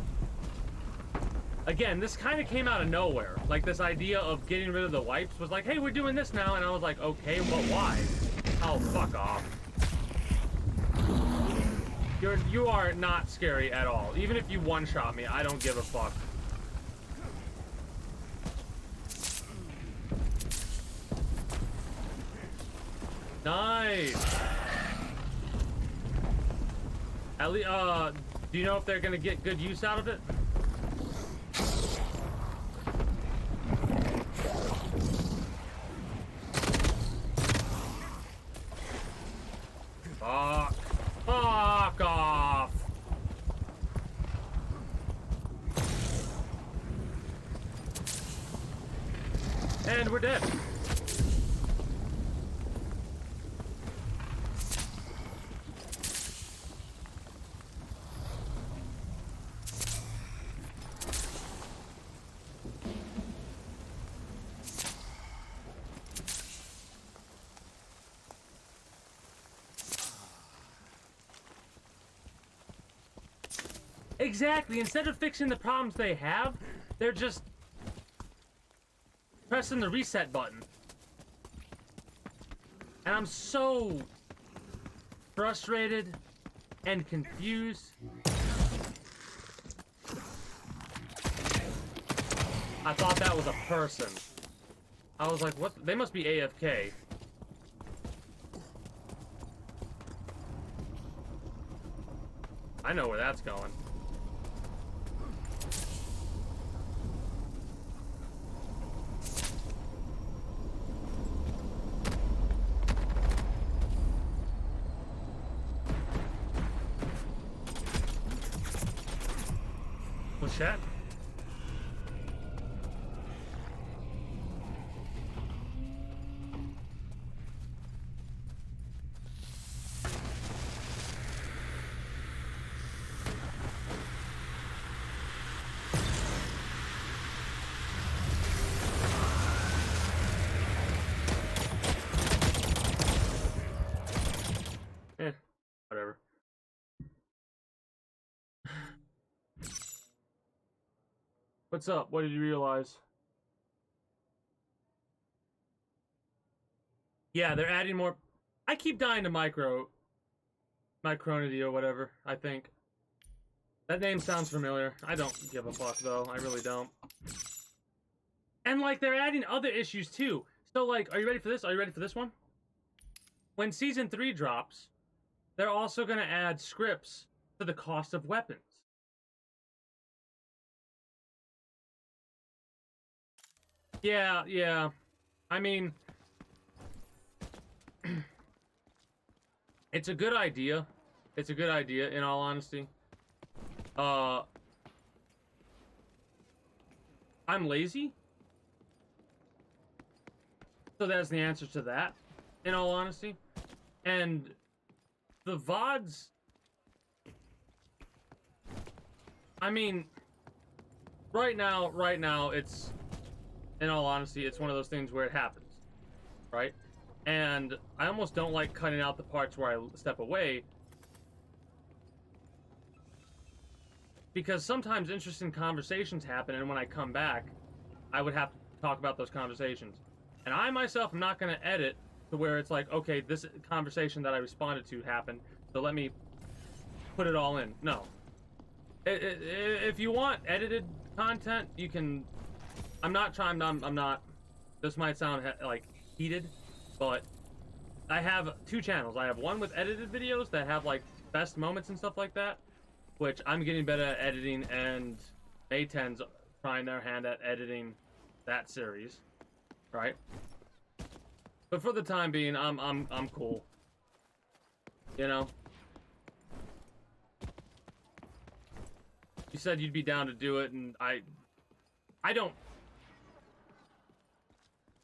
Again, this kind of came out of nowhere. Like, this idea of getting rid of the wipes was like, hey, we're doing this now, and I was like, okay, but why? Oh, fuck off. You are not scary at all. Even if you one-shot me, I don't give a fuck. Nice. At least, do you know if they're gonna get good use out of it? Fuck. Fuck off. And we're dead. Exactly. Instead of fixing the problems they have, they're just pressing the reset button. And I'm so frustrated and confused. I thought that was a person. I was like, what? They must be AFK. I know where that's going. What's that? What's up? What did you realize? Yeah, they're adding more. I keep dying to Micronity or whatever, I think. That name sounds familiar. I don't give a fuck, though. I really don't. And, like, they're adding other issues, too. So, like, are you ready for this? Are you ready for this one? When Season 3 drops, they're also going to add scripts to the cost of weapons. Yeah. I mean, it's a good idea. It's a good idea, in all honesty. I'm lazy. So that's the answer to that, in all honesty. And the VODs, I mean, right now, it's, in all honesty, it's one of those things where it happens, right? And I almost don't like cutting out the parts where I step away, because sometimes interesting conversations happen, and when I come back, I would have to talk about those conversations. And I myself am not going to edit to where it's like, okay, this conversation that I responded to happened, so let me put it all in. No. If you want edited content, you can. I'm not. This might sound like heated, but I have 2 channels. I have one with edited videos that have like best moments and stuff like that, which I'm getting better at editing, and Mayten's trying their hand at editing that series, right? But for the time being, I'm cool. You know? You said you'd be down to do it, and I don't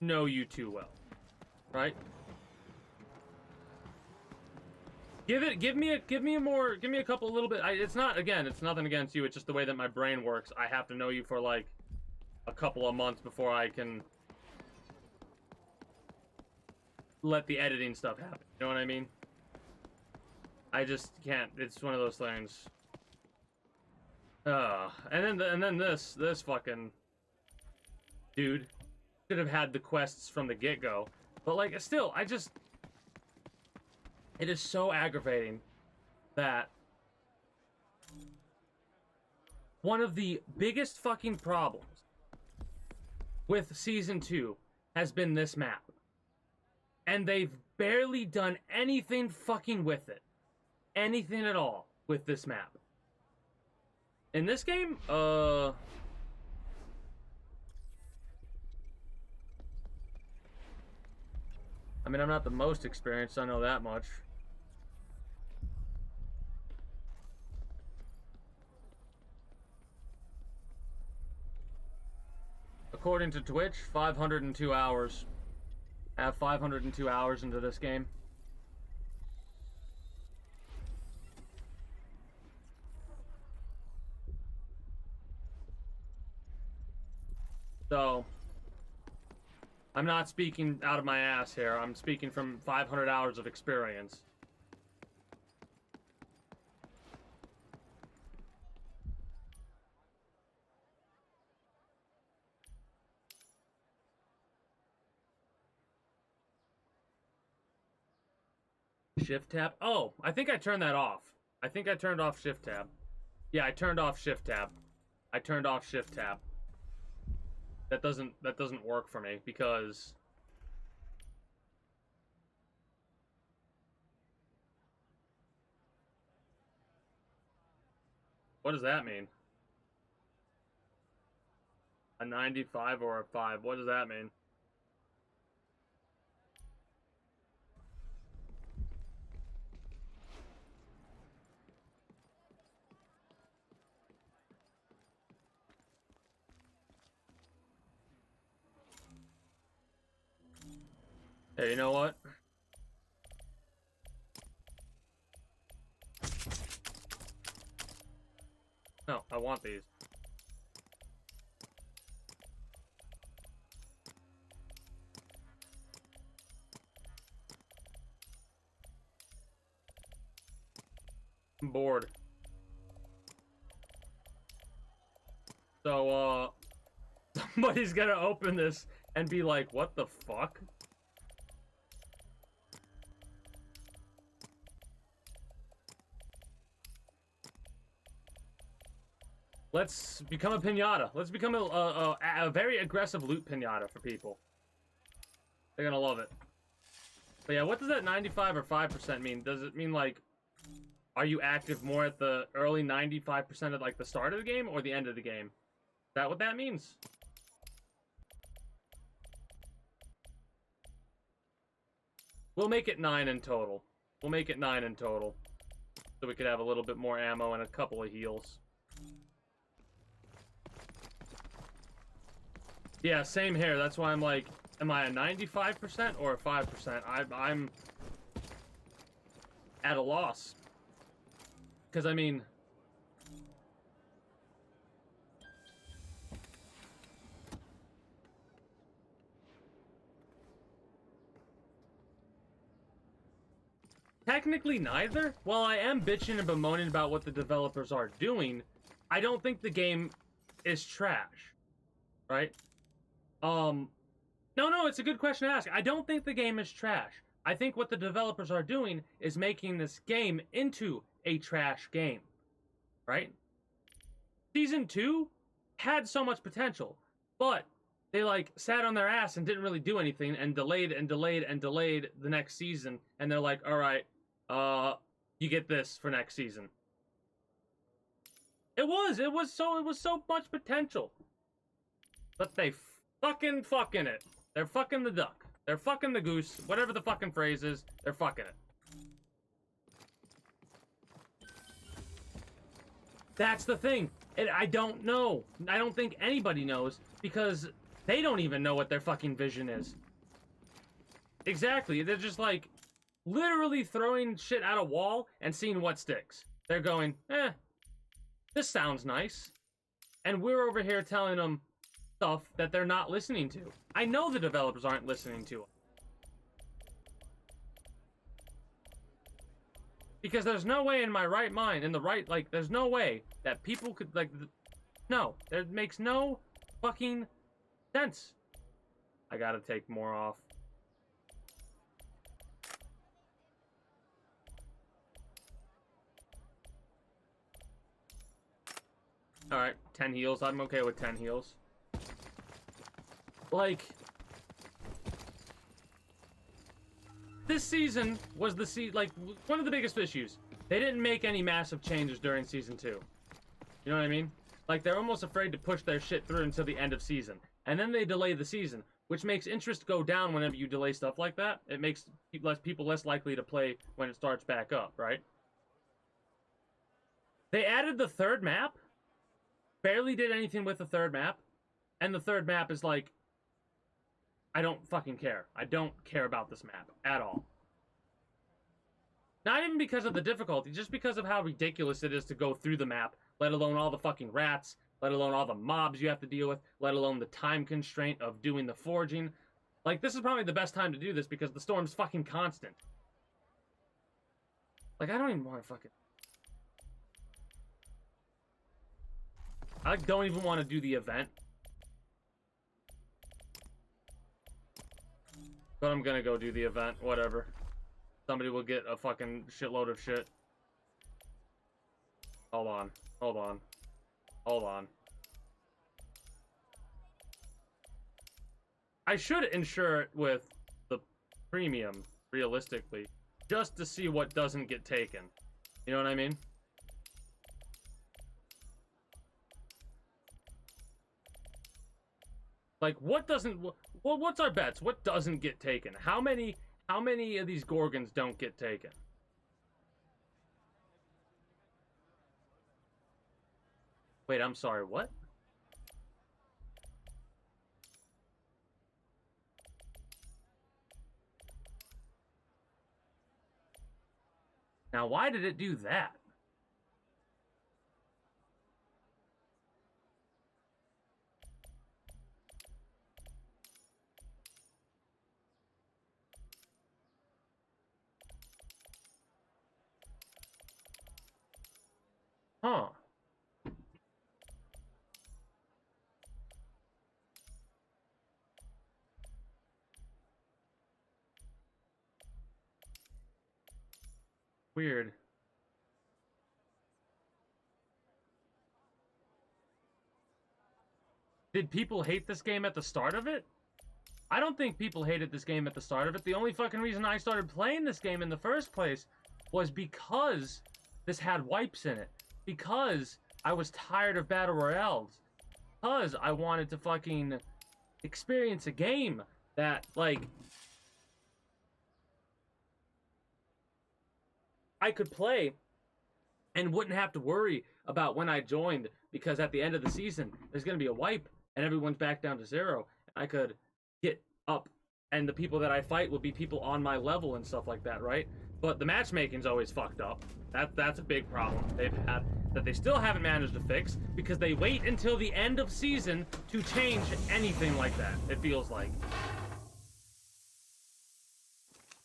know you too well, right? Give me a couple, a little bit. It's nothing against you. It's just the way that my brain works. I have to know you for like a couple of months before I can let the editing stuff happen. You know what I mean? I just can't. It's one of those things. And then this fucking dude should have had the quests from the get-go. But like, still, it is so aggravating that one of the biggest fucking problems with Season 2 has been this map. And they've barely done anything fucking with it. Anything at all with this map. In this game, I mean, I'm not the most experienced, I know that much. According to Twitch, 502 hours. I have 502 hours into this game. So, I'm not speaking out of my ass here. I'm speaking from 500 hours of experience. Shift tab? Oh, I think I turned that off. I think I turned off shift tab. Yeah, I turned off shift tab. I turned off shift tab. That doesn't work for me because what does that mean? A 95 or a 5? What does that mean? Hey, you know what? No, I want these. I'm bored. So, Somebody's gonna open this and be like, what the fuck? Let's become a pinata. Let's become a very aggressive loot pinata for people. They're gonna love it. But yeah, what does that 95 or 5% mean? Does it mean, like, are you active more at the early 95% of, like, the start of the game or the end of the game? Is that what that means? We'll make it 9 in total. We'll make it 9 in total. So we could have a little bit more ammo and a couple of heals. Yeah, same here. That's why I'm like, am I a 95% or a 5%? I'm at a loss. Because, I mean... Technically neither. While I am bitching and bemoaning about what the developers are doing, I don't think the game is trash. Right? No, it's a good question to ask. I don't think the game is trash. I think what the developers are doing is making this game into a trash game. Right? Season 2 had so much potential, but they, like, sat on their ass and didn't really do anything and delayed and delayed and delayed the next season, and they're like, alright, you get this for next season. It was so much potential. But they fucking it. They're fucking the duck. They're fucking the goose. Whatever the fucking phrase is, they're fucking it. That's the thing. I don't know. I don't think anybody knows, because they don't even know what their fucking vision is. Exactly. They're just, like, literally throwing shit at a wall and seeing what sticks. They're going, this sounds nice. And we're over here telling them stuff that they're not listening to. I know the developers aren't listening to it. Because there's no way in my right mind, there's no way that people could, like, no. It makes no fucking sense. I gotta take more off. Alright, 10 heals. I'm okay with 10 heals. Like, this season was one of the biggest issues. They didn't make any massive changes during Season 2. You know what I mean? Like, they're almost afraid to push their shit through until the end of season. And then they delay the season, which makes interest go down whenever you delay stuff like that. It makes people less likely to play when it starts back up, right? They added the third map. Barely did anything with the third map. And the third map is like, I don't fucking care. I don't care about this map at all. Not even because of the difficulty, just because of how ridiculous it is to go through the map, let alone all the fucking rats, let alone all the mobs you have to deal with, let alone the time constraint of doing the forging. Like, this is probably the best time to do this because the storm's fucking constant. Like, I don't even want to fucking... I don't even want to do the event. But I'm gonna go do the event, whatever. Somebody will get a fucking shitload of shit. Hold on. Hold on. Hold on. I should insure it with the premium, realistically. Just to see what doesn't get taken. You know what I mean? Like, what doesn't... Well, what's our bets? What doesn't get taken? How many of these Gorgons don't get taken? Wait, I'm sorry, what? Now, why did it do that? Huh. Weird. Did people hate this game at the start of it? I don't think people hated this game at the start of it. The only fucking reason I started playing this game in the first place was because this had wipes in it. Because I was tired of Battle Royales. Because I wanted to fucking experience a game that, like, I could play and wouldn't have to worry about when I joined, because at the end of the season, there's going to be a wipe and everyone's back down to 0. I could get up and the people that I fight will be people on my level and stuff like that, right? But the matchmaking's always fucked up. That's a big problem they've had that they still haven't managed to fix, because they wait until the end of season to change anything like that, it feels like.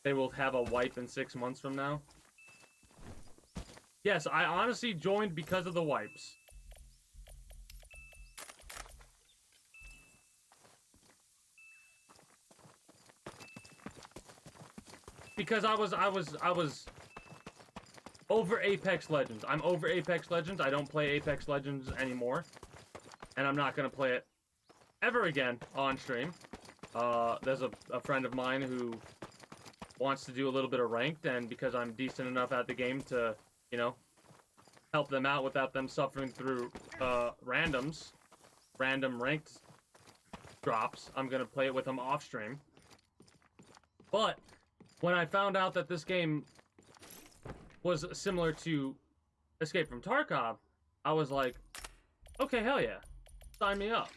They will have a wipe in 6 months from now. Yes, I honestly joined because of the wipes. Because I was over Apex Legends. I'm over Apex Legends. I don't play Apex Legends anymore. And I'm not gonna play it ever again on stream. There's a friend of mine who wants to do a little bit of ranked, and because I'm decent enough at the game to, you know, help them out without them suffering through random ranked drops, I'm gonna play it with them off stream. But when I found out that this game was similar to Escape from Tarkov, I was like, okay, hell yeah, sign me up.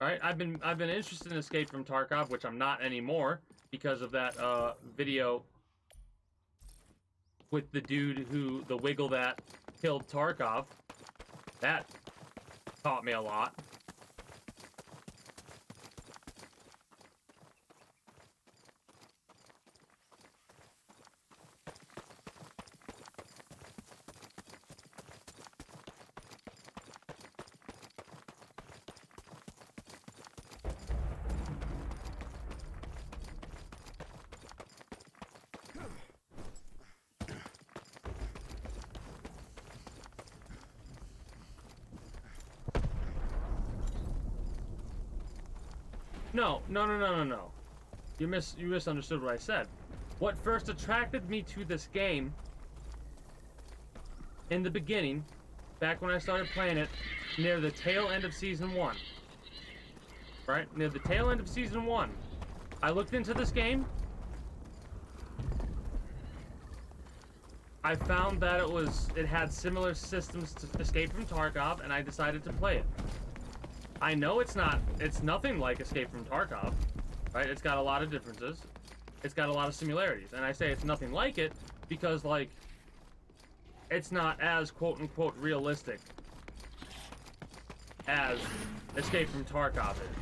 All right, I've been interested in Escape from Tarkov, which I'm not anymore because of that video with the dude the wiggle that killed Tarkov. That taught me a lot. No. You misunderstood what I said. What first attracted me to this game in the beginning, back when I started playing it, near the tail end of Season 1. Right? Near the tail end of Season 1. I looked into this game. I found that it had similar systems to Escape from Tarkov, and I decided to play it. I know it's nothing like Escape from Tarkov, right? It's got a lot of differences. It's got a lot of similarities. And I say it's nothing like it because, like, it's not as quote-unquote realistic as Escape from Tarkov is.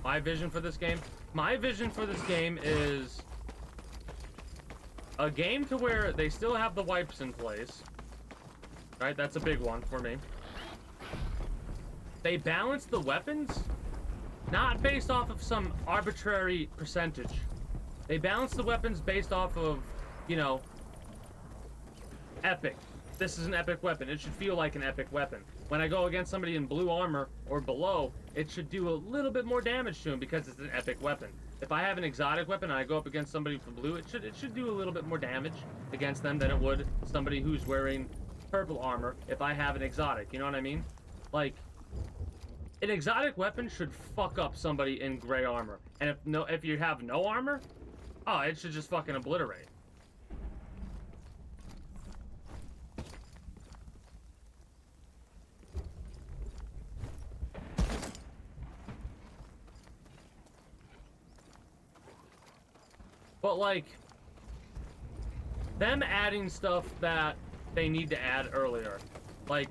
My vision for this game? My vision for this game is a game to where they still have the wipes in place. Right? That's a big one for me. They balance the weapons, not based off of some arbitrary percentage. They balance the weapons based off of, you know, epic. This is an epic weapon. It should feel like an epic weapon. When I go against somebody in blue armor or below, it should do a little bit more damage to him because it's an epic weapon. If I have an exotic weapon and I go up against somebody from blue, it should do a little bit more damage against them than it would somebody who's wearing purple armor if I have an exotic. You know what I mean? Like, an exotic weapon should fuck up somebody in gray armor. And if you have no armor, oh, it should just fucking obliterate. But, like, them adding stuff that they need to add earlier, like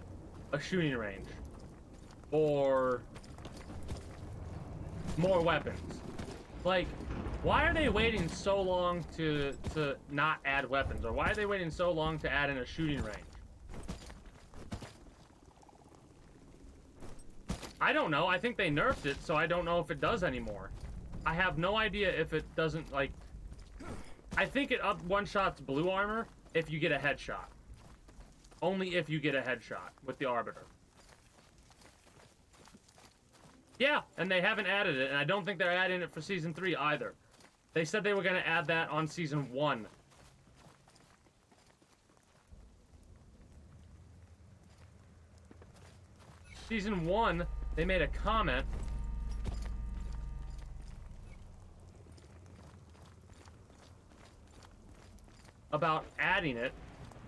a shooting range, or more weapons. Like, why are they waiting so long to not add weapons? Or why are they waiting so long to add in a shooting range? I don't know. I think they nerfed it, so I don't know if it does anymore. I have no idea if it doesn't, like, I think it up one-shots blue armor if you get a headshot. Only if you get a headshot with the Arbiter. Yeah, and they haven't added it, and I don't think they're adding it for Season 3 either. They said they were going to add that on Season 1. Season 1, they made a comment about adding it,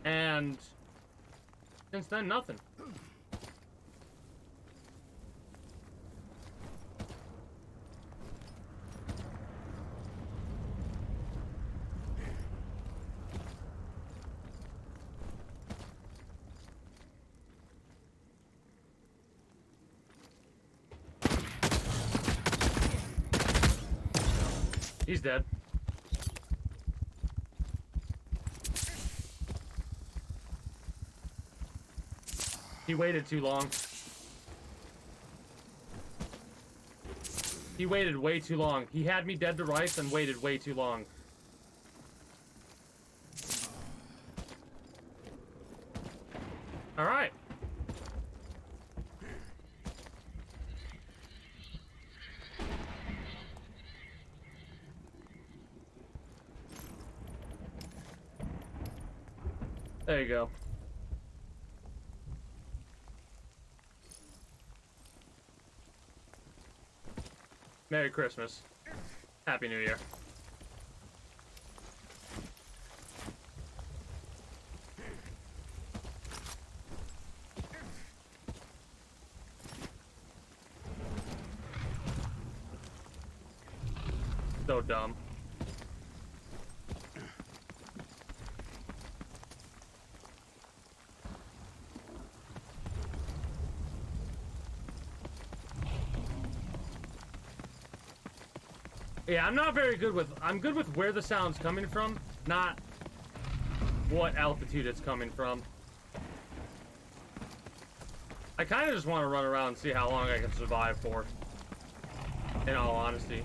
and since then, nothing. He's dead. He waited too long. He waited way too long. He had me dead to rights and waited way too long. All right. There you go. Merry Christmas. Happy New Year. So dumb. Yeah, I'm not very good with... I'm good with where the sound's coming from, not what altitude it's coming from. I kind of just want to run around and see how long I can survive for, in all honesty.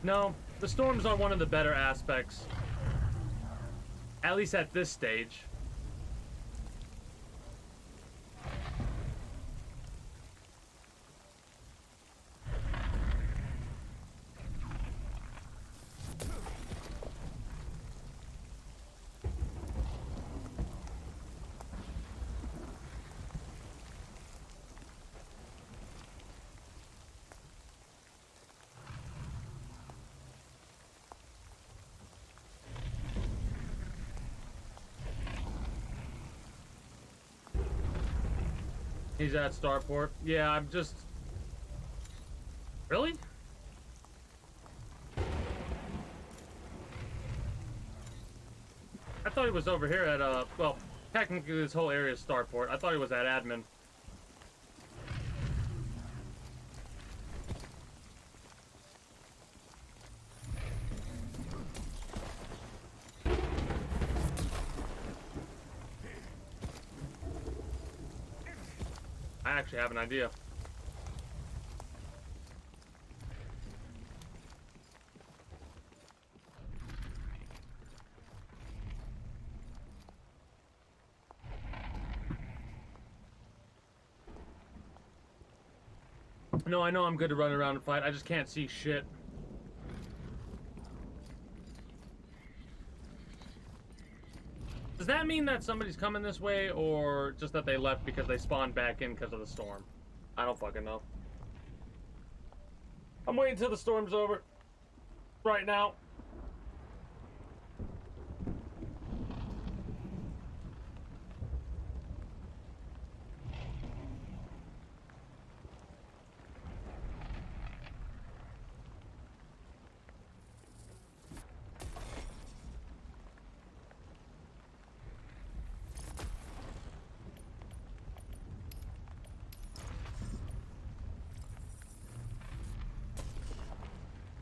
No, the storms are one of the better aspects. At least at this stage. He's at Starport. Yeah, I'm just... Really? I thought he was over here at, well, technically this whole area is Starport. I thought he was at admin. I actually have an idea. No, I know I'm good to run around and fight. I just can't see shit. Does that mean that somebody's coming this way, or just that they left because they spawned back in because of the storm? I don't fucking know. I'm waiting till the storm's over. Right now.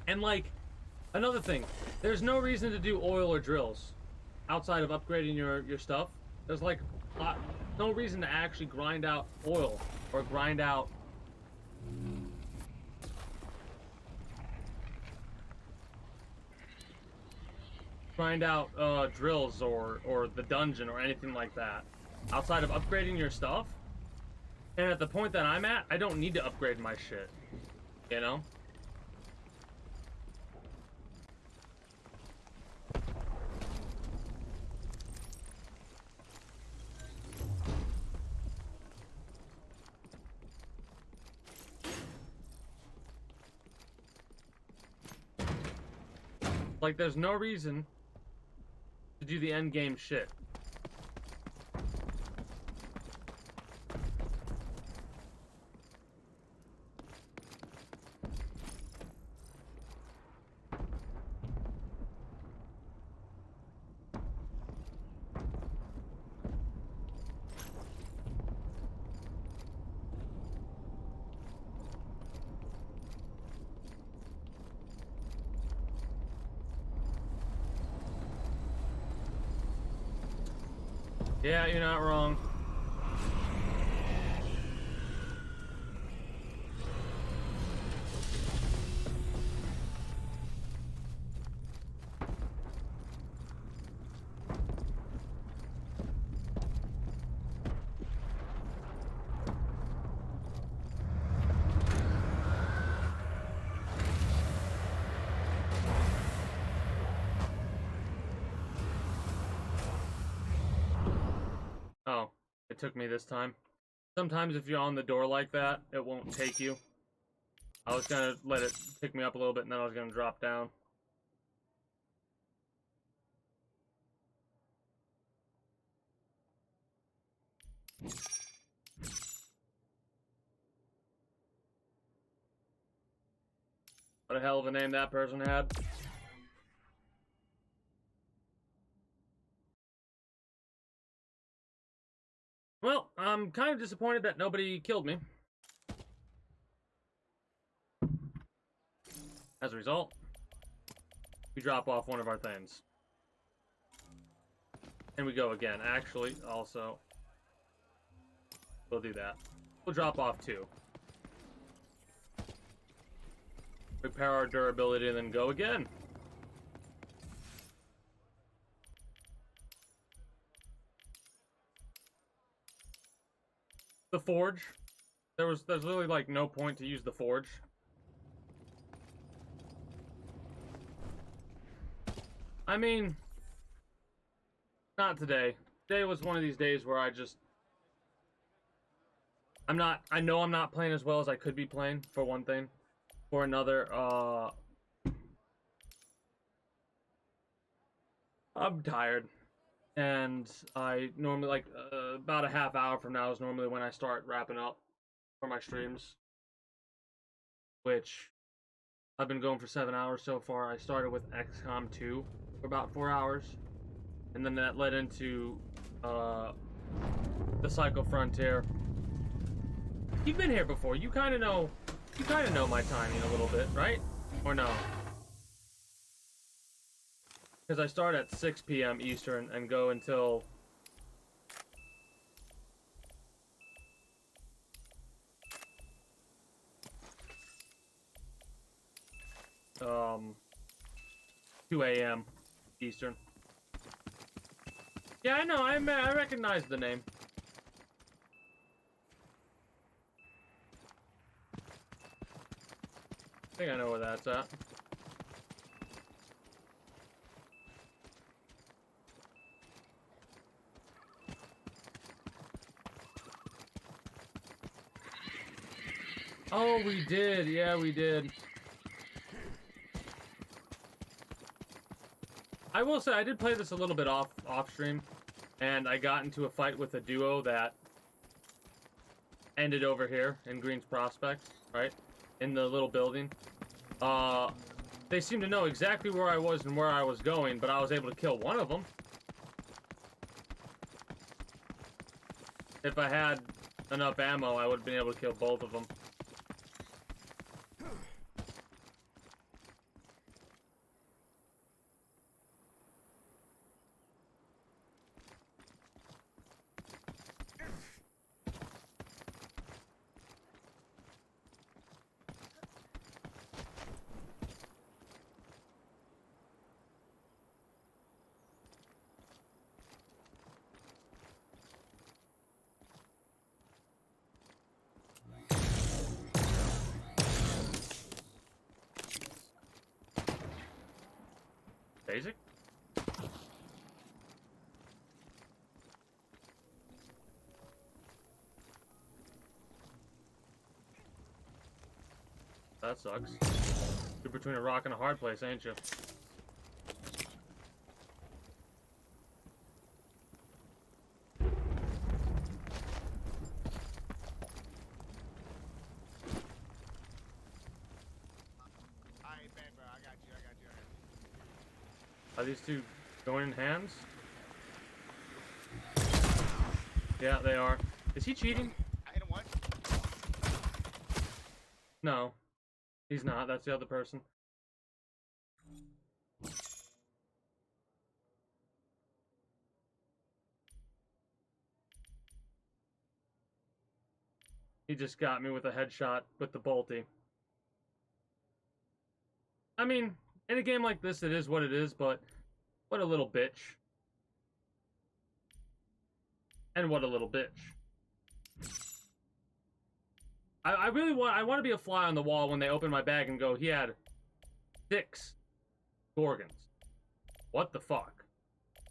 And like, another thing, there's no reason to do oil or drills outside of upgrading your stuff. There's like no reason to actually grind out oil or grind out drills or the dungeon or anything like that outside of upgrading your stuff. And at the point that I'm at, I don't need to upgrade my shit, you know? Like, there's no reason to do the end game shit. Yeah, you're not wrong. Oh, it took me this time. Sometimes if you're on the door like that, it won't take you. I was gonna let it pick me up a little bit and then I was gonna drop down. What a hell of a name that person had. Well, I'm kind of disappointed that nobody killed me. As a result, we drop off one of our things. And we go again. Actually, also, we'll do that. We'll drop off two. Repair our durability and then go again. The forge. There's literally like no point to use the forge. I mean, not today. Today was one of these days where I know I'm not playing as well as I could be playing, for one thing. For another, I'm tired. And I normally, like, about a half hour from now is normally when I start wrapping up for my streams. Which, I've been going for 7 hours so far. I started with XCOM 2 for about 4 hours. And then that led into, the Psycho Frontier. You've been here before. You kind of know my timing a little bit, right? Or no? Because I start at 6 p.m. Eastern and go until 2 a.m. Eastern. Yeah, I know. I recognize the name. I think I know where that's at. Oh, we did. Yeah, we did. I will say I did play this a little bit off stream, and I got into a fight with a duo that ended over here in Green's Prospect, right? In the little building. They seemed to know exactly where I was and where I was going, but I was able to kill one of them. If I had enough ammo, I would have been able to kill both of them. Basic? That sucks. You're between a rock and a hard place, ain't you? Are these two joining hands? Yeah, they are. Is he cheating? I hit him once. No. He's not. That's the other person. He just got me with a headshot with the bolty. I mean, in a game like this, it is what it is, but what a little bitch. And what a little bitch. I really want to be a fly on the wall when they open my bag and go, he had 6 Gorgons. What the fuck?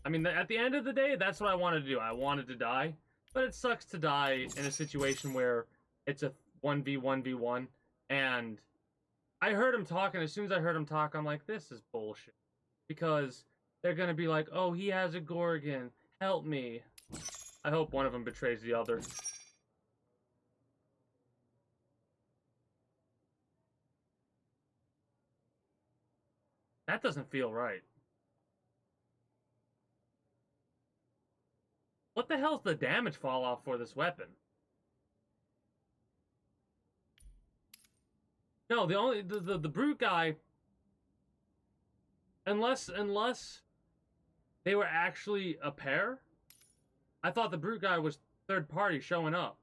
I mean, at the end of the day, that's what I wanted to do. I wanted to die, but it sucks to die in a situation where it's a 1v1v1, and I heard him talk, and as soon as I heard him talk, I'm like, this is bullshit. Because they're gonna be like, oh, he has a Gorgon, help me. I hope one of them betrays the other. That doesn't feel right. What the hell's the damage fall off for this weapon? No, the brute guy, unless they were actually a pair, I thought the brute guy was third party showing up.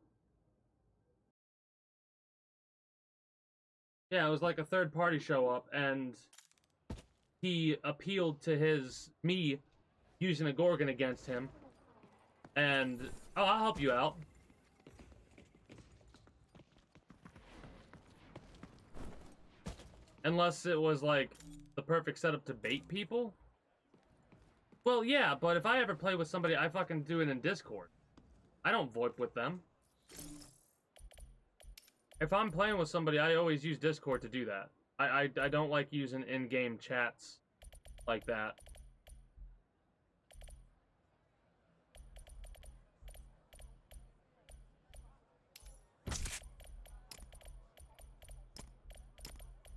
Yeah, it was like a third party show up, and he appealed to me using a Gorgon against him, and oh, I'll help you out. Unless it was like the perfect setup to bait people. Well, yeah, but if I ever play with somebody, I fucking do it in Discord. I don't VoIP with them. If I'm playing with somebody, I always use Discord to do that. I don't like using in-game chats like that.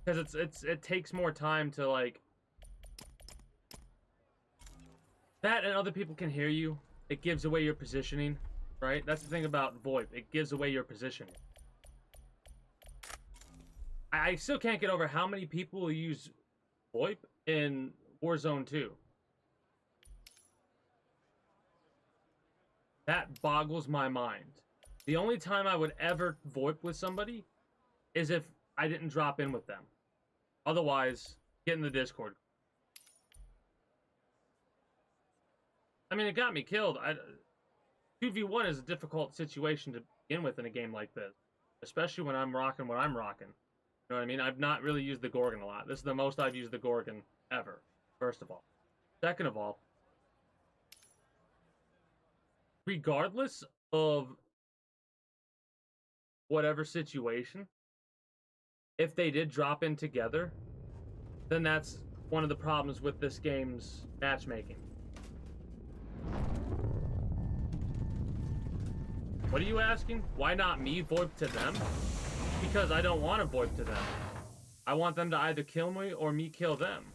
Because it takes more time to, like, that, and other people can hear you. It gives away your positioning, right? That's the thing about VoIP. It gives away your positioning. I still can't get over how many people use VoIP in Warzone 2. That boggles my mind. The only time I would ever VoIP with somebody is if I didn't drop in with them. Otherwise, get in the Discord. I mean, it got me killed. 2v1 is a difficult situation to begin with in a game like this. Especially when I'm rocking what I'm rocking. You know what I mean? I've not really used the Gorgon a lot. This is the most I've used the Gorgon ever, first of all. Second of all, regardless of whatever situation, if they did drop in together, then that's one of the problems with this game's matchmaking. What are you asking? Why not me VoIP to them? Because I don't want to VoIP to them. I want them to either kill me or me kill them.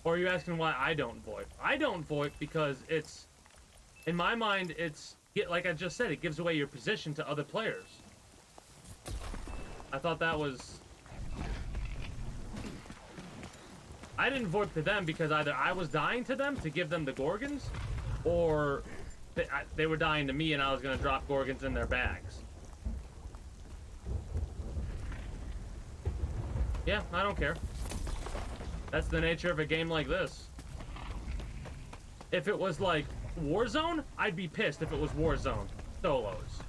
Or are you asking why I don't VoIP? I don't VoIP because it's, in my mind, it's, like I just said, it gives away your position to other players. I thought that was... I didn't VoIP to them because either I was dying to them to give them the Gorgons, or they were dying to me and I was going to drop Gorgons in their bags. Yeah, I don't care. That's the nature of a game like this. If it was like Warzone, I'd be pissed if it was Warzone solos,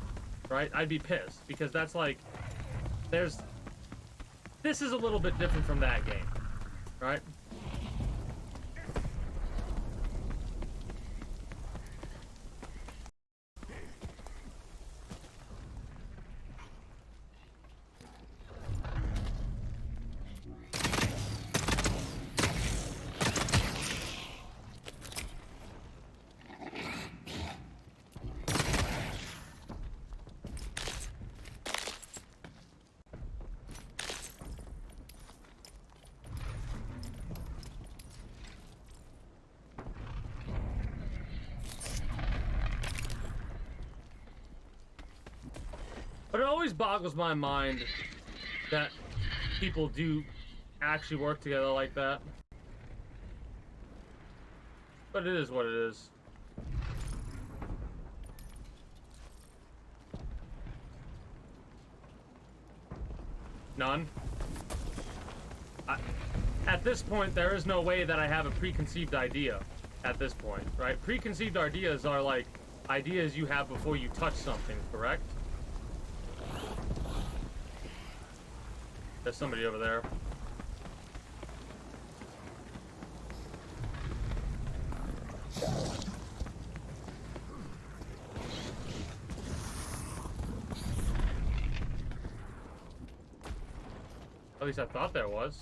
right? I'd be pissed because that's like, this is a little bit different from that game, right? But it always boggles my mind that people do actually work together like that. But it is what it is. None. At this point, there is no way that I have a preconceived idea at this point, right? Preconceived ideas are like ideas you have before you touch something, correct? There's somebody over there. At least I thought there was.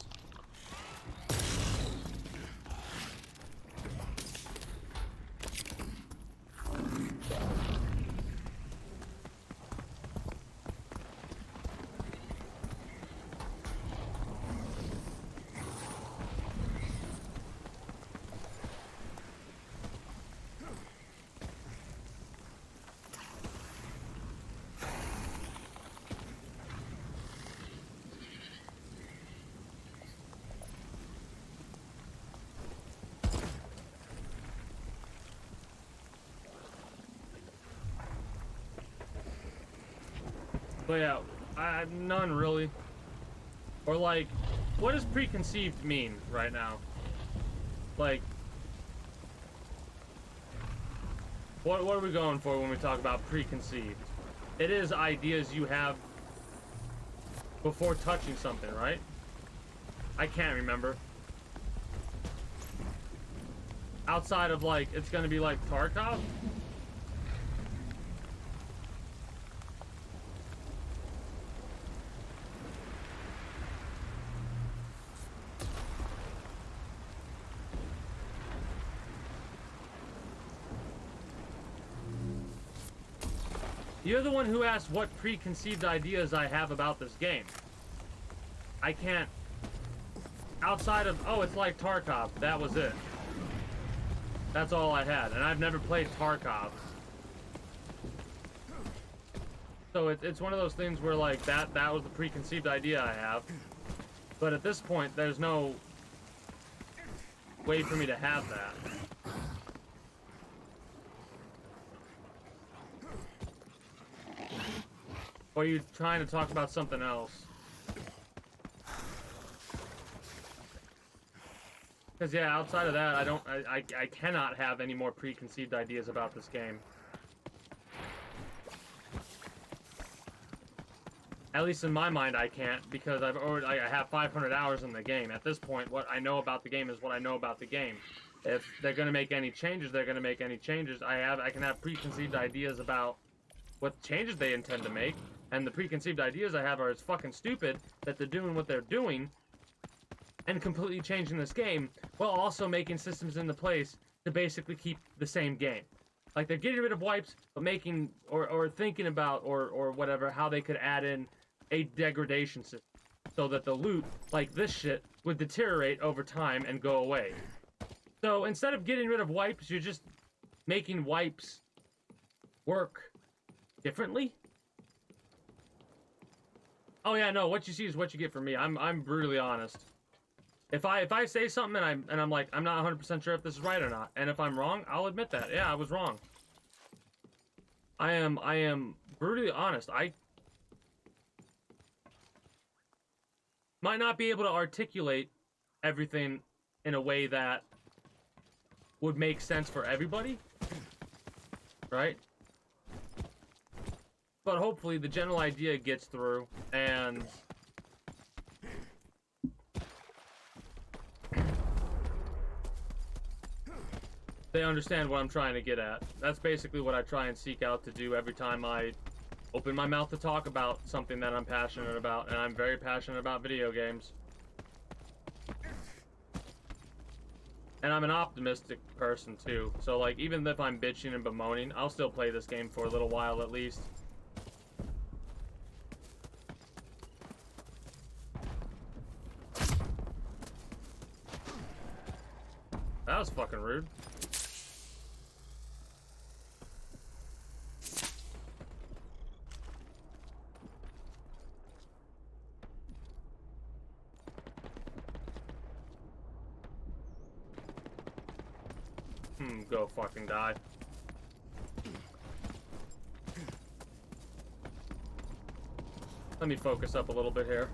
But yeah, none really. Or like, what does preconceived mean right now? Like, what are we going for when we talk about preconceived? It is ideas you have before touching something, right? I can't remember. Outside of like, it's gonna be like Tarkov? You're the one who asked what preconceived ideas I have about this game. I can't... Outside of, oh, it's like Tarkov, that was it. That's all I had, and I've never played Tarkov. So it's one of those things where, like, that was the preconceived idea I have. But at this point, there's no way for me to have that. Or are you trying to talk about something else? Because yeah, outside of that, I cannot have any more preconceived ideas about this game. At least in my mind, I can't, because I have 500 hours in the game. At this point, what I know about the game is what I know about the game. If they're gonna make any changes, they're gonna make any changes. I can have preconceived ideas about what changes they intend to make, and the preconceived ideas I have are as fucking stupid that they're doing what they're doing and completely changing this game while also making systems into place to basically keep the same game. Like, they're getting rid of wipes, but making or thinking about or whatever how they could add in a degradation system so that the loot, like this shit, would deteriorate over time and go away. So instead of getting rid of wipes, you're just making wipes work differently. Oh yeah, no, what you see is what you get from me. I'm brutally honest. If I say something and I'm like, I'm not 100% sure if this is right or not, and if I'm wrong, I'll admit that. Yeah, I was wrong. I am brutally honest. I might not be able to articulate everything in a way that would make sense for everybody, right? But hopefully the general idea gets through, and they understand what I'm trying to get at. That's basically what I try and seek out to do every time I open my mouth to talk about something that I'm passionate about, and I'm very passionate about video games. And I'm an optimistic person too, so like, even if I'm bitching and bemoaning, I'll still play this game for a little while at least. That was fucking rude. Go fucking die. Let me focus up a little bit here.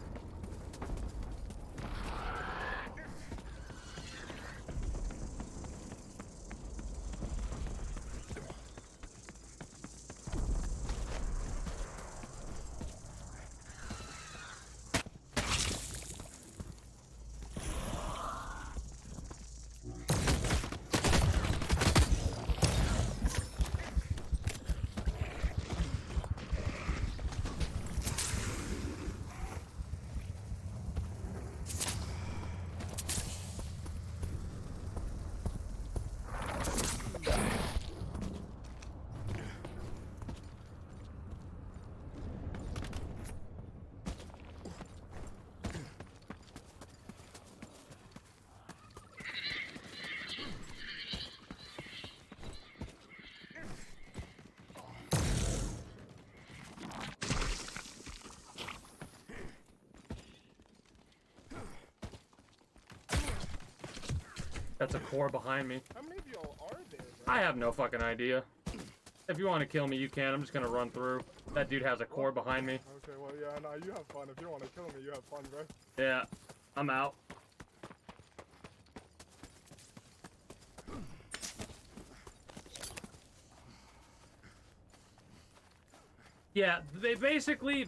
That's a core behind me. How many of y'all are there, bro? I have no fucking idea. If you want to kill me, you can. I'm just gonna run through. That dude has a core behind me. Okay, well, yeah, nah, you have fun. If you want to kill me, you have fun, bro. Yeah, I'm out. Yeah, they basically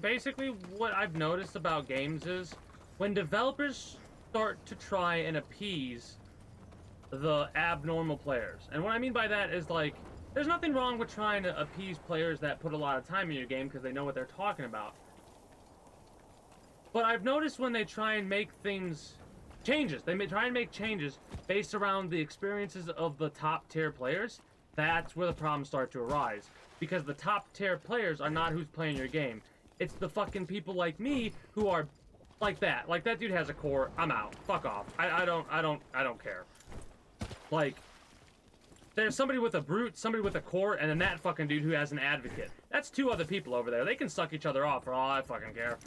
what I've noticed about games is when developers start to try and appease the abnormal players. And what I mean by that is, like, there's nothing wrong with trying to appease players that put a lot of time in your game because they know what they're talking about. But I've noticed when they try and make changes, they may try and make changes based around the experiences of the top tier players, that's where the problems start to arise. Because the top tier players are not who's playing your game. It's the fucking people like me who are like that. Like, that dude has a core, I'm out. Fuck off. I don't care. Like, there's somebody with a brute, somebody with a core, and then that fucking dude who has an advocate. That's two other people over there. They can suck each other off for all I fucking care.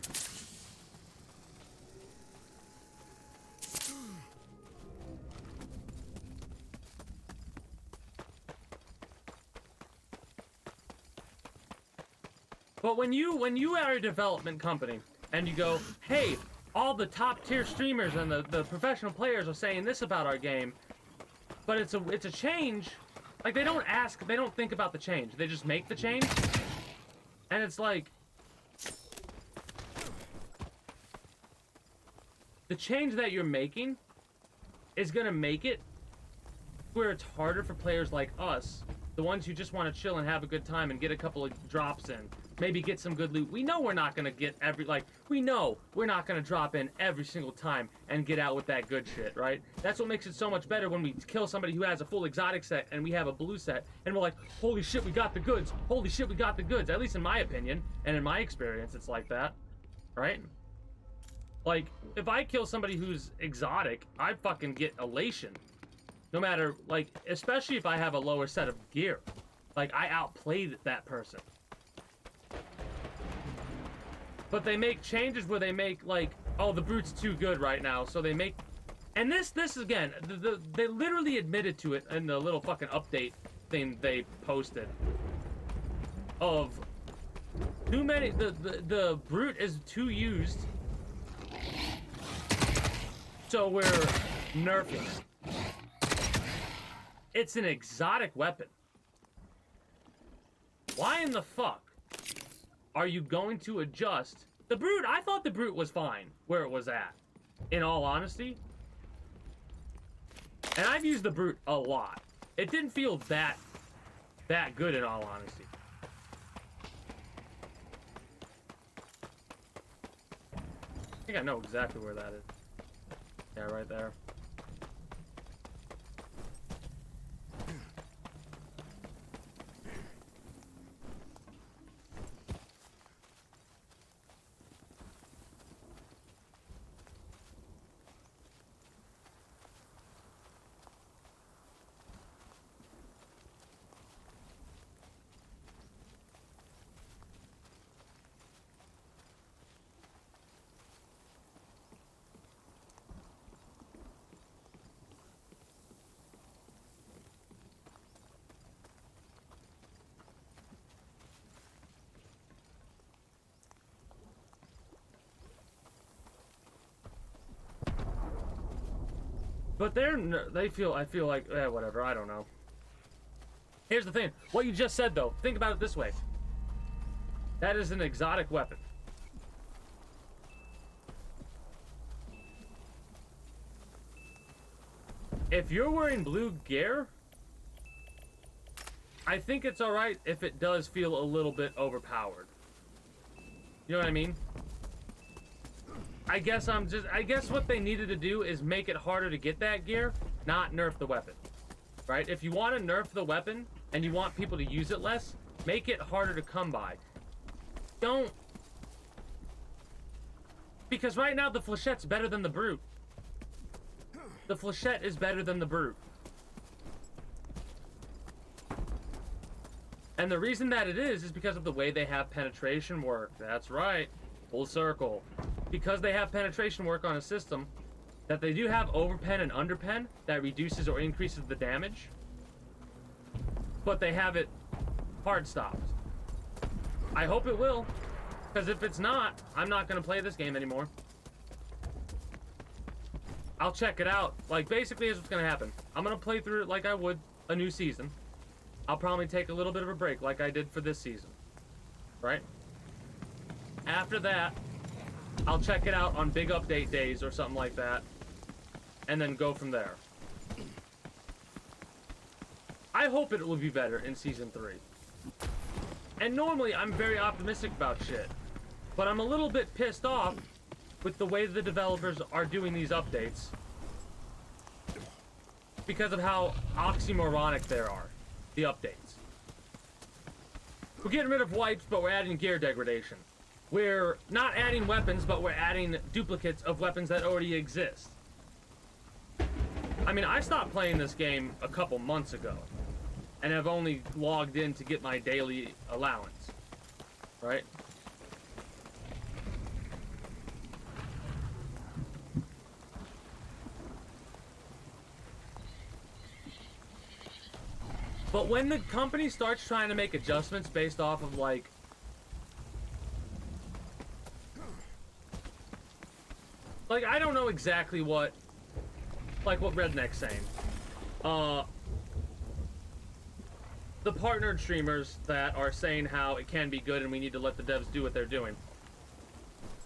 But when you are a development company and you go, hey, all the top tier streamers and the professional players are saying this about our game, but it's a change. Like, they don't think about the change. They just make the change. And it's like, the change that you're making is gonna make it where it's harder for players like us, the ones who just want to chill and have a good time and get a couple of drops in, maybe get some good loot. We know we're not gonna get we know we're not gonna drop in every single time and get out with that good shit, right? That's what makes it so much better when we kill somebody who has a full exotic set and we have a blue set and we're like, holy shit, we got the goods. Holy shit, we got the goods. At least in my opinion and in my experience, it's like that, right? Like, if I kill somebody who's exotic, I fucking get elation. No matter, like, especially if I have a lower set of gear. Like, I outplayed that person. But they make changes where they make, like, oh, the brute's too good right now, so they make... And this again, they literally admitted to it in the little fucking update thing they posted. Of too many... The brute is too used, so we're nerfing it. It's an exotic weapon. Why in the fuck are you going to adjust the brute? I thought the brute was fine where it was at, in all honesty. And I've used the brute a lot. It didn't feel that good, in all honesty. I think I know exactly where that is. Yeah, right there. But I feel like, whatever, I don't know. Here's the thing. What you just said, though, think about it this way. That is an exotic weapon. If you're wearing blue gear, I think it's alright if it does feel a little bit overpowered. You know what I mean? I guess what they needed to do is make it harder to get that gear, not nerf the weapon. Right? If you want to nerf the weapon and you want people to use it less, make it harder to come by. Don't. Because right now the Flechette's better than the Brute. The Flechette is better than the Brute. And the reason that it is because of the way they have penetration work. That's right. Full circle. Because they have penetration work on a system that they do have overpen and underpen that reduces or increases the damage. But they have it hard stopped. I hope it will. Because if it's not, I'm not going to play this game anymore. I'll check it out. Like, basically, here's what's going to happen. I'm going to play through it like I would a new season. I'll probably take a little bit of a break like I did for this season. Right? After that, I'll check it out on big update days or something like that. And then go from there. I hope it will be better in Season 3. And normally, I'm very optimistic about shit. But I'm a little bit pissed off with the way the developers are doing these updates. Because of how oxymoronic there are. The updates. We're getting rid of wipes, but we're adding gear degradation. We're not adding weapons, but we're adding duplicates of weapons that already exist. I mean, I stopped playing this game a couple months ago. And have only logged in to get my daily allowance. Right? But when the company starts trying to make adjustments based off of, like... Like, I don't know exactly what... Like, what Redneck's saying. The partnered streamers that are saying how it can be good and we need to let the devs do what they're doing.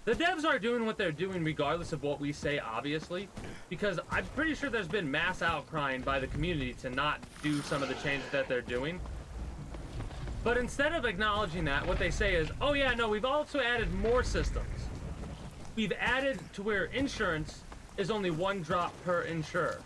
The devs are doing what they're doing regardless of what we say, obviously, because I'm pretty sure there's been mass outcrying by the community to not do some of the changes that they're doing. But instead of acknowledging that, what they say is, oh yeah, no, we've also added more systems. We've added to where insurance is only 1 drop per insurer.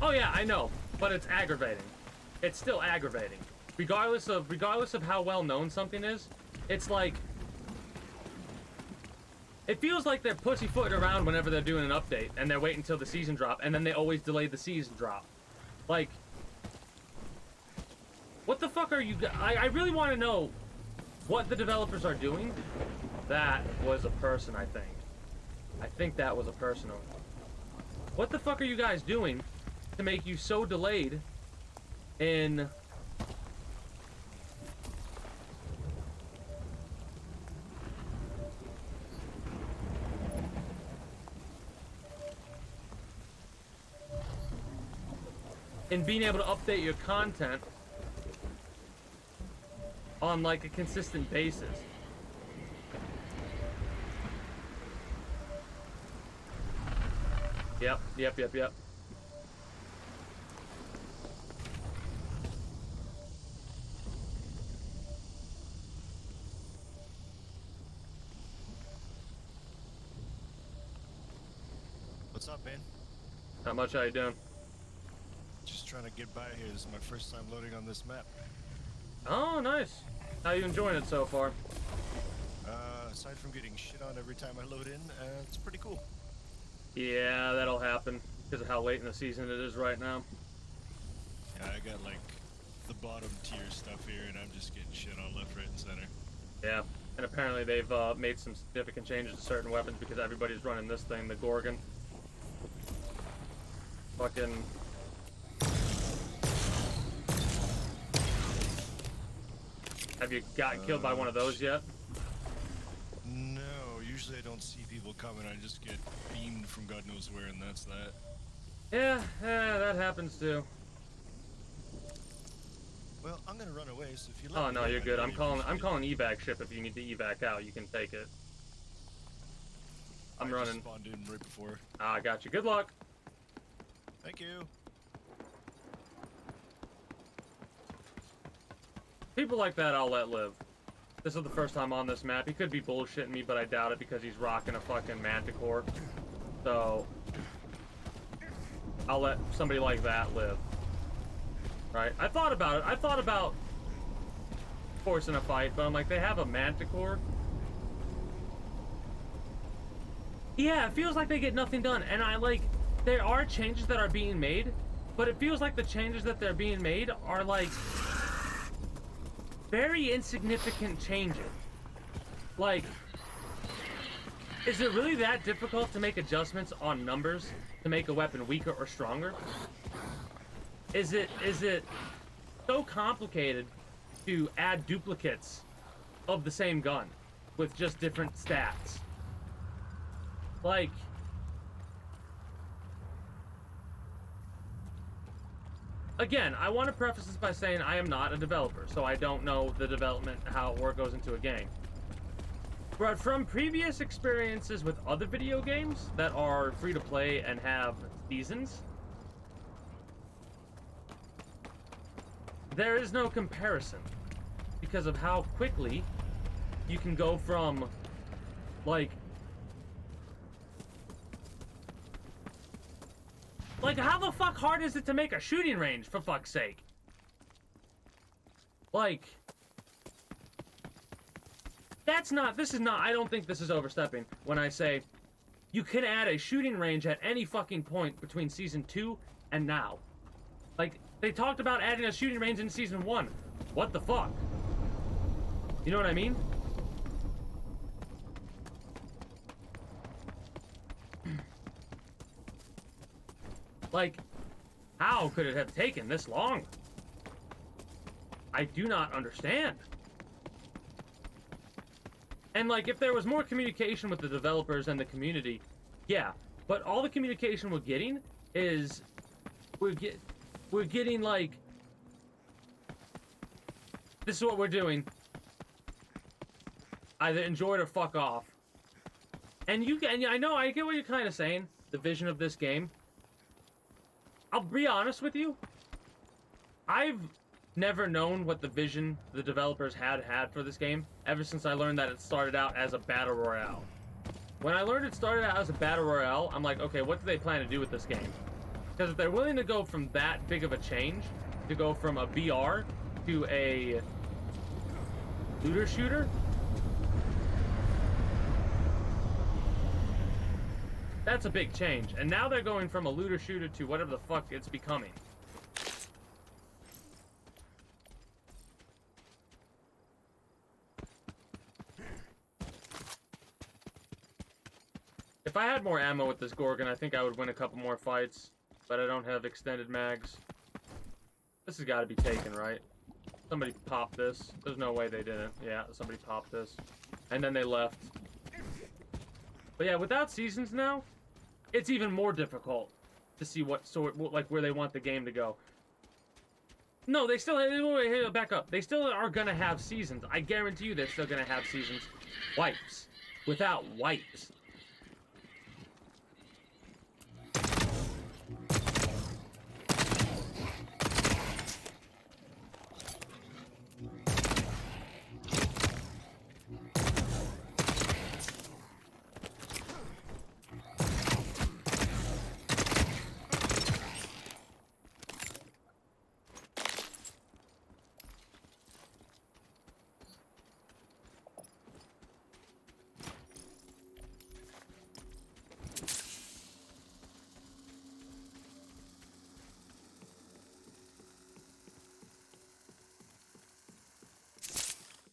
Oh yeah, I know, but it's aggravating. It's still aggravating. Regardless of how well known something is, it's like it feels like they're pussyfooting around whenever they're doing an update and they're waiting until the season drop and then they always delay the season drop. Like, what the fuck are you? I really want to know what the developers are doing. That was a person, I think. I think that was a person. What the fuck are you guys doing to make you so delayed in being able to update your content on like a consistent basis? Yep. What's up, man? Not much. How you doing? Just trying to get by here. This is my first time loading on this map. Oh, nice. How you enjoying it so far? Aside from getting shit on every time I load in, it's pretty cool. Yeah, that'll happen because of how late in the season it is right now. Yeah, I got like the bottom tier stuff here, and I'm just getting shit on left, right, and center. Yeah, and apparently they've made some significant changes to certain weapons because everybody's running this thing, the Gorgon. Fucking Have you gotten killed by one of those yet? No, usually I don't see people coming. I just get beamed from God knows where, and that's that. Yeah, that happens too. Well, I'm gonna run away, so if you let Oh me no, in, you're I'd good. really I'm calling appreciate it. evac ship if you need to evac out. You can take it. I'm I running. just spawned in right before. I got you. Good luck. Thank you. People like that I'll let live. This is the first time on this map. He could be bullshitting me, but I doubt it because he's rocking a fucking Manticore. So I'll let somebody like that live. Right? I thought about it. I thought about forcing a fight, but I'm like, they have a Manticore. Yeah, it feels like they get nothing done. And I like, there are changes that are being made, but it feels like the changes that they're being made are like very insignificant changes. Like, is it really that difficult to make adjustments on numbers to make a weapon weaker or stronger? Is it so complicated to add duplicates of the same gun with just different stats? Like, again, I want to preface this by saying I am not a developer, so I don't know the development, how it goes into a game. But from previous experiences with other video games that are free to play and have seasons, there is no comparison because of how quickly you can go from, like how the fuck hard is it to make a shooting range, for fuck's sake? Like, this is not, I don't think this is overstepping when I say you can add a shooting range at any fucking point between Season 2 and now. Like, they talked about adding a shooting range in Season 1. What the fuck? You know what I mean? Like, how could it have taken this long? I do not understand. And like, if there was more communication with the developers and the community, yeah. But all the communication we're getting is we're getting like, this is what we're doing. Either enjoy it or fuck off. And I know, I get what you're kind of saying. The vision of this game. I'll be honest with you. I've never known what the vision the developers had for this game ever since I learned that it started out as a battle royale. When I learned it started out as a battle royale, I'm like, okay, what do they plan to do with this game? Because if they're willing to go from that big of a change, to go from a BR to a looter shooter, that's a big change. And now they're going from a looter shooter to whatever the fuck it's becoming. If I had more ammo with this Gorgon, I think I would win a couple more fights. But I don't have extended mags. This has got to be taken, right? Somebody popped this. There's no way they didn't. Yeah, somebody popped this. And then they left. But yeah, without seasons now, it's even more difficult to see what sort, like, where they want the game to go. No, they still, wait, back up. They still are gonna have seasons. I guarantee you they're still gonna have seasons. Wipes. Without wipes.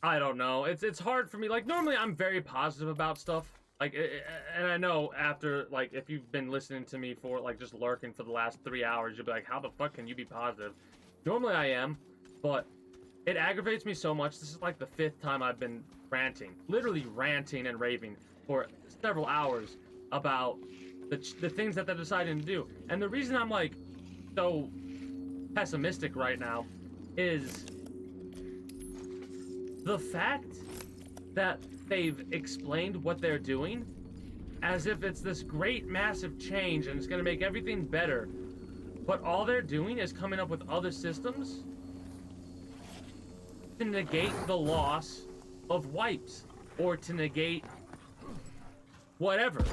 I don't know. It's hard for me. Like, normally I'm very positive about stuff. Like, and I know after, like, if you've been listening to me for, like, just lurking for the last 3 hours, you'll be like, how the fuck can you be positive? Normally I am, but It aggravates me so much. This is like the 5th time I've been ranting, literally ranting and raving for several hours about the things that they're deciding to do. And the reason I'm like so pessimistic right now is the fact that they've explained what they're doing as if it's this great massive change and it's going to make everything better. But all they're doing is coming up with other systems to negate the loss of wipes or to negate whatever,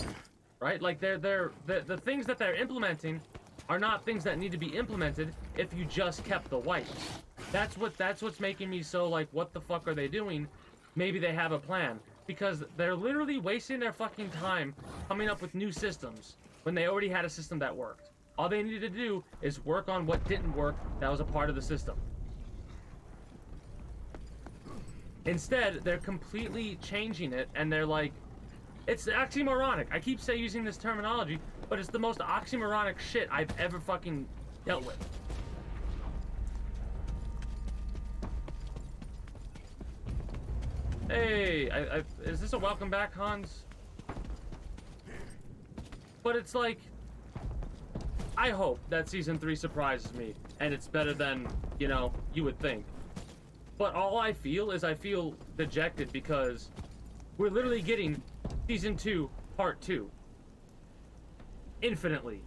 right? Like the things that they're implementing are not things that need to be implemented if you just kept the wipes. That's what's making me so like, what the fuck are they doing? Maybe they have a plan, because they're literally wasting their fucking time coming up with new systems when they already had a system that worked. All they needed to do is work on what didn't work that was a part of the system. Instead, they're completely changing it, and they're like, it's oxymoronic. I keep using this terminology, but it's the most oxymoronic shit I've ever fucking dealt with. Hey, is this a welcome back, Hans? But it's like, I hope that Season 3 surprises me, and it's better than, you know, you would think. But all I feel is I feel dejected because we're literally getting Season 2, Part 2. Infinitely.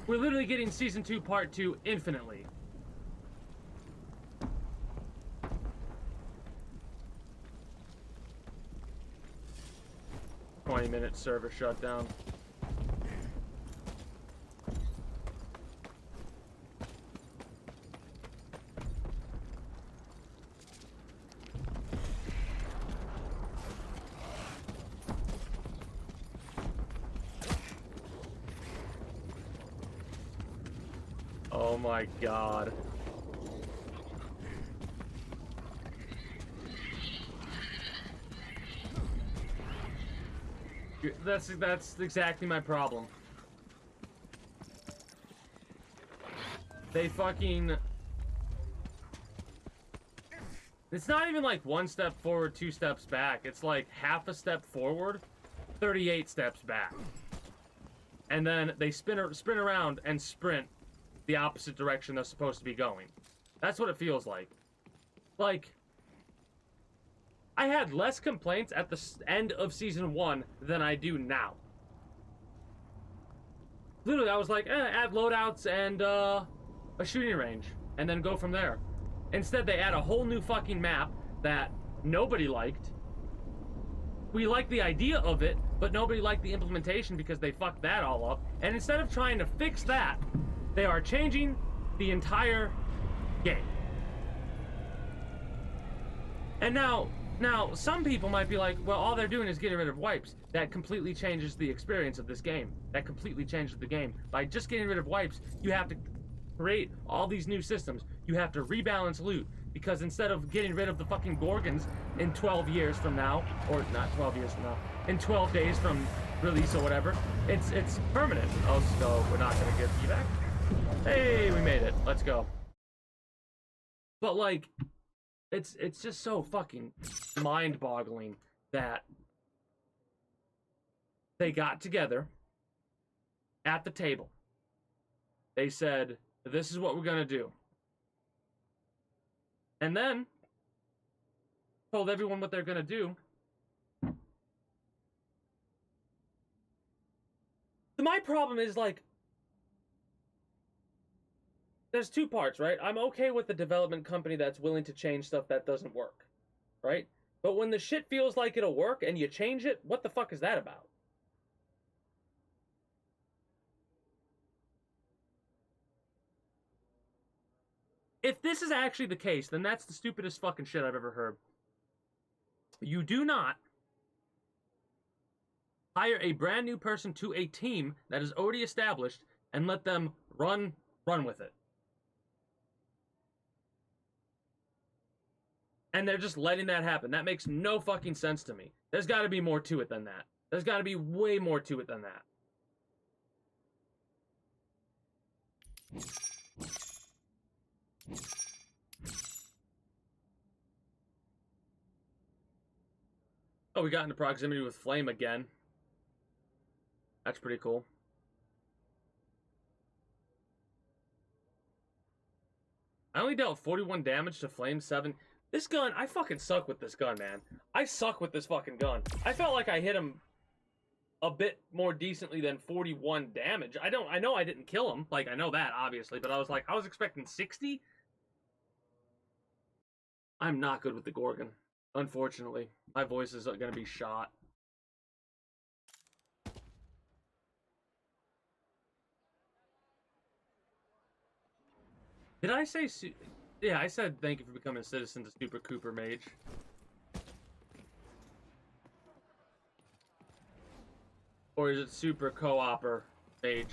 We're literally getting Season 2, Part 2 infinitely. "20-minute server shutdown." Oh my god. That's exactly my problem. They fucking... It's not even like 1 step forward, 2 steps back. It's like half a step forward, 38 steps back. And then they spin around and sprint the opposite direction they're supposed to be going. That's what it feels like. Like, I had less complaints at the end of Season 1 than I do now. Literally, I was like, add loadouts and a shooting range, and then go from there. Instead, they add a whole new fucking map that nobody liked. We liked the idea of it, but nobody liked the implementation because they fucked that all up. And instead of trying to fix that, they are changing the entire game. And now, some people might be like, well, all they're doing is getting rid of wipes. That completely changes the experience of this game. That completely changes the game. By just getting rid of wipes, you have to create all these new systems. You have to rebalance loot. Because instead of getting rid of the fucking Gorgons in 12 years from now, or not 12 years from now, in 12 days from release or whatever, it's permanent. Oh, so we're not gonna get evac? Hey, we made it. Let's go. But like, it's just so fucking mind-boggling that they got together at the table. They said, this is what we're gonna do. And then told everyone what they're gonna do. My problem is, like, there's 2 parts, right? I'm okay with the development company that's willing to change stuff that doesn't work, right? But when the shit feels like it'll work and you change it, what the fuck is that about? If this is actually the case, then that's the stupidest fucking shit I've ever heard. You do not hire a brand new person to a team that is already established and let them run with it. And they're just letting that happen. That makes no fucking sense to me. There's got to be more to it than that. There's got to be way more to it than that. Oh, we got into proximity with Flame again. That's pretty cool. I only dealt 41 damage to Flame 7. This gun, I fucking suck with this gun, man. I suck with this fucking gun. I felt like I hit him a bit more decently than 41 damage. I know I didn't kill him. Like, I know that, obviously, but I was expecting 60. I'm not good with the Gorgon. Unfortunately. My voice is gonna be shot. Did I say... Yeah, I said thank you for becoming a citizen to Super Cooper Mage. Or is it Super Co-Opper Mage?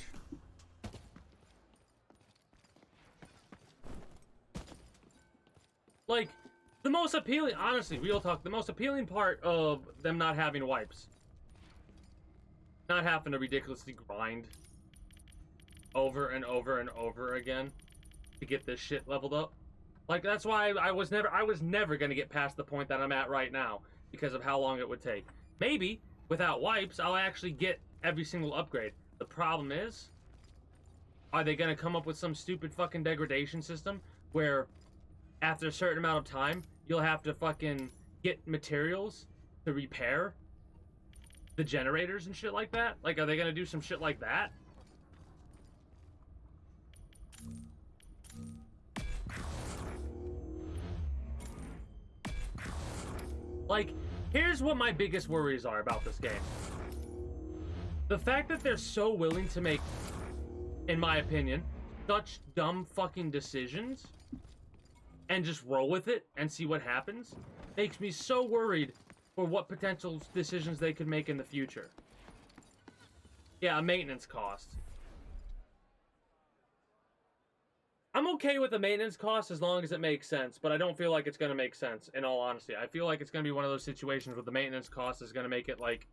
Like, the most appealing... Honestly, real talk, the most appealing part of them not having wipes. Not having to ridiculously grind over and over and over again to get this shit leveled up. Like, that's why I was never gonna get past the point that I'm at right now because of how long it would take. Maybe without wipes, I'll actually get every single upgrade. The problem is, are they gonna come up with some stupid fucking degradation system where after a certain amount of time, you'll have to fucking get materials to repair the generators and shit like that? Like, are they gonna do some shit like that? Like, here's what my biggest worries are about this game. The fact that they're so willing to make, in my opinion, such dumb fucking decisions and just roll with it and see what happens makes me so worried for what potential decisions they could make in the future. Yeah, a maintenance cost. I'm okay with the maintenance cost as long as it makes sense, but I don't feel like it's going to make sense, in all honesty. I feel like it's going to be one of those situations where the maintenance cost is going to make it like...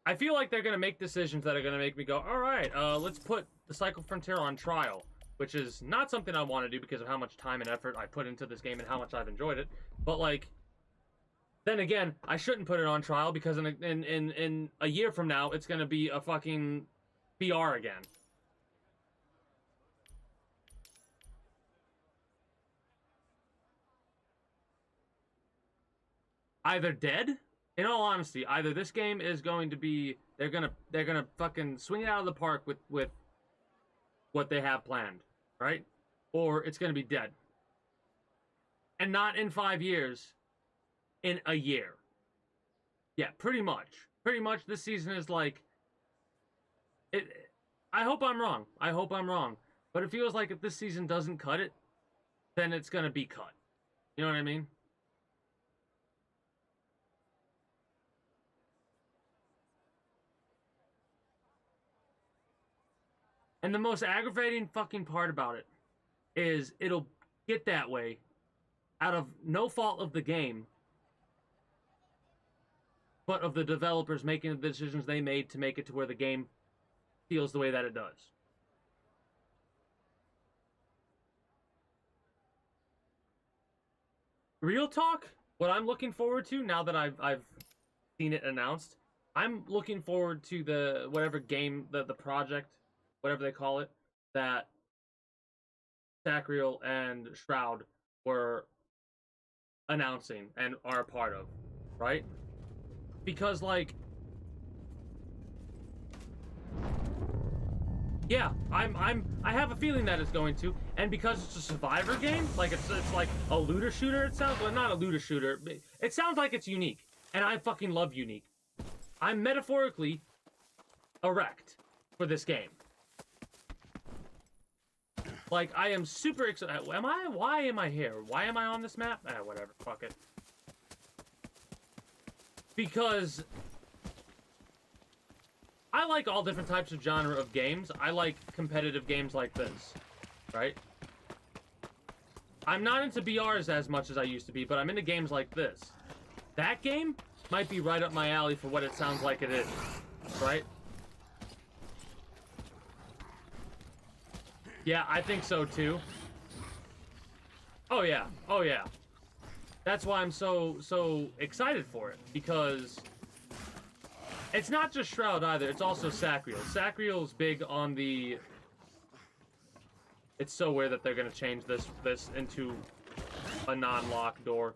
I feel like they're going to make decisions that are going to make me go, alright, let's put the Cycle Frontier on trial, which is not something I want to do because of how much time and effort I put into this game and how much I've enjoyed it. But, like, then again, I shouldn't put it on trial because in a year from now, it's going to be a fucking BR again. Either dead, in all honesty, either this game is going to be, they're gonna fucking swing it out of the park with what they have planned, right? Or it's gonna be dead. And not in 5 years, in a year. Yeah, pretty much. Pretty much this season is like, I hope I'm wrong. I hope I'm wrong. But it feels like if this season doesn't cut it, then it's gonna be cut. You know what I mean? And the most aggravating fucking part about it is it'll get that way out of no fault of the game, but of the developers making the decisions they made to make it to where the game feels the way that it does. Real talk, what I'm looking forward to now that I've seen it announced, I'm looking forward to the whatever game, the project, whatever they call it, that Sacriel and Shroud were announcing and are a part of, right? Because, like, yeah, I have a feeling that it's going to, and because it's a survivor game, like it's like a looter shooter. It sounds, well, not a looter shooter. It sounds like it's unique, and I fucking love unique. I'm metaphorically erect for this game. Like, I am super excited. Why am I here? Why am I on this map? Whatever, fuck it. Because I like all different types of genre of games. I like competitive games like this, right? I'm not into BRs as much as I used to be, but I'm into games like this. That game might be right up my alley for what it sounds like it is, right? Yeah, I think so too. Oh yeah, That's why I'm so excited for it, because it's not just Shroud either, it's also Sacriel. Sacriel's big on the... It's so weird that they're gonna change this into a non-lock door.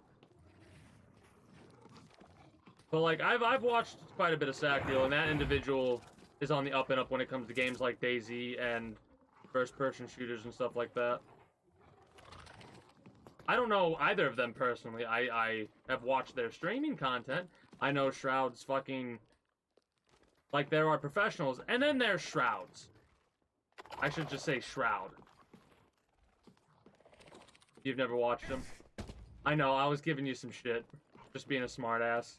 But like, I've watched quite a bit of Sacriel, and that individual is on the up and up when it comes to games like DayZ and first-person shooters and stuff like that. I don't know either of them personally. I have watched their streaming content. I know Shroud's fucking... Like, there are professionals, and then there's Shrouds. I should just say Shroud. You've never watched him? I know, I was giving you some shit. Just being a smartass.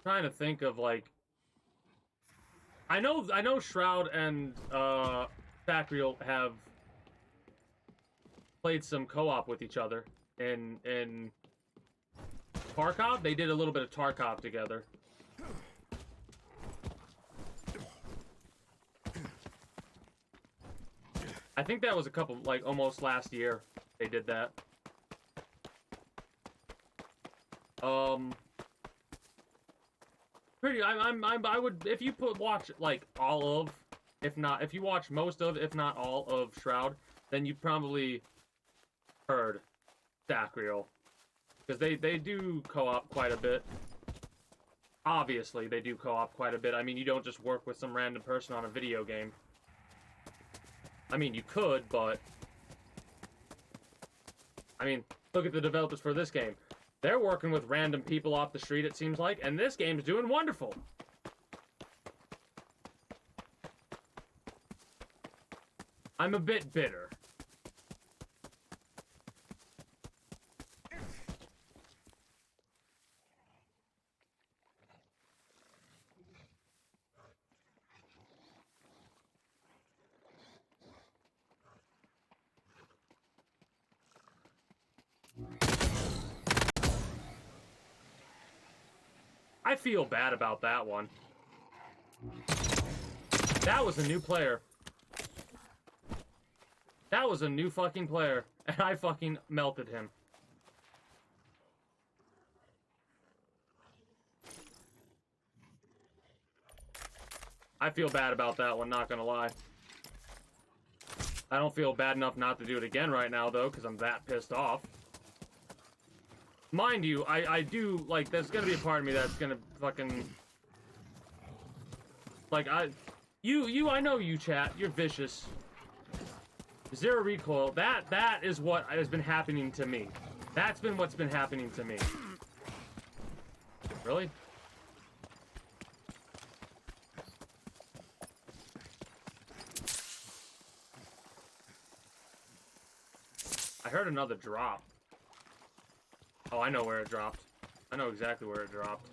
Trying to think of, like... I know Shroud and, Sacriel have played some co-op with each other in Tarkov. They did a little bit of Tarkov together. I think that was a couple, like, almost last year they did that. I would, if you watch, like, all of, if you watch most of, if not all of Shroud, then you probably heard Sacriel. Because they do co-op quite a bit. Obviously, they do co-op quite a bit. I mean, you don't just work with some random person on a video game. I mean, you could, but... I mean, look at the developers for this game. They're working with random people off the street, it seems like, and this game's doing wonderful. I'm a bit bitter. I feel bad about that one. That was a new player. That was a new fucking player, and I fucking melted him. I feel bad about that one, not gonna lie. I don't feel bad enough not to do it again right now, though, because I'm that pissed off. Mind you, I do, like, there's gonna be a part of me that's gonna fucking... Like, I know you, chat. You're vicious. Zero recoil. That is what has been happening to me. That's been what's been happening to me. Really? I heard another drop. Oh, I know where it dropped. I know exactly where it dropped.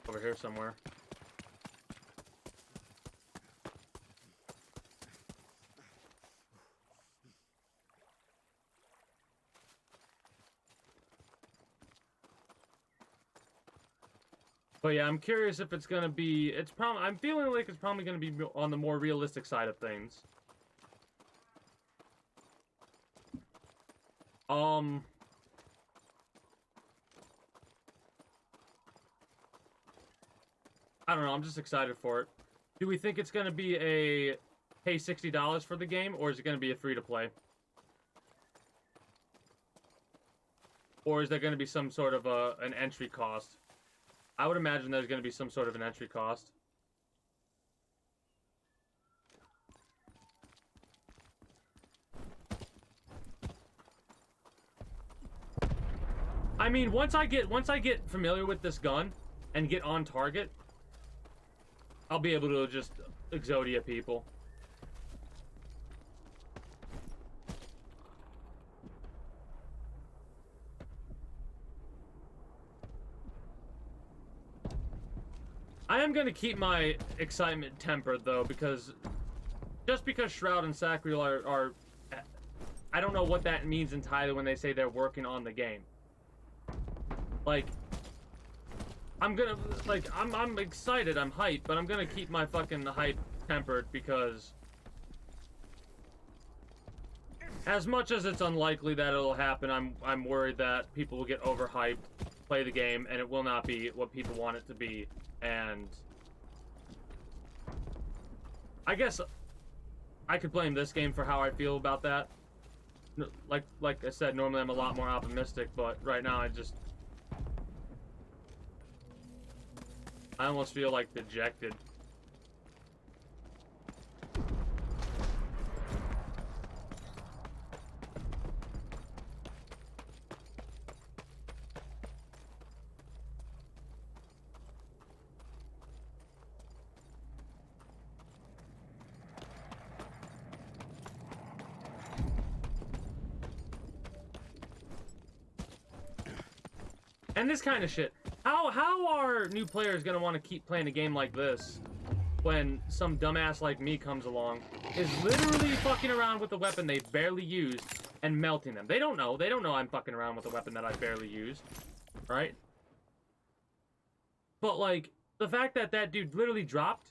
Over here somewhere. But yeah, I'm curious if it's gonna be... I'm feeling like it's probably gonna be on the more realistic side of things. I don't know, I'm just excited for it. Do we think it's gonna be a pay $60 for the game, or is it gonna be a free-to-play? Or is there gonna be some sort of an entry cost? I would imagine there's gonna be some sort of an entry cost. I mean, once I get familiar with this gun and get on target, I'll be able to just Exodia people. I am gonna keep my excitement tempered though, because just because Shroud and Sacriel are I don't know what that means entirely when they say they're working on the game. Like, I'm gonna, like, I'm excited, I'm hyped, but I'm gonna keep my fucking hype tempered because as much as it's unlikely that it'll happen, I'm worried that people will get overhyped, play the game, and it will not be what people want it to be. And I guess I could blame this game for how I feel about that. Like I said, normally I'm a lot more optimistic, but right now I almost feel like dejected. And this kind of shit. How are new players gonna want to keep playing a game like this when some dumbass like me comes along, is literally fucking around with a weapon they barely used and melting them? They don't know. They don't know I'm fucking around with a weapon that I barely used, right? But like the fact that that dude literally dropped,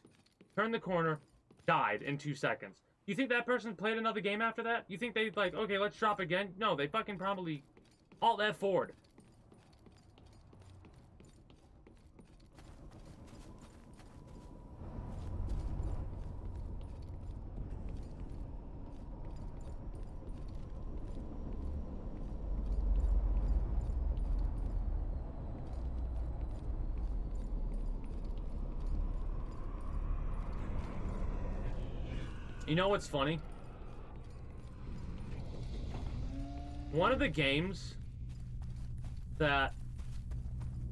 turned the corner, died in 2 seconds. You think that person played another game after that? You think they like, okay, let's drop again? No, they fucking probably alt F forward. You know what's funny? One of the games that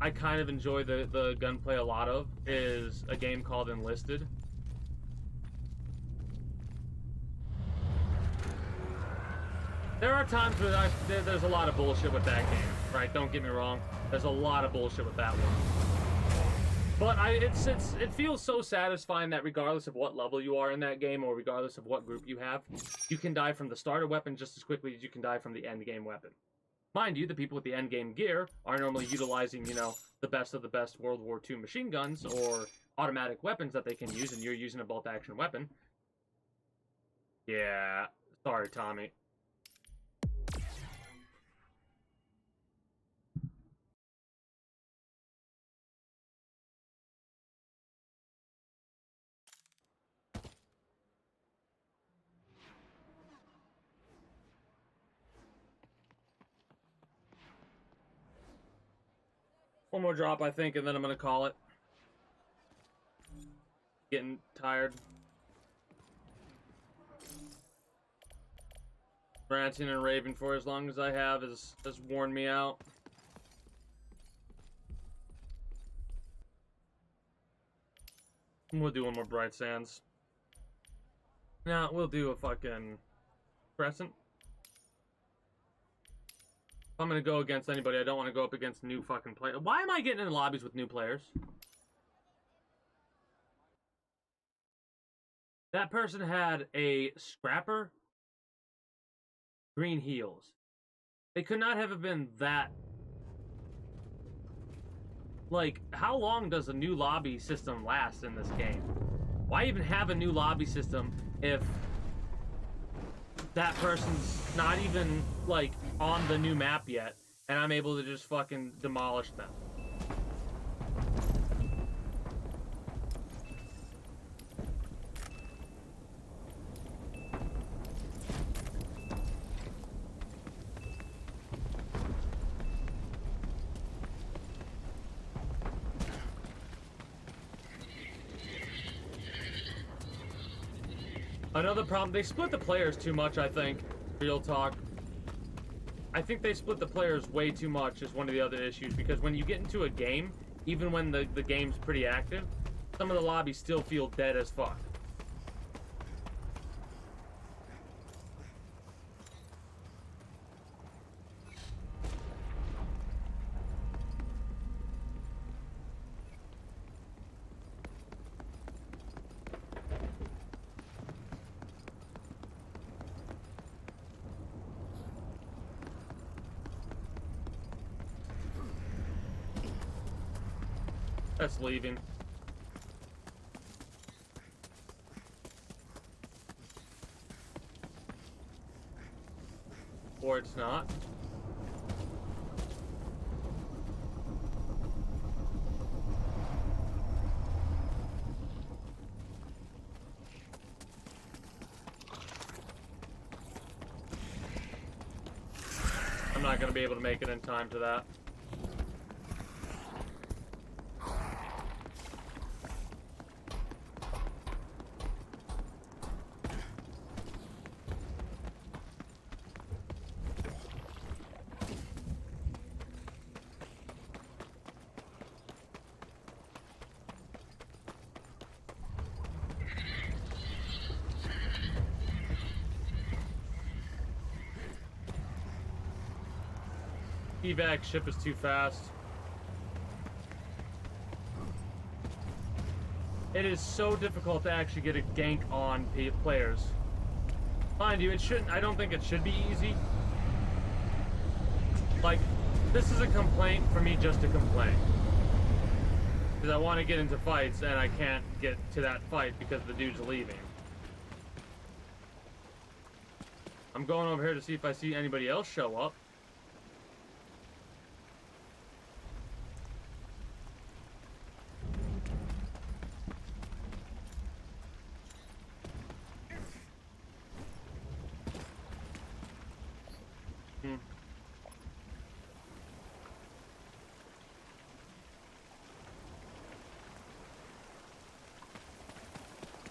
I kind of enjoy the gunplay a lot of is a game called Enlisted. There are times where there's a lot of bullshit with that game, right? Don't get me wrong. There's a lot of bullshit with that one. But it feels so satisfying that regardless of what level you are in that game, or regardless of what group you have, you can die from the starter weapon just as quickly as you can die from the end game weapon. Mind you, the people with the end game gear are normally utilizing, you know, the best of the best World War II machine guns or automatic weapons that they can use, and you're using a bolt action weapon. Yeah, sorry, Tommy. One more drop, I think, and then I'm gonna call it. Getting tired. Ranting and raving for as long as I have has worn me out. We'll do one more Bright Sands. Nah, we'll do a fucking Crescent. If I'm gonna go against anybody, I don't want to go up against new fucking players. Why am I getting in lobbies with new players? That person had a scrapper, green heels. They could not have been that. Like, how long does a new lobby system last in this game? Why even have a new lobby system if that person's not even, like, on the new map yet, and I'm able to just fucking demolish them? Another problem, they split the players too much, I think. Real talk. I think they split the players way too much is one of the other issues, because when you get into a game, even when the game's pretty active, some of the lobbies still feel dead as fuck. That's leaving. Or it's not. I'm not gonna be able to make it in time to that. Evac ship is too fast. It is so difficult to actually get a gank on players. Mind you, it shouldn't. I don't think it should be easy. Like, this is a complaint for me just to complain. Because I want to get into fights and I can't get to that fight because the dude's leaving. I'm going over here to see if I see anybody else show up.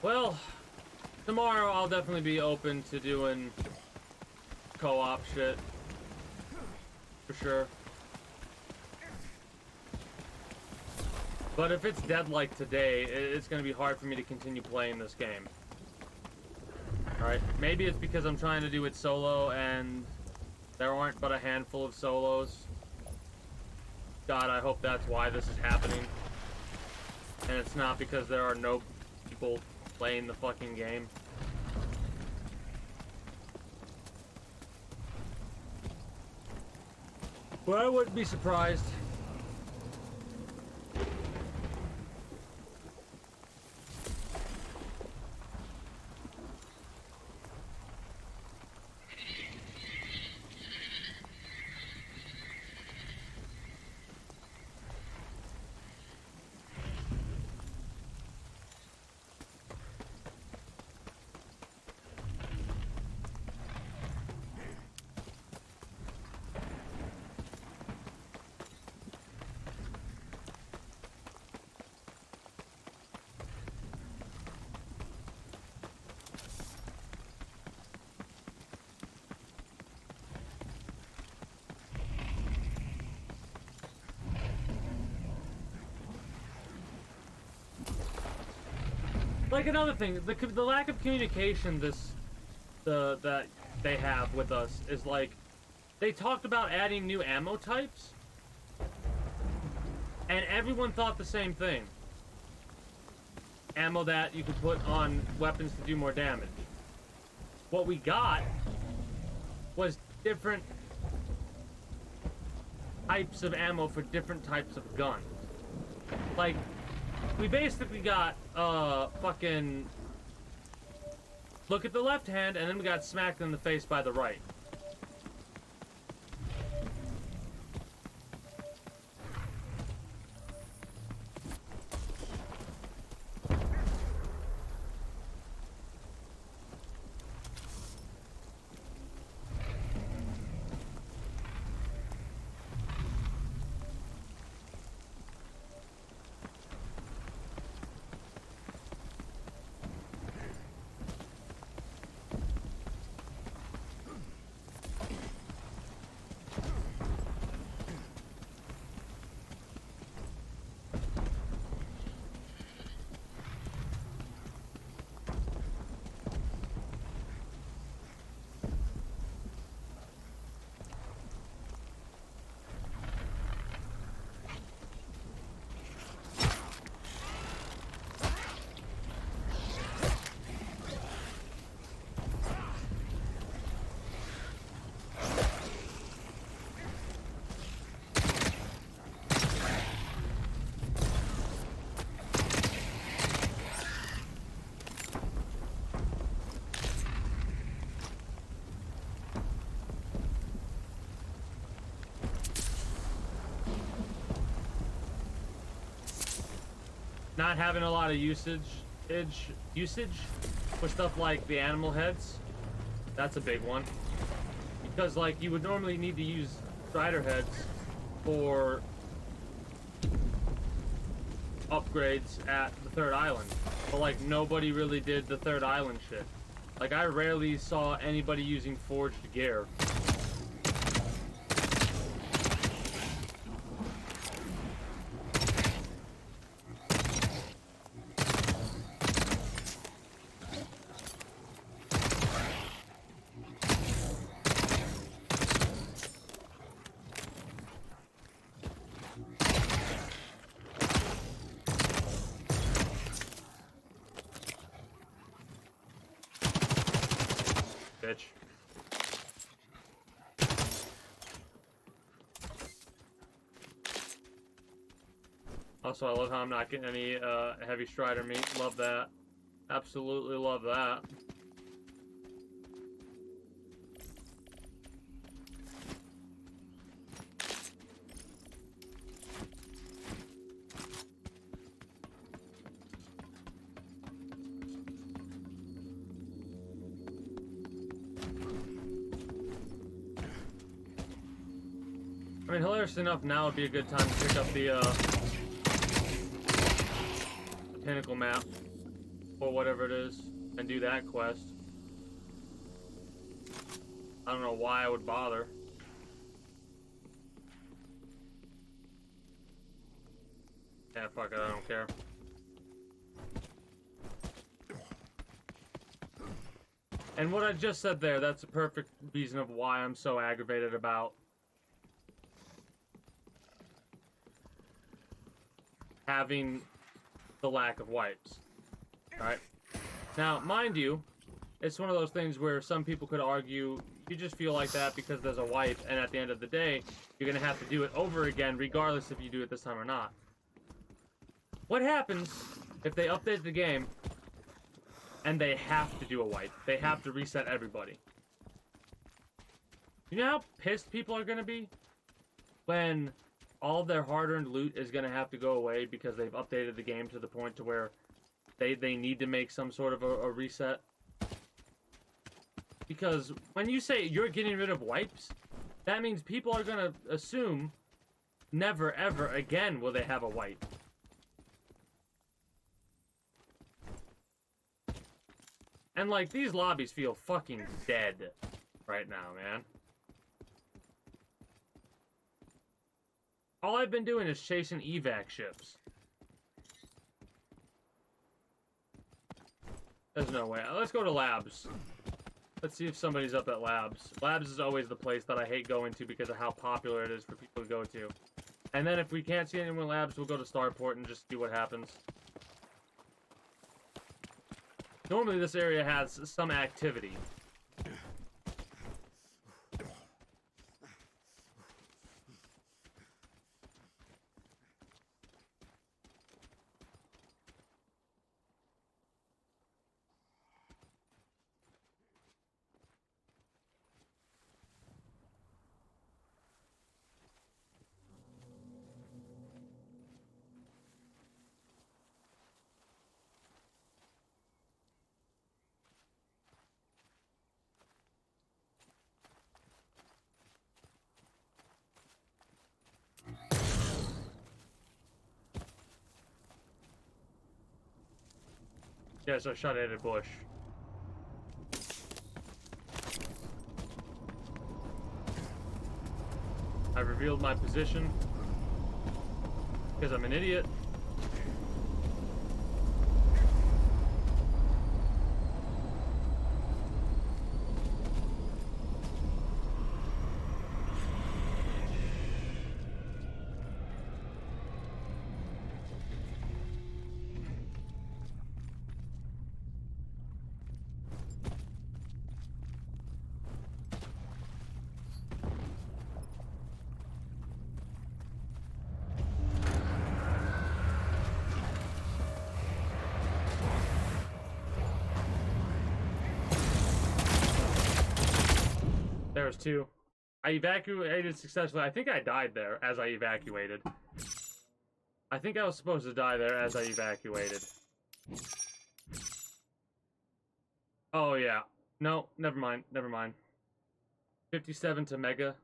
Well, tomorrow I'll definitely be open to doing co-op shit. For sure. But if it's dead like today, it's going to be hard for me to continue playing this game. Alright, maybe it's because I'm trying to do it solo and there aren't but a handful of solos. God, I hope that's why this is happening. And it's not because there are no people playing the fucking game. But I wouldn't be surprised. Like another thing, the lack of communication that they have with us is like, they talked about adding new ammo types, and everyone thought the same thing. Ammo that you could put on weapons to do more damage. What we got was different types of ammo for different types of guns. Like, we basically got, fucking... Look at the left hand, and then we got smacked in the face by the right. not having a lot of usage for stuff like the animal heads. That's a big one. Because like you would normally need to use strider heads for upgrades at the third island. But like nobody really did the third island shit. Like I rarely saw anybody using forged gear. Bitch. Also, I love how I'm not getting any heavy strider meat. Love that. Absolutely love that. I mean, hilarious enough, now would be a good time to pick up the Pinnacle map, or whatever it is, and do that quest. I don't know why I would bother. Yeah, fuck it, I don't care. And what I just said there, that's a perfect reason of why I'm so aggravated about having the lack of wipes. Alright? Now, mind you, it's one of those things where some people could argue you just feel like that because there's a wipe, and at the end of the day, you're gonna have to do it over again regardless if you do it this time or not. What happens if they update the game and they have to do a wipe? They have to reset everybody. You know how pissed people are gonna be when all of their hard-earned loot is gonna have to go away because they've updated the game to the point to where they need to make some sort of a reset? Because when you say you're getting rid of wipes, that means people are gonna assume never ever again will they have a wipe. And like, these lobbies feel fucking dead right now, man. All I've been doing is chasing evac ships. There's no way. Let's go to labs. Let's see if somebody's up at labs. Labs is always the place that I hate going to because of how popular it is for people to go to. And then if we can't see anyone in labs, we'll go to Starport and just see what happens. Normally this area has some activity. Yeah, so shot at a bush. I revealed my position because I'm an idiot. There was two. I evacuated successfully. I think I died there as I evacuated. I think I was supposed to die there as I evacuated. Oh, yeah. No, never mind. Never mind. 57 to Mega.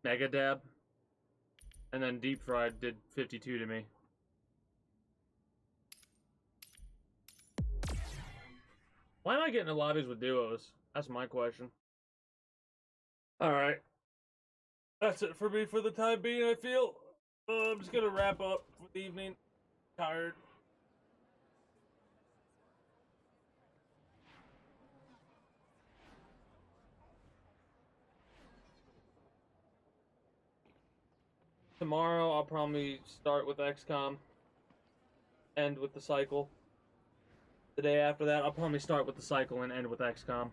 Mega Dab. And then Deep Fried did 52 to me. Why am I getting in lobbies with duos? That's my question. Alright. That's it for me for the time being, I feel. I'm just gonna wrap up for the evening. Tired. Tomorrow, I'll probably start with XCOM. End with the cycle. The day after that, I'll probably start with the cycle and end with XCOM.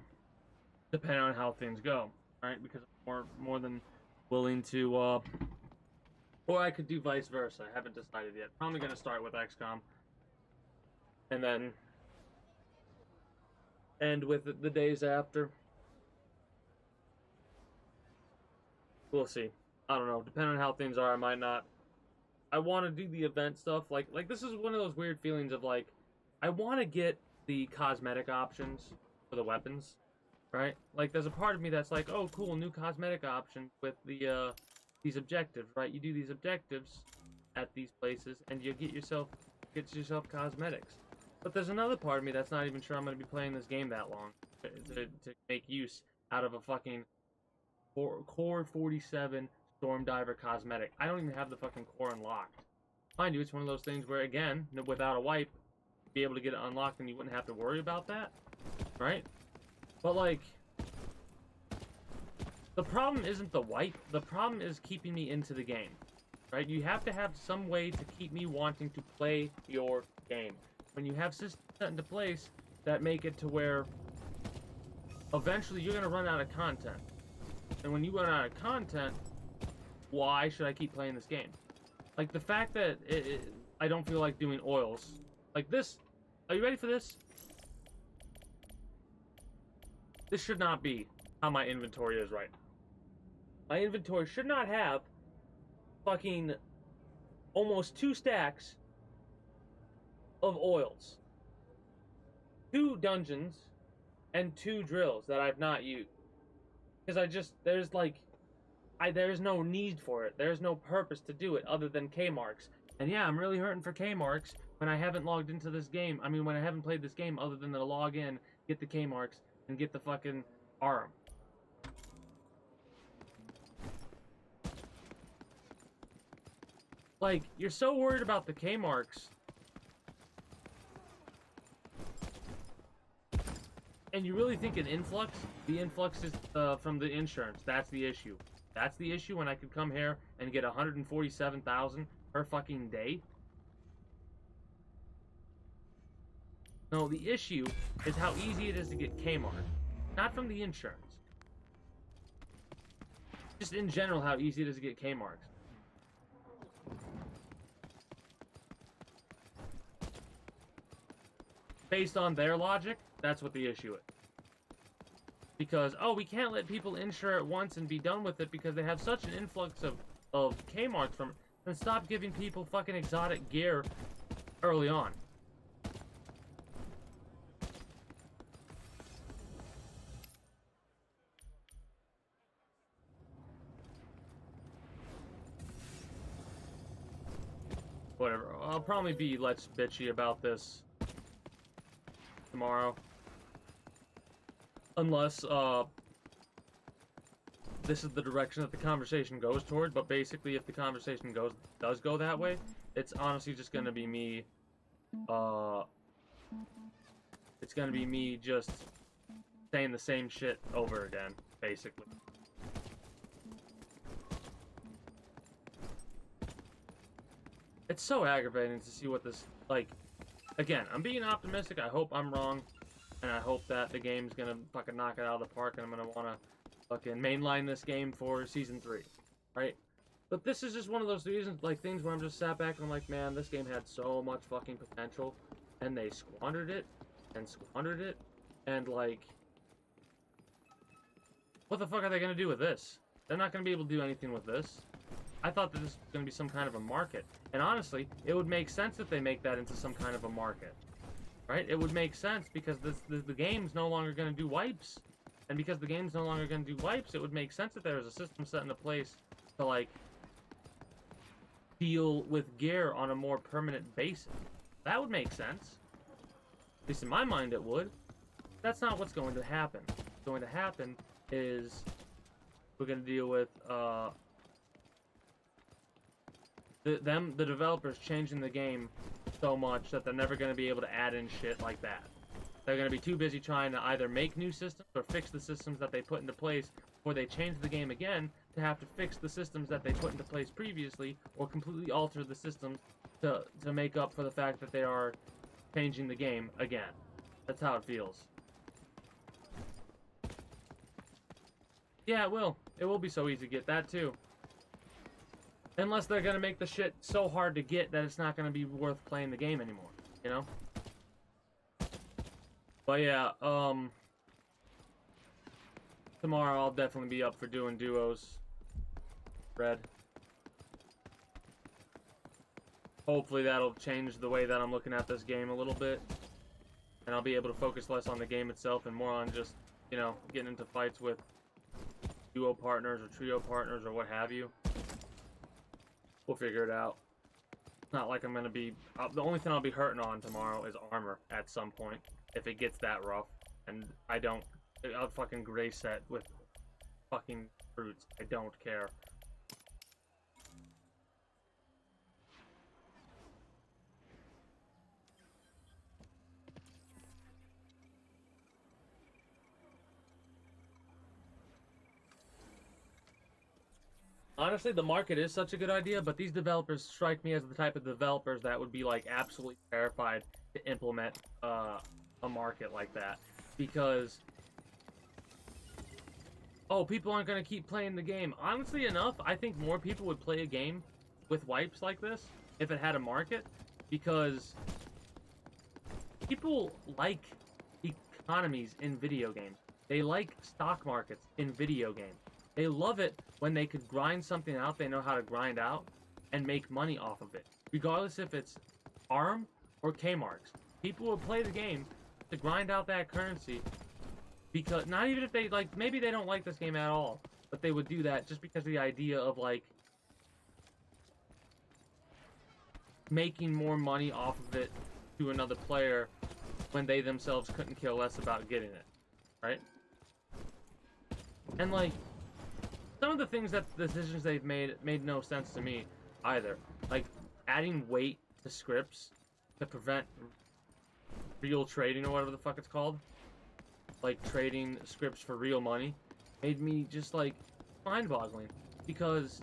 Depending on how things go. Right? Because I'm more than willing to, or I could do vice versa. I haven't decided yet. Probably gonna start with XCOM. And then end with the days after. We'll see. I don't know. Depending on how things are, I might not. I want to do the event stuff. Like this is one of those weird feelings of like, I want to get the cosmetic options for the weapons, right? Like, there's a part of me that's like, oh, cool, new cosmetic option with the these objectives, right? You do these objectives at these places, and you get yourself cosmetics. But there's another part of me that's not even sure I'm going to be playing this game that long to make use out of a fucking Core 47 Storm Diver cosmetic. I don't even have the fucking core unlocked. Mind you, it's one of those things where, again, without a wipe, you'd be able to get it unlocked and you wouldn't have to worry about that, right? But, like, the problem isn't the wipe. The problem is keeping me into the game, right? You have to have some way to keep me wanting to play your game. When you have systems set into place that make it to where eventually you're going to run out of content. And when you run out of content, why should I keep playing this game? Like, the fact that I don't feel like doing oils. Like this. Are you ready for this? This should not be how my inventory is right now. My inventory should not have fucking almost 2 stacks of oils. 2 dungeons and 2 drills that I've not used. Because there's no need for it. There's no purpose to do it other than K-marks. And yeah, I'm really hurting for K-marks when I haven't logged into this game. I mean, when I haven't played this game other than to log in, get the K-marks, and get the fucking arm. Like, you're so worried about the K-marks. And you really think an influx? The influx is from the insurance. That's the issue. That's the issue when I could come here and get 147,000 per fucking day. No, the issue is how easy it is to get Kmart. Not from the insurance. Just in general, how easy it is to get Kmarts. Based on their logic, that's what the issue is. Because, oh, we can't let people insure it once and be done with it because they have such an influx of Kmarts from it. Then stop giving people fucking exotic gear early on. Whatever. I'll probably be less bitchy about this tomorrow. Unless, this is the direction that the conversation goes toward, but basically if the conversation does go that way, it's honestly just gonna be me, it's gonna be me just saying the same shit over again, basically. It's so aggravating to see what this, like, again, I'm being optimistic, I hope I'm wrong, and I hope that the game's gonna fucking knock it out of the park, and I'm gonna wanna fucking mainline this game for Season 3, right? But this is just one of those reasons, like, things where I'm just sat back and I'm like, man, this game had so much fucking potential, and they squandered it, and, like, what the fuck are they gonna do with this? They're not gonna be able to do anything with this. I thought that this was going to be some kind of a market. And honestly, it would make sense if they make that into some kind of a market. Right? It would make sense because the game's no longer going to do wipes. And because the game's no longer going to do wipes, it would make sense that there was a system set into place to, like, deal with gear on a more permanent basis. That would make sense. At least in my mind it would. That's not what's going to happen. What's going to happen is we're going to deal with the developers changing the game so much that they're never going to be able to add in shit like that. They're going to be too busy trying to either make new systems or fix the systems that they put into place before they change the game again to have to fix the systems that they put into place previously or completely alter the systems to make up for the fact that they are changing the game again. That's how it feels. Yeah, it will. It will be so easy to get that too. Unless they're going to make the shit so hard to get that it's not going to be worth playing the game anymore, you know? But yeah, tomorrow I'll definitely be up for doing duos. Red. Hopefully that'll change the way that I'm looking at this game a little bit. And I'll be able to focus less on the game itself and more on just, you know, getting into fights with duo partners or trio partners or what have you. We'll figure it out. It's not like I'm going to be... the only thing I'll be hurting on tomorrow is armor at some point. If it gets that rough. And I don't... I'll fucking gray set with fucking fruits. I don't care. Honestly, the market is such a good idea, but these developers strike me as the type of developers that would be, like, absolutely terrified to implement a market like that. Because, oh, people aren't going to keep playing the game. Honestly enough, I think more people would play a game with wipes like this if it had a market. Because people like economies in video games. They like stock markets in video games. They love it when they could grind something out they know how to grind out and make money off of it. Regardless if it's ARM or Kmarks. People will play the game to grind out that currency because, not even if they, like, maybe they don't like this game at all, but they would do that just because of the idea of, like, making more money off of it to another player when they themselves couldn't care less about getting it, right? And, like, some of the things that the decisions they've made no sense to me either. Like adding weight to scripts to prevent real trading or whatever the fuck it's called. Like trading scripts for real money made me just like mind-boggling because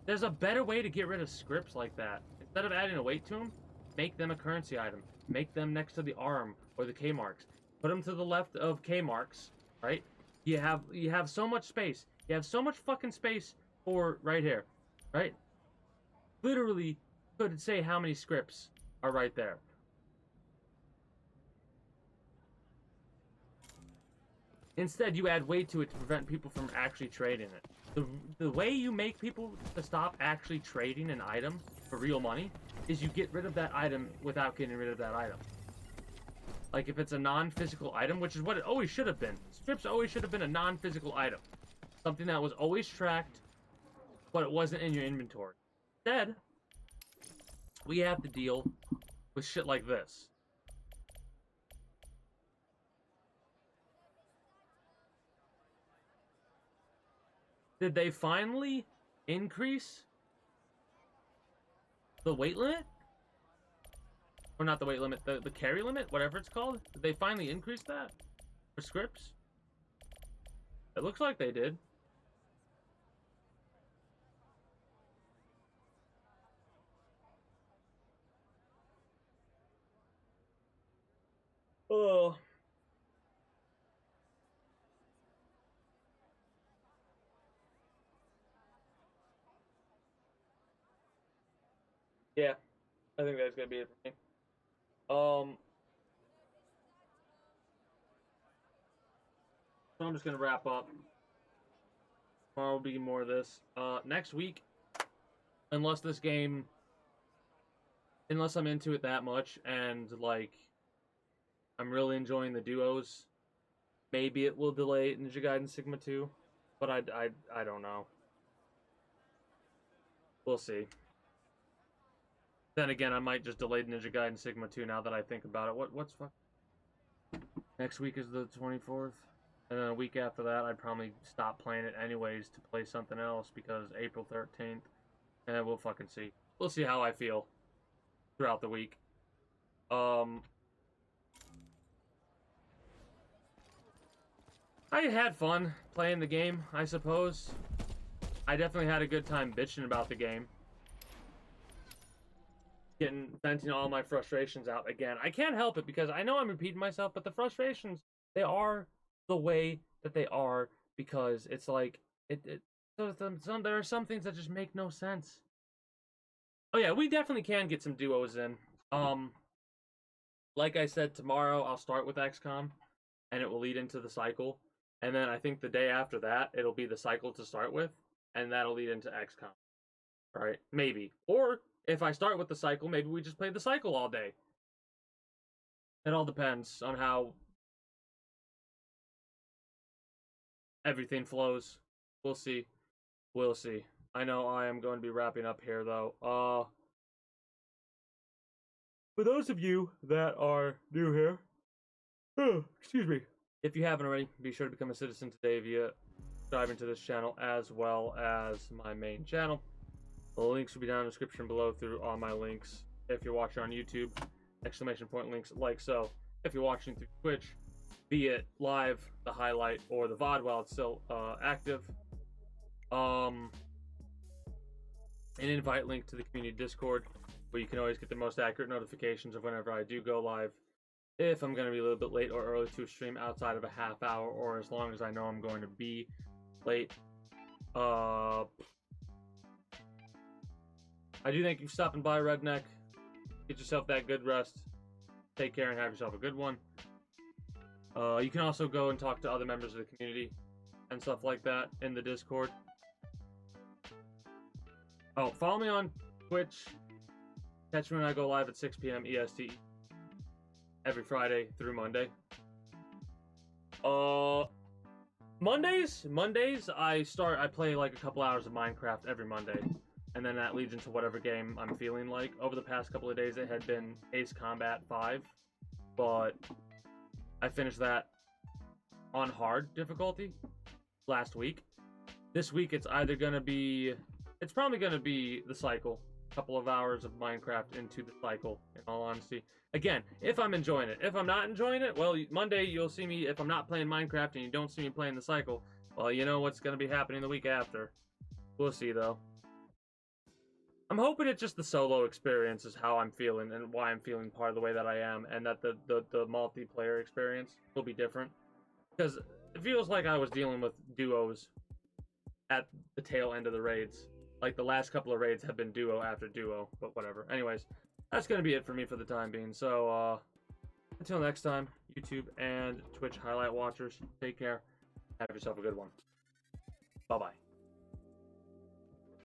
there's a better way to get rid of scripts like that. Instead of adding a weight to them, make them a currency item. Make them next to the ARM or the Kmarks. Put them to the left of Kmarks, right? You have so much space. You have so much fucking space for right here, right? Literally could say how many scripts are right there. Instead, you add weight to it to prevent people from actually trading it. The way you make people to stop actually trading an item for real money is you get rid of that item without getting rid of that item. Like if it's a non-physical item, which is what it always should have been. Scripts always should have been a non-physical item. Something that was always tracked, but it wasn't in your inventory. Instead, we have to deal with shit like this. Did they finally increase the weight limit? Or not the weight limit, the carry limit, whatever it's called? Did they finally increase that for scripts? It looks like they did. Oh. Yeah, I think that's gonna be it for me. So I'm just gonna wrap up. Tomorrow will be more of this. Next week, unless this game, unless I'm into it that much and like I'm really enjoying the duos, maybe it will delay Ninja Gaiden Sigma 2, but I don't know. We'll see. Then again, I might just delay Ninja Gaiden Sigma 2 now that I think about it. What's fuck? Next week is the 24th. And then a week after that, I'd probably stop playing it anyways to play something else because April 13th. And we'll fucking see. We'll see how I feel throughout the week. I had fun playing the game, I suppose. I definitely had a good time bitching about the game. Venting all my frustrations out again. I can't help it because I know I'm repeating myself, but the frustrations, they are the way that they are because it's like there are some things that just make no sense. Oh yeah, we definitely can get some duos in. Like I said, tomorrow I'll start with XCOM and it will lead into the cycle. And then I think the day after that, it'll be the cycle to start with, and that'll lead into XCOM. Right? Maybe. Or if I start with the cycle, maybe we just play the cycle all day. It all depends on how everything flows. We'll see. We'll see. I know I am going to be wrapping up here, though. For those of you that are new here, excuse me. If you haven't already, be sure to become a citizen today via subscribing to this channel as well as my main channel. The links will be down in the description below through all my links. If you're watching on YouTube, exclamation point links like so. If you're watching through Twitch, be it live, the highlight, or the VOD while it's still active. An invite link to the community Discord, where you can always get the most accurate notifications of whenever I do go live. If I'm going to be a little bit late or early to stream outside of a half hour, or as long as I know I'm going to be late. I do thank you for stopping by, Redneck. Get yourself that good rest. Take care and have yourself a good one. You can also go and talk to other members of the community and stuff like that in the Discord. Oh, follow me on Twitch. Catch me when I go live at 6 p.m. EST every Friday through Monday. Mondays I play like a couple hours of Minecraft every Monday. And then that leads into whatever game I'm feeling like. Over the past couple of days, it had been Ace Combat 5. But I finished that on hard difficulty last week. This week, it's either going to be... It's probably going to be the cycle. A couple of hours of Minecraft into the cycle, in all honesty. Again, if I'm enjoying it. If I'm not enjoying it, well, Monday you'll see me... If I'm not playing Minecraft and you don't see me playing the cycle, well, you know what's going to be happening the week after. We'll see, though. I'm hoping it's just the solo experience is how I'm feeling and why I'm feeling part of the way that I am, and that the multiplayer experience will be different. Because it feels like I was dealing with duos at the tail end of the raids. Like, the last couple of raids have been duo after duo, but whatever. Anyways, that's going to be it for me for the time being. So, until next time, YouTube and Twitch highlight watchers, take care. Have yourself a good one. Bye-bye.